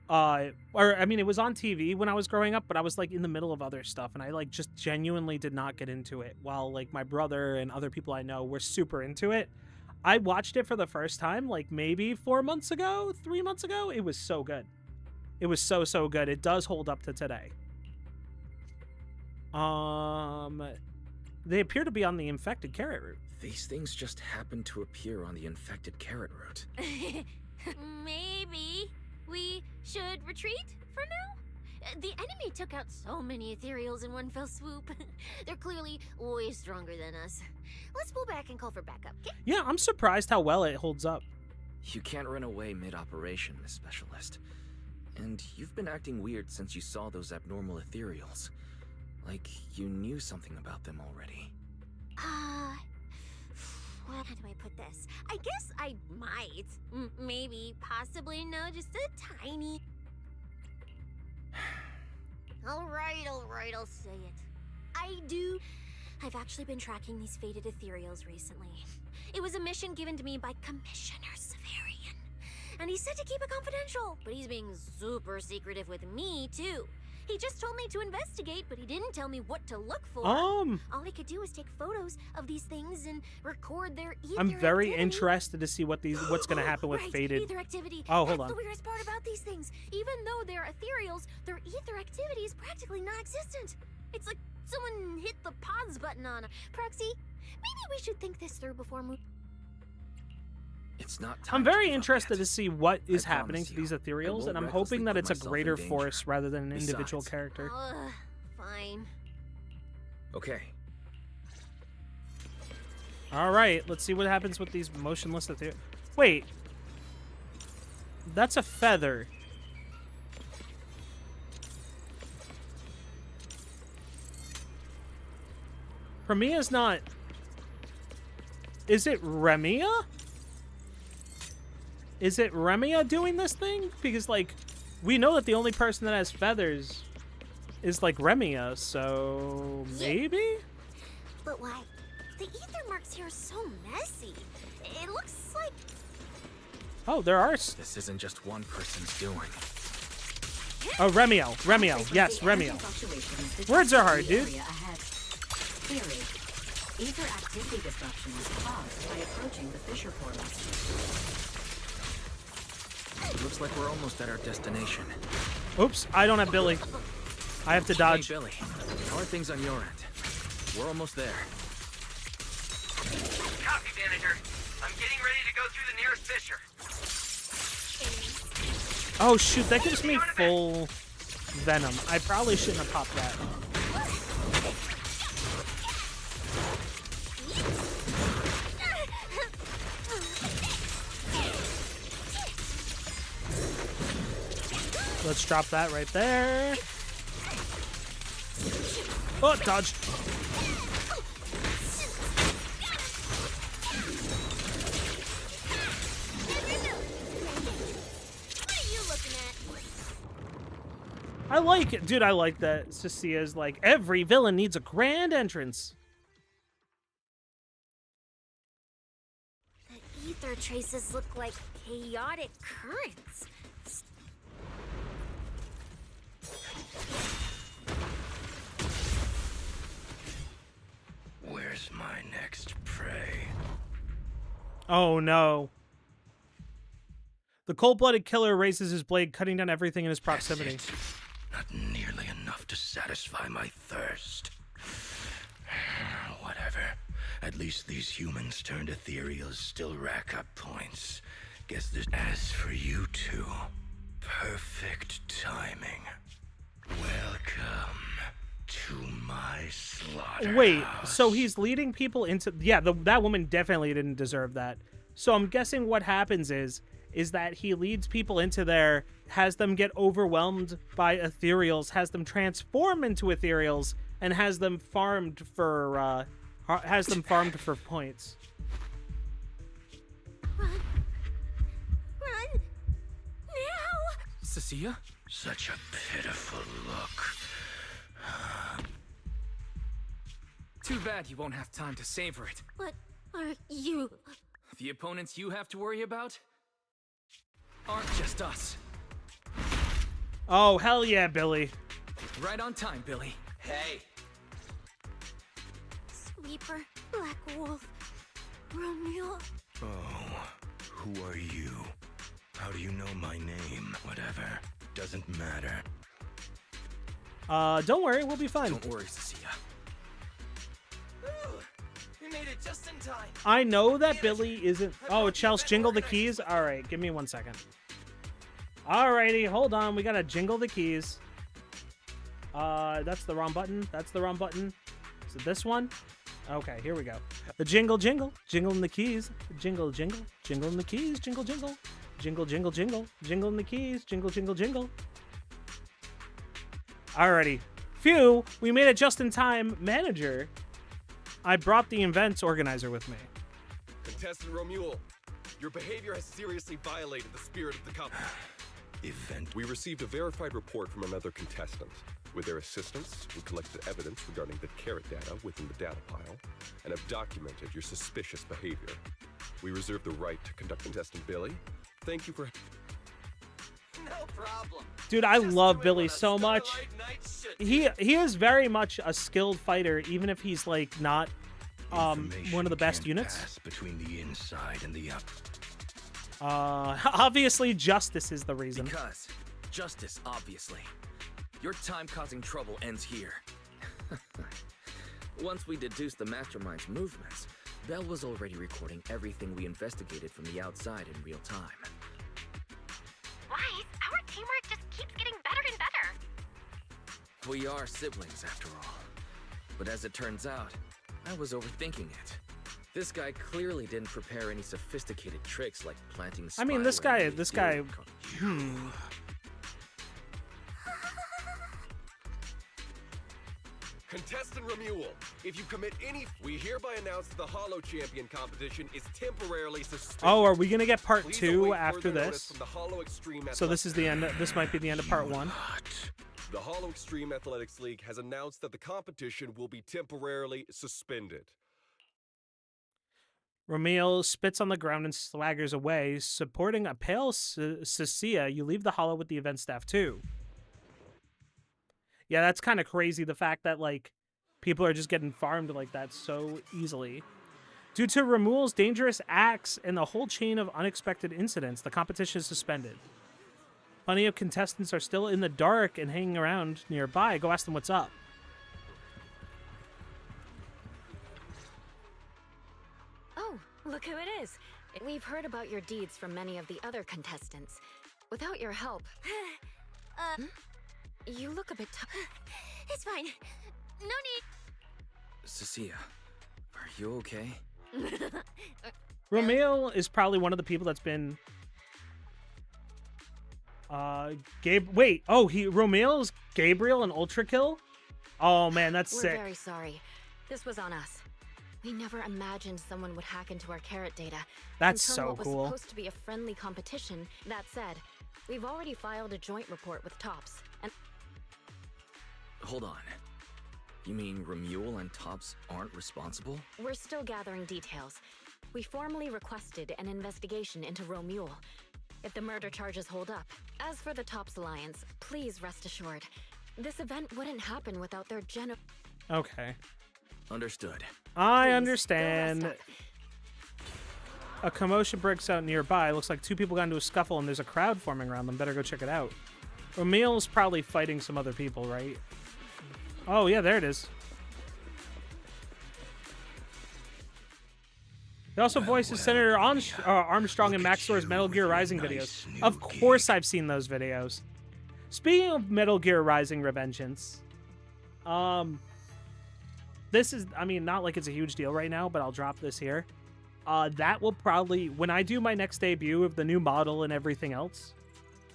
Or I mean, it was on TV when I was growing up, but I was like in the middle of other stuff, and I like just genuinely did not get into it. While like my brother and other people I know were super into it. I watched it for the first time like maybe 3 months ago. It was so good. It was so good. It does hold up to today. They appear to be on the infected carrot route. These things just happen to appear on the infected carrot route. Maybe we should retreat for now? The enemy took out so many ethereals in one fell swoop. They're clearly way stronger than us. Let's pull back and call for backup, okay? Yeah, I'm surprised how well it holds up. You can't run away mid-operation, Miss Specialist. And you've been acting weird since you saw those abnormal ethereals. Like you knew something about them already. How do I put this? I guess I might, maybe, possibly know just a tiny... All right, I'll say it. I do. I've actually been tracking these faded ethereals recently. It was a mission given to me by Commissioner Severian. And he said to keep it confidential, but he's being super secretive with me, too. He just told me to investigate, but he didn't tell me what to look for. All he could do was take photos of these things and record their ether I'm very activity. interested to see what's going to happen with Right, faded. ether activity. Oh, hold That's on. the weirdest part about these things. Even though they're ethereals, their ether activity is practically non-existent. It's like someone hit the pause button on a proxy. Maybe we should think this through before moving. It's not I'm time to very give up interested yet. to see what is I happening promise to you, these I ethereals, won't and I'm recklessly hoping that put it's a myself in greater danger. force rather than an individual Besides- character. Fine. Okay. All right, let's see what happens with these motionless ethereals. Wait, that's a feather. Remia's not. Is it Remia? Is it Remia doing this thing? Because, like, we know that the only person that has feathers is, like, Remia, so maybe? But why? The ether marks here are so messy. It looks like... Oh, there are. This isn't just one person's doing. Oh, Remio. Yes, Remio. Words are hard, dude. Theory. Ether activity disruptions caused by approaching the fissure portals. Looks like we're almost at our destination. Oops, I don't have Billy. I have to dodge. Hey, Billy. How are things on your end? We're almost there. Copy, manager. I'm getting ready to go through the nearest fissure. Oh, shoot, that gives me full venom. I probably shouldn't have popped that. Let's drop that right there. Oh, dodge. I like it. Dude, I like that Cecia's like, every villain needs a grand entrance. The ether traces look like chaotic currents. Where's my next prey? Oh no. The cold-blooded killer raises his blade, cutting down everything in his proximity. Not nearly enough to satisfy my thirst. Whatever. At least these humans turned ethereals still rack up points. Guess this. As for you two, perfect timing. Welcome to my slaughter. Wait, so he's leading people into... Yeah, that woman definitely didn't deserve that. So I'm guessing what happens is that he leads people into there, has them get overwhelmed by ethereals, has them transform into ethereals, and has them farmed for points. Run now! Cecilia? Such a pitiful look. Too bad you won't have time to savor it. What are you? The opponents you have to worry about aren't just us. Oh, hell yeah, Billy. Right on time, Billy. Hey, Sweeper, Black Wolf, Romeo. Oh, who are you? How do you know my name? Whatever. Doesn't matter. Don't worry, we'll be fine. Don't worry, Cecilia. we made it just in time. I know that Billy isn't... Oh, Chelsea, jingle the keys? Alright, give me 1 second. Alrighty, hold on. We gotta jingle the keys. That's the wrong button. That's the wrong button. Is it this one? Okay, here we go. The jingle, jingle. Jingling the keys. Jingle, jingle. Jingling the keys. Jingle, jingle. Jingle, jingle, jingle. Jingling the keys. Jingle, jingle, jingle. Alrighty. Phew, we made it just in time. Manager, I brought the events organizer with me. Contestant Romuald, your behavior has seriously violated the spirit of the company. Event. We received a verified report from another contestant. With their assistance, we collected evidence regarding the carrot data within the data pile and have documented your suspicious behavior. We reserve the right to conduct contestant Billy. Thank you for... No problem. Dude, I Just love doing Billy what a so much. Starlight Knight should He is very much a skilled fighter, even if he's like not one of the best Can't units. pass between the inside and the up. Obviously justice is the reason. Because justice, obviously. Your time causing trouble ends here. Once we deduced the mastermind's movements, Bell was already recording everything we investigated from the outside in real time. Wise, our teamwork just keeps getting better and better. We are siblings, after all. But as it turns out, I was overthinking it. This guy clearly didn't prepare any sophisticated tricks like planting I mean, this guy. Contestant Romuald, if you commit any... We hereby announce that the Hollow Champion competition is temporarily suspended. Oh, are we gonna get part Please 2 await after further notice this? from the Hollow Extreme So this is the end. This might be the end of part 1. The Hollow Extreme Athletics League has announced that the competition will be temporarily suspended. Romeo spits on the ground and swaggers away, supporting a pale Cecilia. You leave the hollow with the event staff too. Yeah, that's kind of crazy. The fact that like people are just getting farmed like that so easily. Due to Romuald's dangerous acts and the whole chain of unexpected incidents, the competition is suspended. Plenty of contestants are still in the dark and hanging around nearby. Go ask them what's up. Oh, look who it is. We've heard about your deeds from many of the other contestants. Without your help... You look a bit It's fine. No need. Cecilia, are you okay? Romeo is probably one of the people that's been wait, oh, Romeo's Gabriel and Ultra Kill? Oh man, that's We're sick. very sorry. This was on us. We never imagined someone would hack into our carrot data. That's and turn so what was cool. supposed to be a friendly competition. That said, we've already filed a joint report with Tops, and Hold on. You mean Romuald and Tops aren't responsible? we're still gathering details. We formally requested an investigation into Romuald, if the murder charges hold up. As for the Tops Alliance, please rest assured, This event wouldn't happen without their Okay. Understood. I Please, understand. go rest A commotion breaks out nearby. Looks like two people got into a scuffle and there's a crowd forming around them. Better go check it out. Romil's probably fighting some other people, right? Oh, yeah, there it is. He also voices Senator Armstrong in Max Store's Metal Gear Rising videos. Of course I've seen those videos. Speaking of Metal Gear Rising Revengeance, this is, I mean, not like it's a huge deal right now, but I'll drop this here. That will probably, when I do my next debut of the new model and everything else,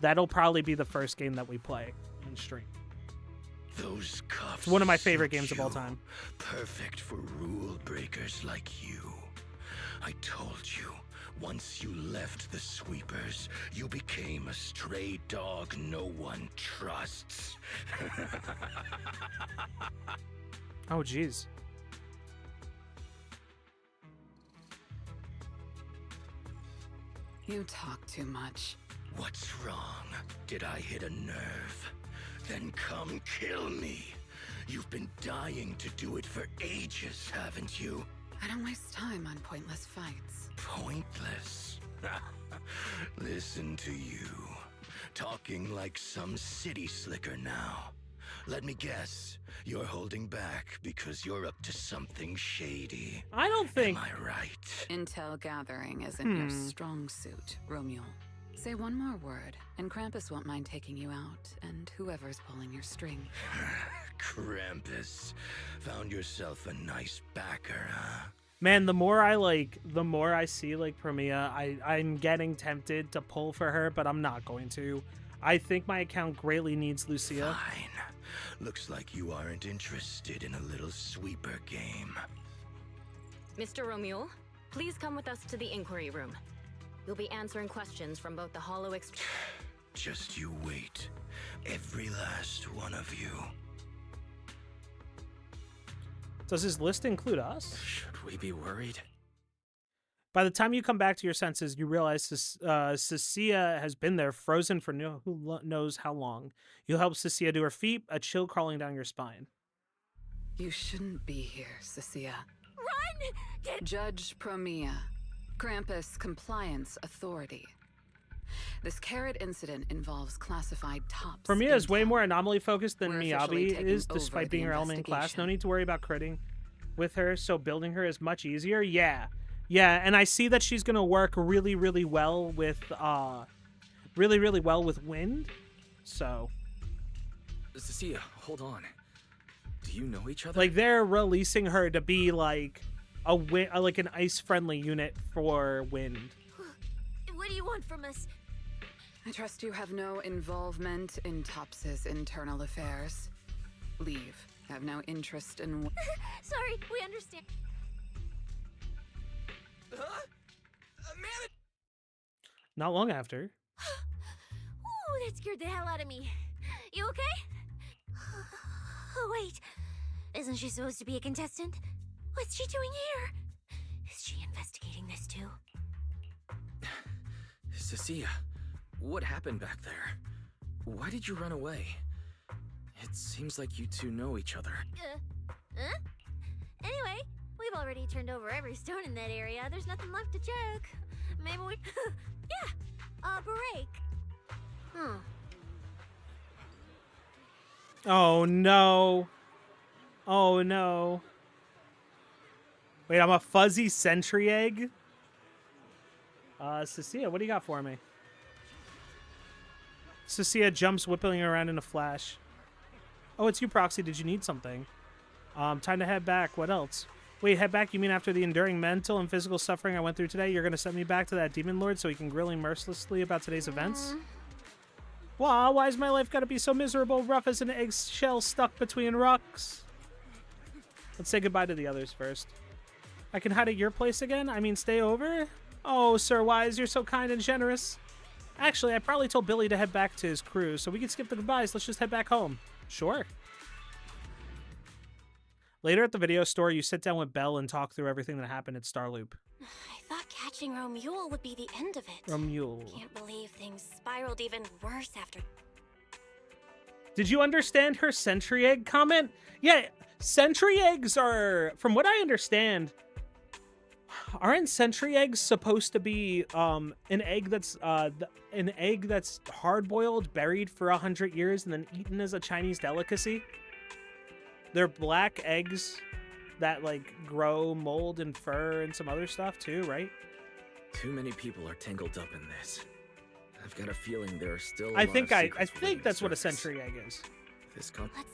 that'll probably be the first game that we play in stream. Those cuffs. It's one of my favorite games of all time. Perfect for rule breakers like you. I told you, once you left the sweepers, you became a stray dog no one trusts. Oh, jeez. You talk too much. What's wrong? Did I hit a nerve? Then come kill me. You've been dying to do it for ages, haven't you? I don't waste time on pointless fights. Pointless? Listen to you. Talking like some city slicker now. Let me guess. You're holding back because you're up to something shady. I don't think... Am I right? Intel gathering isn't your strong suit, Romule. Say one more word, and Krampus won't mind taking you out, and whoever's pulling your string. Krampus. Found yourself a nice backer, huh? Man, the more I see, like, Promia, I'm getting tempted to pull for her, but I'm not going to. I think my account greatly needs Lucia. Fine. Looks like you aren't interested in a little sweeper game. Mr. Romule, please come with us to the inquiry room. You'll be answering questions from both the Holo Just you wait. Every last one of you. Does his list include us? Should we be worried? By the time you come back to your senses, you realize Cecilia has been there, frozen for who knows how long. You'll help Cecilia to her feet, a chill crawling down your spine. You shouldn't be here, Cecilia. Run! Judge Promia, Krampus Compliance Authority. This carrot incident involves classified tops. Promia is way more anomaly focused than We're officially Miyabi taking is, over despite the being her element in class. investigation. No need to worry about critting with her, so building her is much easier. Yeah, and I see that she's gonna work really, really well with wind. So, Cecilia, hold on. Do you know each other? like, they're releasing her to be like like an ice friendly unit for wind. What do you want from us? I trust you have no involvement in Tops's internal affairs. Leave. I have no interest in... Sorry, we understand. Huh? Man, Not long after. Ooh, that scared the hell out of me. You okay? Oh, wait. Isn't she supposed to be a contestant? What's she doing here? Is she investigating this too? Cecilia, what happened back there? Why did you run away? It seems like you two know each other. Huh? Anyway, we've already turned over every stone in that area. There's nothing left to check. Maybe we... yeah, a break. Oh no. Oh no. Wait, I'm a fuzzy sentry egg? Cecilia, what do you got for me? Cecilia jumps, whipping around in a flash. Oh, it's you, Proxy. Did you need something? Time to head back. What else? Wait, head back? You mean after the enduring mental and physical suffering I went through today, you're gonna send me back to that demon lord so he can grill me mercilessly about today's events? Wow, why is my life gotta be so miserable, rough as an eggshell stuck between rocks? Let's say goodbye to the others first. I can hide at your place again? I mean, stay over? Oh, Sir Wise, you're so kind and generous. Actually, I probably told Billy to head back to his crew, so we can skip the goodbyes. Let's just head back home. Sure. Later at the video store, you sit down with Belle and talk through everything that happened at Starloop. I thought catching Romule would be the end of it. Romule. Can't believe things spiraled even worse after. Did you understand her sentry egg comment? Yeah, sentry eggs are, from what I understand, aren't sentry eggs supposed to be an egg that's hard boiled, buried for 100 years, and then eaten as a Chinese delicacy? They're black eggs that like grow mold and fur and some other stuff too, right? Too many people are tangled up in this. I've got a feeling there are still. I think that's what a sentry egg is. Let's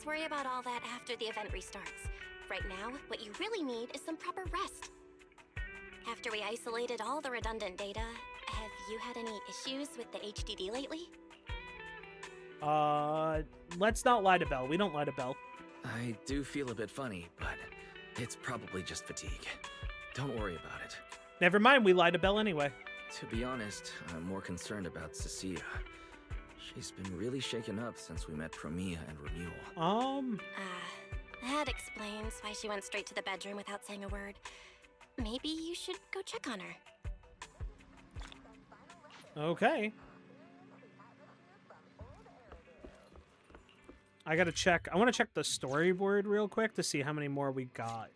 worry about all that after the event restarts. Right now, what you really need is some proper rest. After we isolated all the redundant data, have you had any issues with the HDD lately? Let's not lie to Belle. We don't lie to Belle. I do feel a bit funny, but it's probably just fatigue. Don't worry about it. Never mind, we lie to Belle anyway. To be honest, I'm more concerned about Cecilia. She's been really shaken up since we met Promia and Remuel. That explains why she went straight to the bedroom without saying a word. Maybe you should go check on her. Okay. I gotta check. I want to check the storyboard real quick to see how many more we got.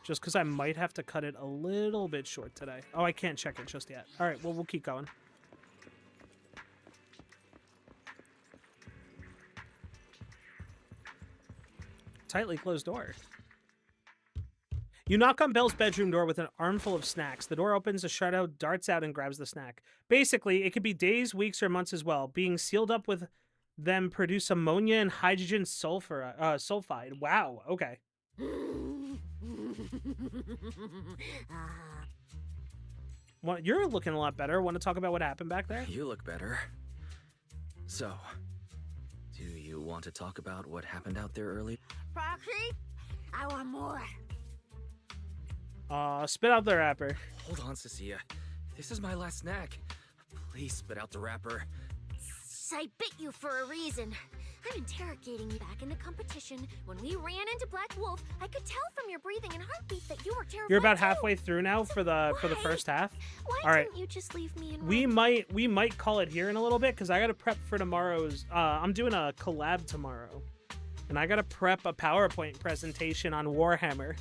Just because I might have to cut it a little bit short today. Oh, I can't check it just yet. All right, well, we'll keep going. Tightly closed door. You knock on Belle's bedroom door with an armful of snacks. The door opens, a shadow darts out and grabs the snack. Basically, it could be days, weeks, or months as well. Being sealed up with them produce ammonia and hydrogen sulfide. Wow, okay. Well, you're looking a lot better. Want to talk about what happened back there? You look better. So, do you want to talk about what happened out there earlier? Proxy, I want more. Spit out the wrapper. Hold on, Cecilia. This is my last snack. Please spit out the wrapper. I bit you for a reason. I'm interrogating you back in the competition. When we ran into Black Wolf, I could tell from your breathing and heartbeat that you were terrified. You're about halfway through now for the first half. Why All right. didn't you just leave me in we might call it here in a little bit because I gotta prep for tomorrow's. I'm doing a collab tomorrow, and I gotta prep a PowerPoint presentation on Warhammer.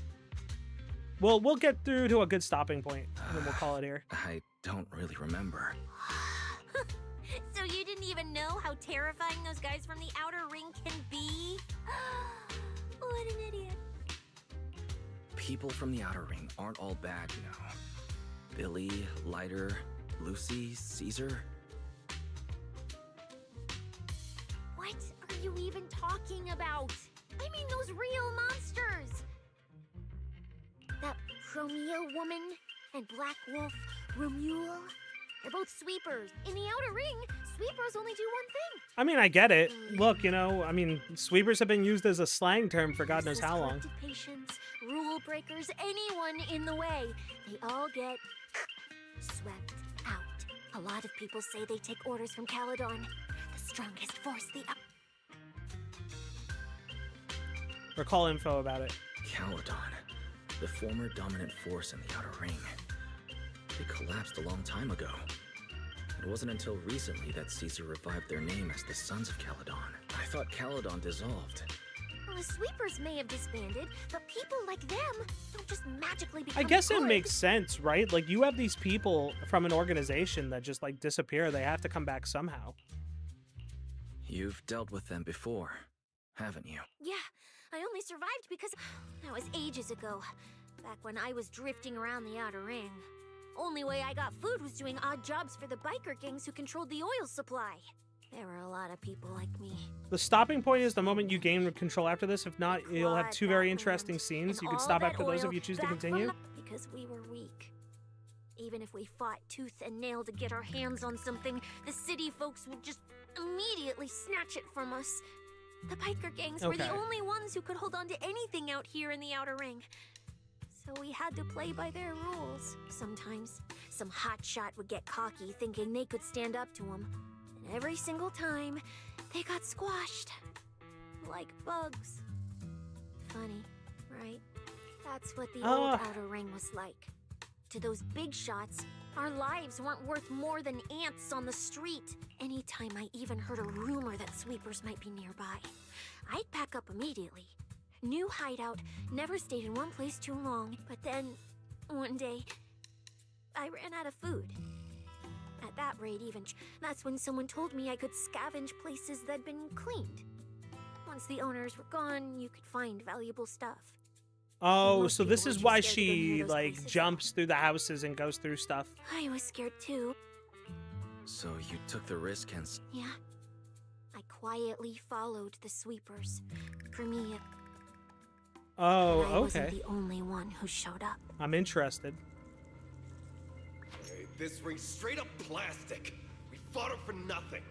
We'll get through to a good stopping point, and then we'll call it here. I don't really remember. So you didn't even know how terrifying those guys from the Outer Ring can be? What an idiot. People from the Outer Ring aren't all bad, you know. Billy, Lighter, Lucy, Caesar. What are you even talking about? I mean those real monsters. That Promia woman and Black Wolf, Remuel. They're both sweepers. In the Outer Ring, sweepers only do one thing. I mean, I get it. Look, you know, I mean, sweepers have been used as a slang term for God knows how long. Patients, rule breakers, anyone in the way, they all get swept out. A lot of people say they take orders from Caledon, the strongest force the Recall info about it. Caledon, the former dominant force in the Outer Ring. They collapsed a long time ago. It wasn't until recently that Caesar revived their name as the Sons of Caledon. I thought Caledon dissolved. Well, the sweepers may have disbanded, but people like them don't just magically become I guess good. it makes sense, right? Like, you have these people from an organization that just, like, disappear. They have to come back somehow. You've dealt with them before, haven't you? Yeah, I only survived because that was ages ago. Back when I was drifting around the Outer Ring. Only way I got food was doing odd jobs for the biker gangs who controlled the oil supply. There were a lot of people like me. The stopping point is the moment you gain control after this. If not, you'll have two very interesting scenes. You can stop after those if you choose to continue. Because we were weak. Even if we fought tooth and nail to get our hands on something, the city folks would just immediately snatch it from us. The biker gangs were the only ones who could hold on to anything out here in the Outer Ring. So we had to play by their rules. Sometimes, some hotshot would get cocky thinking they could stand up to them. And every single time, they got squashed. Like bugs. Funny, right? That's what the old Outer Ring was like. To those big shots, Our lives weren't worth more than ants on the street. Anytime I even heard a rumor that sweepers might be nearby, I'd pack up immediately. New hideout, never stayed in one place too long. But then, one day, I ran out of food. At that rate, that's when someone told me I could scavenge places that'd been cleaned. Once the owners were gone, you could find valuable stuff. Oh, Most so this people is were why just scared to go near she those like places. jumps through the houses and goes through stuff. I was scared too. So you took the risk and... Yeah. I quietly followed the sweepers. For me, Oh, I wasn't okay. the only one who showed up. I'm interested. Hey, this ring's straight up plastic. We fought her for nothing.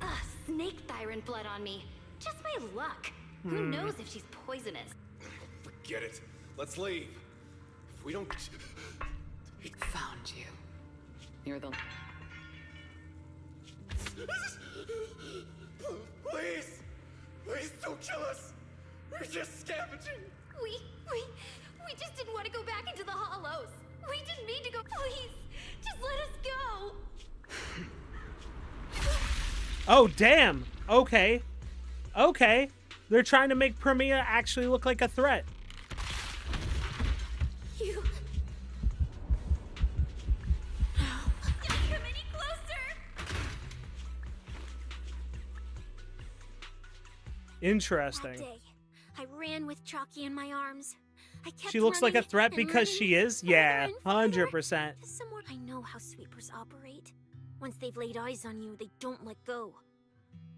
Ugh, snake tyrant blood on me. Just my luck. Who knows if she's poisonous? Forget it. Let's leave. If we don't... Found you. You're the... Please! Please don't kill us! We're just scavenging! We just didn't want to go back into the hollows. We didn't mean to go. Please, just let us go. Oh, damn. Okay. Okay. They're trying to make Premia actually look like a threat. You... Don't come any closer. Interesting. That day, I ran with Chalky in my arms. I kept She looks like a running threat and because running she is? further Yeah, and further 100%. to somewhere I know how sweepers operate. Once they've laid eyes on you, they don't let go.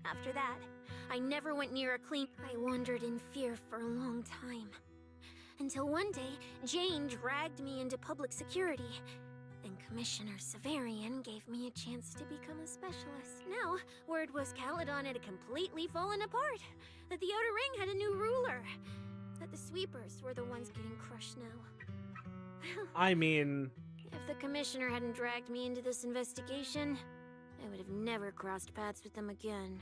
After that, I never went near a clean... I wandered in fear for a long time. Until one day, Jane dragged me into public security. Then Commissioner Severian gave me a chance to become a specialist. Now, word was Caledon had completely fallen apart. That the Outer Ring had a new ruler. That the sweepers were the ones getting crushed now. I mean... If the Commissioner hadn't dragged me into this investigation, I would have never crossed paths with them again.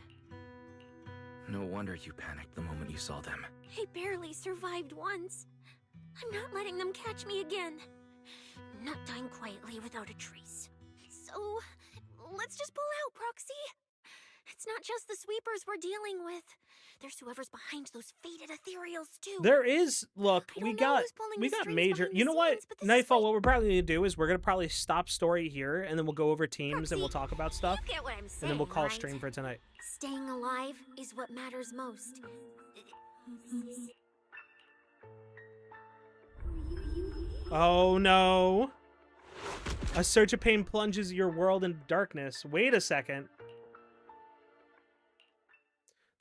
No wonder you panicked the moment you saw them. I barely survived once. I'm not letting them catch me again. Not dying quietly without a trace. So, let's just pull out, Proxy. It's not just the sweepers we're dealing with. There's whoever's behind those faded ethereals, too. There is, look, I we don't know got who's pulling the strings major. behind You the know what, scenes, but this is Nightfall? What we're probably gonna do is we're gonna probably stop story here, and then we'll go over teams Proxy, and we'll talk about stuff, You get what I'm and saying, then we'll call right? stream for tonight. Staying alive is what matters most. Oh no! A surge of pain plunges your world into darkness. Wait a second.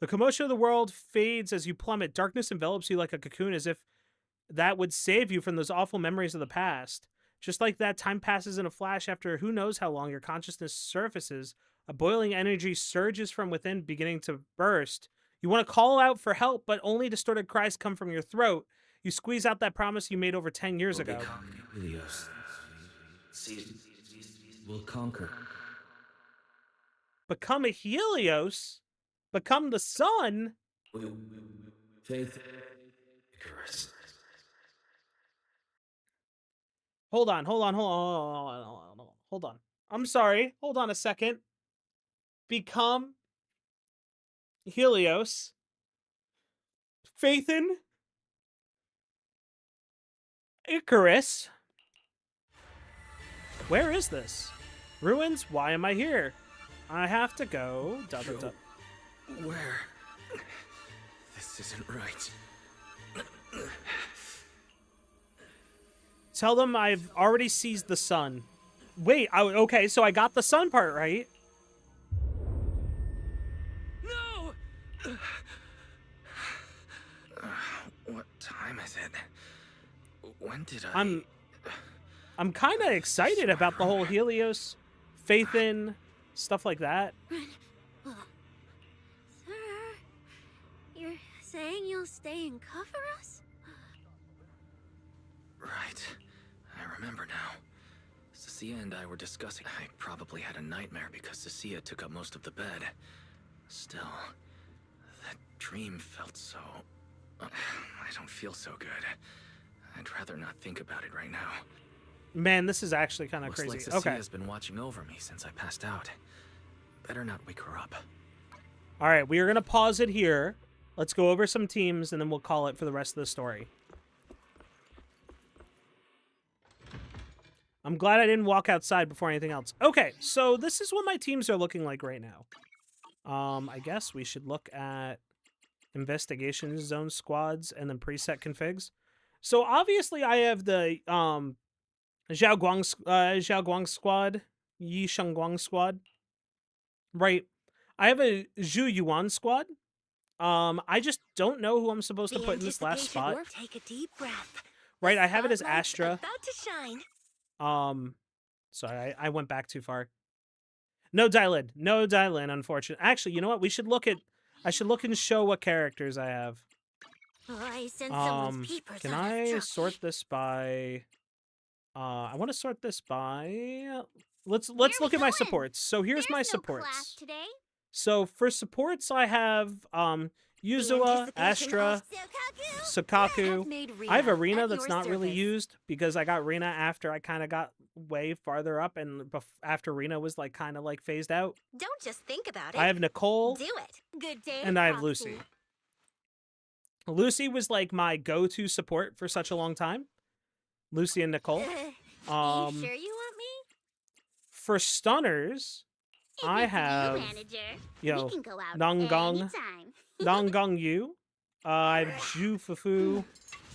The commotion of the world fades as you plummet. Darkness envelops you like a cocoon, as if that would save you from those awful memories of the past. Just like that, time passes in a flash. After who knows how long, your consciousness surfaces. A boiling energy surges from within, beginning to burst. You want to call out for help, but only distorted cries come from your throat. You squeeze out that promise you made over 10 years ago. Helios. We'll conquer. Become a Helios? Become the sun? Faith. Icarus. Hold on. I'm sorry. Hold on a second. Become Helios. Faithin. Icarus. Where is this? Ruins? Why am I here? I have to go. Where? This isn't right. Tell them I've already seized the sun. Wait, okay, so I got the sun part right. No! What time is it? When did I'm kind of excited about the whole Helios, faith in, stuff like that. Sir, you're saying you'll stay and cover us? Right. I remember now. Cecilia and I were discussing. I probably had a nightmare because Cecilia took up most of the bed. Still, that dream felt so... I don't feel so good. I'd rather not think about it right now. Man, this is actually kind of Looks crazy. like Cecilia Okay. has been watching over me since I passed out. Better not wake her up. All right, we are going to pause it here. Let's go over some teams, and then we'll call it for the rest of the story. I'm glad I didn't walk outside before anything else. Okay, so this is what my teams are looking like right now. I guess we should look at investigation zone squads and then preset configs. So obviously I have the Zhao Guang squad, Yi Shengguang squad. Right. I have a Zhu Yuan squad. I just don't know who I'm supposed to put in this last spot. Take a deep breath. Right, I have it as Spotlight's Astra. About to shine. Sorry, I went back too far. No Dylan. No Dylan, unfortunately. Actually, you know what? I should look and show what characters I have. Oh, I sense someone's peepers Can on us, I Chucky. sort this by I want to sort this by let's Where look we at my going? supports. So here's There's my no supports. class today. So for supports I have Yuzua, Astra, Sukaku. I have Arena that's not really used because I got Arena after I kind of got way farther up and after Arena was like kind of like phased out. Don't just think about it. I have Nicole Do it. Good day. and I have Proxy. Lucy. Lucy was like my go-to support for such a long time. Lucy and Nicole. Are you sure you want me? For stunners, I have yo Nongong Nongong Yu. I have Zhu Fufu.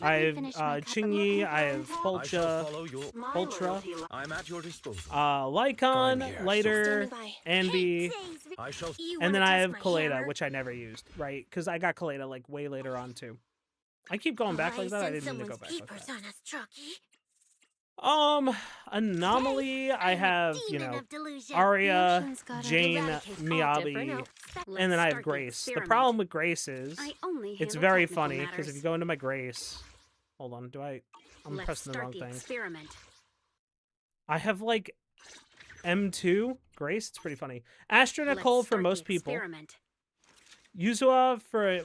I have Qingyi. I have Pulcha. Pultra. I'm at your disposal. Lycon, Later, Anby, I shall. and then I have Kaleda, which I never used, right? Because I got Kaleda like way later on too. I keep going back like that. I didn't mean to go back like that. On us, Chucky. Anomaly, I have, you know, Arya, Jane, Miyabi, and then I have Grace. The problem with Grace is, it's very funny, because if you go into my Grace, hold on, I'm pressing the wrong thing. I have, like, M2 Grace, it's pretty funny. Astra Nicole for most people. Yuzua for,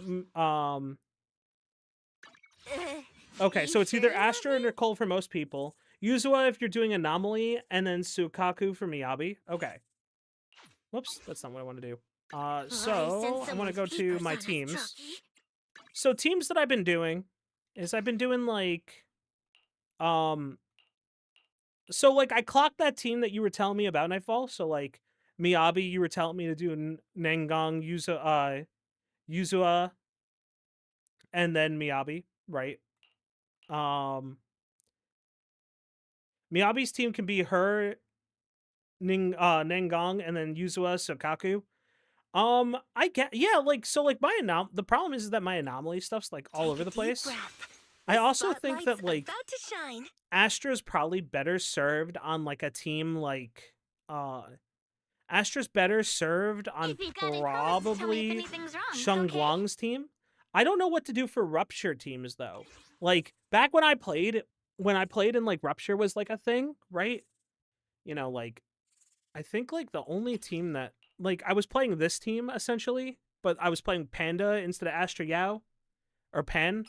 okay, so it's either Astra or Nicole for most people. Yuzua if you're doing Anomaly, and then Sukaku for Miyabi. Okay. Whoops, that's not what I want to do. So I want to go to my teams. So teams that I've been doing is I've been doing like, so like I clocked that team that you were telling me about Nightfall. So like Miyabi, you were telling me to do Nengong, Yuzua, and then Miyabi, right? Miyabi's team can be her, Nengong, and then Yuzua, Sukaku. I get, yeah, like, so, like, the problem is that my anomaly stuff's, like, all over the place. I also think that, like, Astra's probably better served on, like, a team, like, Astra's better served on probably Shengguang's team. I don't know what to do for Rupture teams, though. Like, back when I played and like Rupture was like a thing, right? You know, like I think like the only team that like I was playing this team essentially, but I was playing Panda instead of Astra Yao or Pen.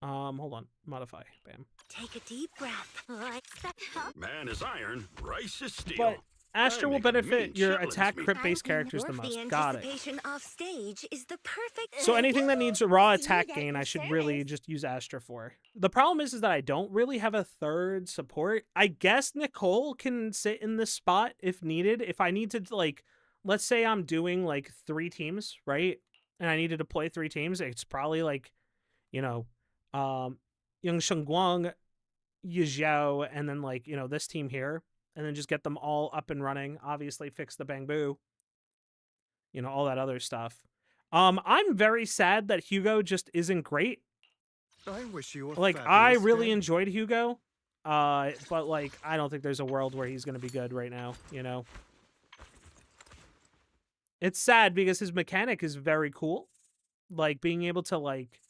Hold on, modify, bam. Take a deep breath. Man is iron, rice is steel. But Astra will make a mean benefit your chitlins attack meat. crit based characters the The most. Got it. anticipation off stage is the perfect. So anything that needs a raw attack gain, I should really just use Astra for. The problem is that I don't really have a third support. I guess Nicole can sit in this spot if needed. If I need to, like, let's say I'm doing, like, 3 teams, right? And I need to deploy 3 teams. It's probably, like, you know, Yang Shengguang, Yi Zhao, and then, like, you know, this team here. And then just get them all up and running. Obviously, fix the Bang Boo. You know, all that other stuff. I'm very sad that Hugo just isn't great. I wish you Like, I really enjoyed Hugo. But, like, I don't think there's a world where he's going to be good right now, you know? It's sad because his mechanic is very cool. Like, being able to, like...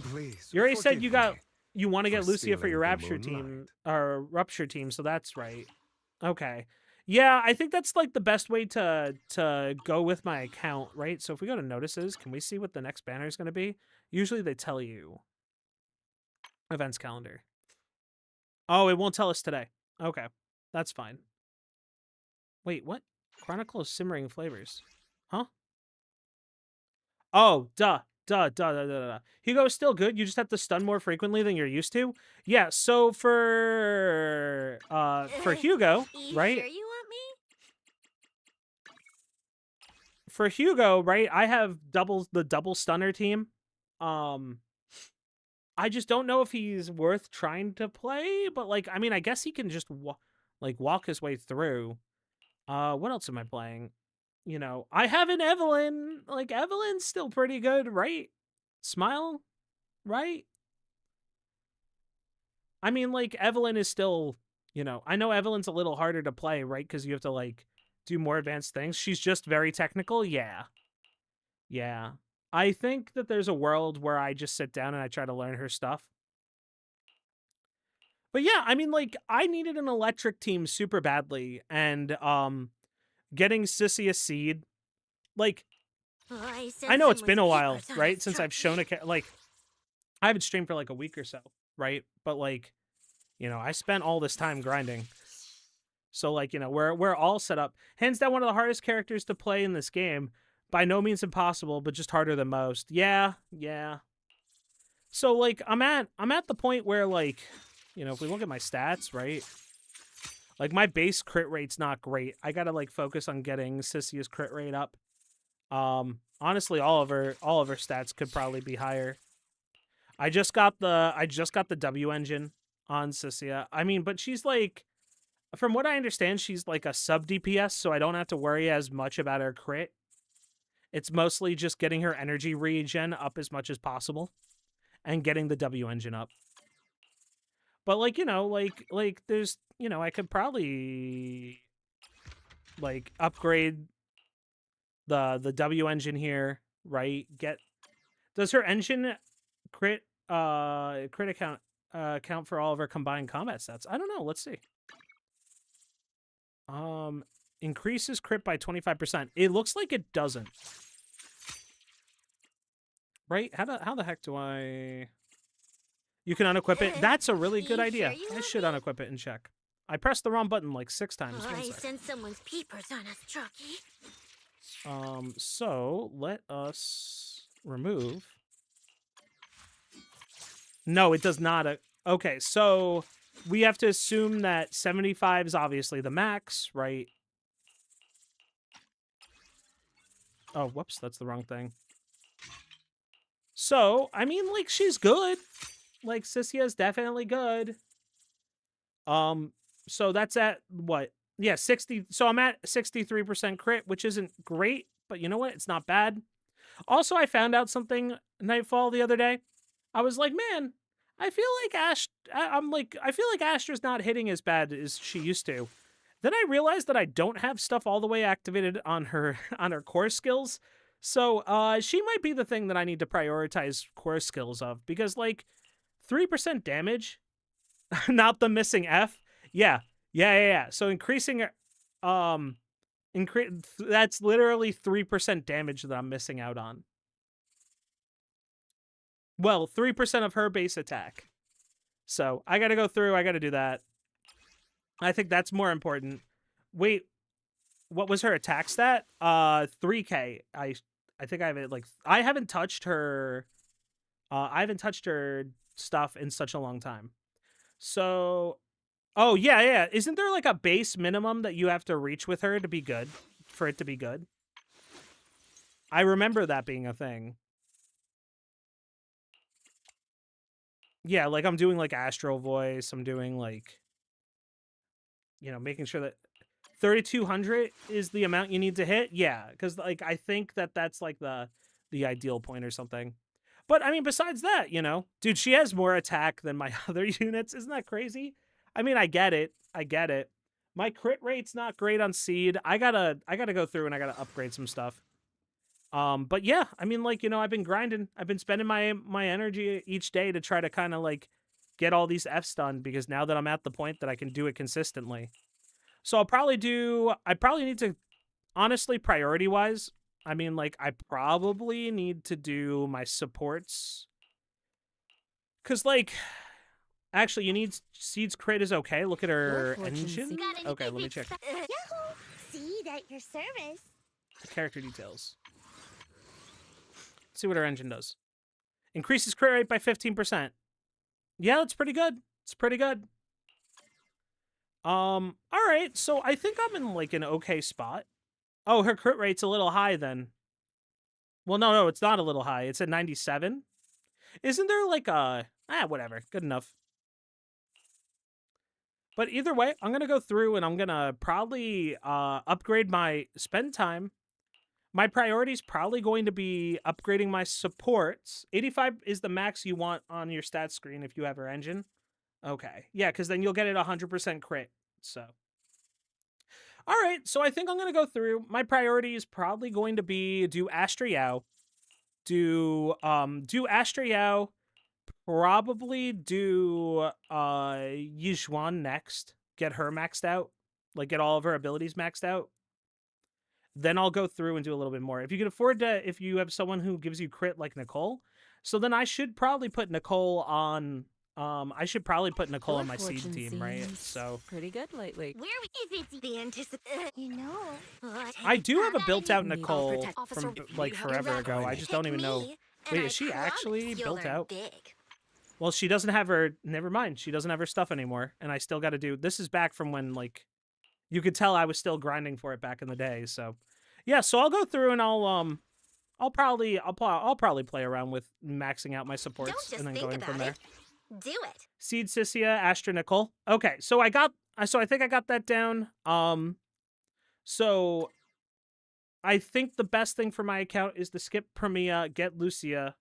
Please, you already said you want to get for Lucia for your stealing the Rupture team, so that's right. Okay. Yeah, I think that's like the best way to go with my account, right? So if we go to notices, can we see what the next banner is going to be? Usually they tell you. Events calendar. Oh, it won't tell us today. Okay, that's fine. Wait, what? Chronicle of Simmering Flavors. Huh? Oh, duh. Hugo is still good. You just have to stun more frequently than you're used to. Yeah, so for Hugo, You right? sure you want me? For Hugo, right? I have the double stunner team. I just don't know if he's worth trying to play, but like, I mean, I guess he can just walk his way through. What else am I playing? You know, I have an Evelyn. Like, Evelyn's still pretty good, right? Smile, right? I mean, like, Evelyn is still, you know, I know Evelyn's a little harder to play, right? Because you have to, like, do more advanced things. She's just very technical. Yeah. Yeah. I think that there's a world where I just sit down and I try to learn her stuff. But yeah, I mean, like, I needed an electric team super badly, and getting Sissy a seed, like, I know it's been a while, right, since I've shown like, I haven't streamed for like a week or so, right? But like, you know, I spent all this time grinding, so like, you know, we're all set up. Hands down, one of the hardest characters to play in this game. By no means impossible, but just harder than most. Yeah. So like, I'm at the point where, like, you know, if we look at my stats, right? Like, my base crit rate's not great. I gotta, like, focus on getting Sissy's crit rate up. Honestly, all of her stats could probably be higher. I just got the W engine on Sissia. I mean, but she's like, from what I understand, she's like a sub DPS, so I don't have to worry as much about her crit. It's mostly just getting her energy regen up as much as possible and getting the W engine up. But like, you know, like there's, you know, I could probably like upgrade the W engine here, right? Does her engine crit account count for all of her combined combat stats? I don't know. Let's see. Increases crit by 25%. It looks like it doesn't. Right? How the heck do I... You can unequip it. That's a really good idea. I should unequip it and check. I pressed the wrong button like 6 times. I sense someone's peepers on us, Trucky. So let us remove. No, it does not. Okay, so we have to assume that 75 is obviously the max, right? Oh, whoops, that's the wrong thing. So, I mean, like, she's good. Like, Sissia is definitely good. So that's at what? Yeah, 60. So I'm at 63% crit, which isn't great, but you know what? It's not bad. Also, I found out something Nightfall the other day. I was like, man, I feel like I feel like Astra's not hitting as bad as she used to. Then I realized that I don't have stuff all the way activated on her core skills. So, she might be the thing that I need to prioritize core skills of, because like 3% damage, not the missing F. Yeah. So increasing that's literally 3% damage that I'm missing out on. Well, 3% of her base attack. So I gotta go through, I gotta do that. I think that's more important. Wait, what was her attack stat? 3K. I think I have it like, I haven't touched her stuff in such a long time. So, oh yeah. Isn't there like a base minimum that you have to reach with her to be good, for it to be good? I remember that being a thing. Yeah, like I'm doing like Astral Voice. I'm doing like, you know, making sure that 3,200 is the amount you need to hit. Yeah, because like I think that that's like the ideal point or something. But I mean, besides that, you know, dude, she has more attack than my other units. Isn't that crazy? I mean, I get it. My crit rate's not great on Seed. I gotta go through and I gotta upgrade some stuff. But yeah, I mean, like, you know, I've been grinding. I've been spending my energy each day to try to kind of like get all these Fs done, because now that I'm at the point that I can do it consistently. So I probably need to, honestly, priority-wise, I mean, like, I probably need to do my supports. Because, like, Actually, you need Seed's crate is okay. Look at her fortune's engine. Okay, let me check. Yahoo! See at your service. Character details. Let's see what her engine does. Increases crit rate by 15%. Yeah, that's pretty good. It's pretty good. All right. So I think I'm in like an okay spot. Oh, her crit rate's a little high then. Well, no, it's not a little high. It's at 97. Isn't there like a whatever, good enough. But either way, I'm gonna go through and I'm gonna probably upgrade my spend time. My priority is probably going to be upgrading my supports. 85 is the max you want on your stats screen if you have her engine. Okay. Yeah, because then you'll get it 100% crit. So. All right. So I think I'm going to go through. My priority is probably going to be do Astriao. Do Astriao. Probably do Yijuan next. Get her maxed out. Like get all of her abilities maxed out. Then I'll go through and do a little bit more. If you can afford to, if you have someone who gives you crit like Nicole, so then I should probably put Nicole on. I should probably put Nicole on my seed team, right? So pretty good lately. Where if it's the you know. I do have a built-out Nicole from like forever ago. I just don't even know. Wait, is she actually built out? Well, she doesn't have her. Never mind. She doesn't have her stuff anymore, and I still got to do. This is back from when like. You could tell I was still grinding for it back in the day, so yeah. So I'll go through and I'll probably play around with maxing out my supports and then going from there. Do it. Seed Sissia, Astra Nicole. Okay, so I think I got that down. So I think the best thing for my account is to skip Premia, get Lucia,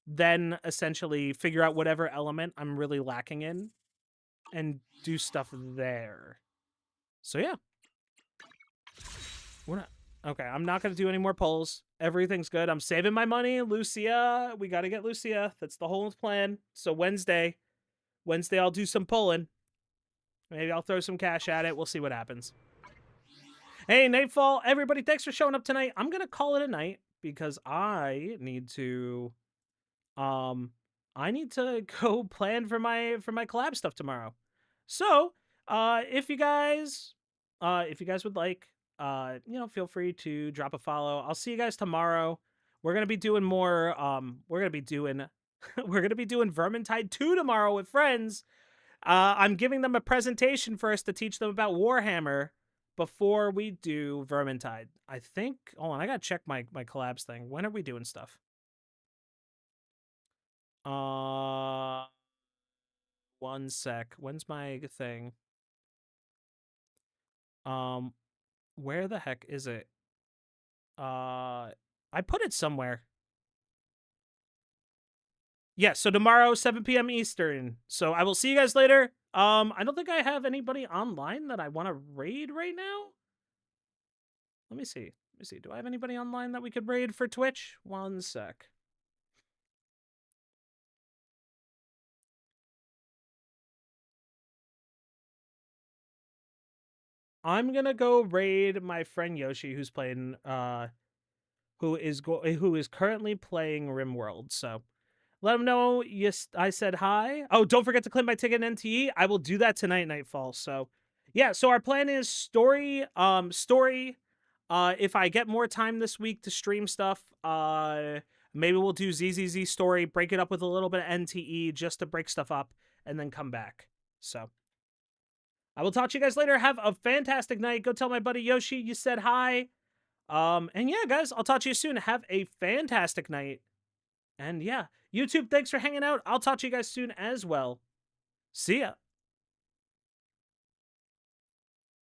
then essentially figure out whatever element I'm really lacking in, and do stuff there. So yeah. We're not okay. I'm not gonna do any more polls. Everything's good. I'm saving my money. Lucia, we gotta get Lucia. That's the whole plan. So Wednesday I'll do some pulling. Maybe I'll throw some cash at it. We'll see what happens. Hey, Nightfall, everybody, thanks for showing up tonight. I'm gonna call it a night because I need to go plan for my collab stuff tomorrow. So if you guys would like, feel free to drop a follow. I'll see you guys tomorrow. We're gonna be doing more. We're gonna be doing Vermintide 2 tomorrow with friends. I'm giving them a presentation first to teach them about Warhammer before we do Vermintide. I think. Hold on, I gotta check my collabs thing. When are we doing stuff? One sec. When's my thing? Where the heck is it? I put it somewhere. Yeah, so tomorrow, 7 p.m. Eastern. So I will see you guys later. I don't think I have anybody online that I want to raid right now. Let me see. Do I have anybody online that we could raid for Twitch? One sec. I'm gonna go raid my friend Yoshi, who's playing, who is currently playing RimWorld. So let him know I said hi. Oh, don't forget to claim my ticket in NTE. I will do that tonight, Nightfall. So yeah, so our plan is story. If I get more time this week to stream stuff, maybe we'll do ZZZ story, break it up with a little bit of NTE just to break stuff up, and then come back. So I will talk to you guys later. Have a fantastic night. Go tell my buddy Yoshi you said hi. And yeah, guys, I'll talk to you soon. Have a fantastic night. And yeah, YouTube, thanks for hanging out. I'll talk to you guys soon as well. See ya.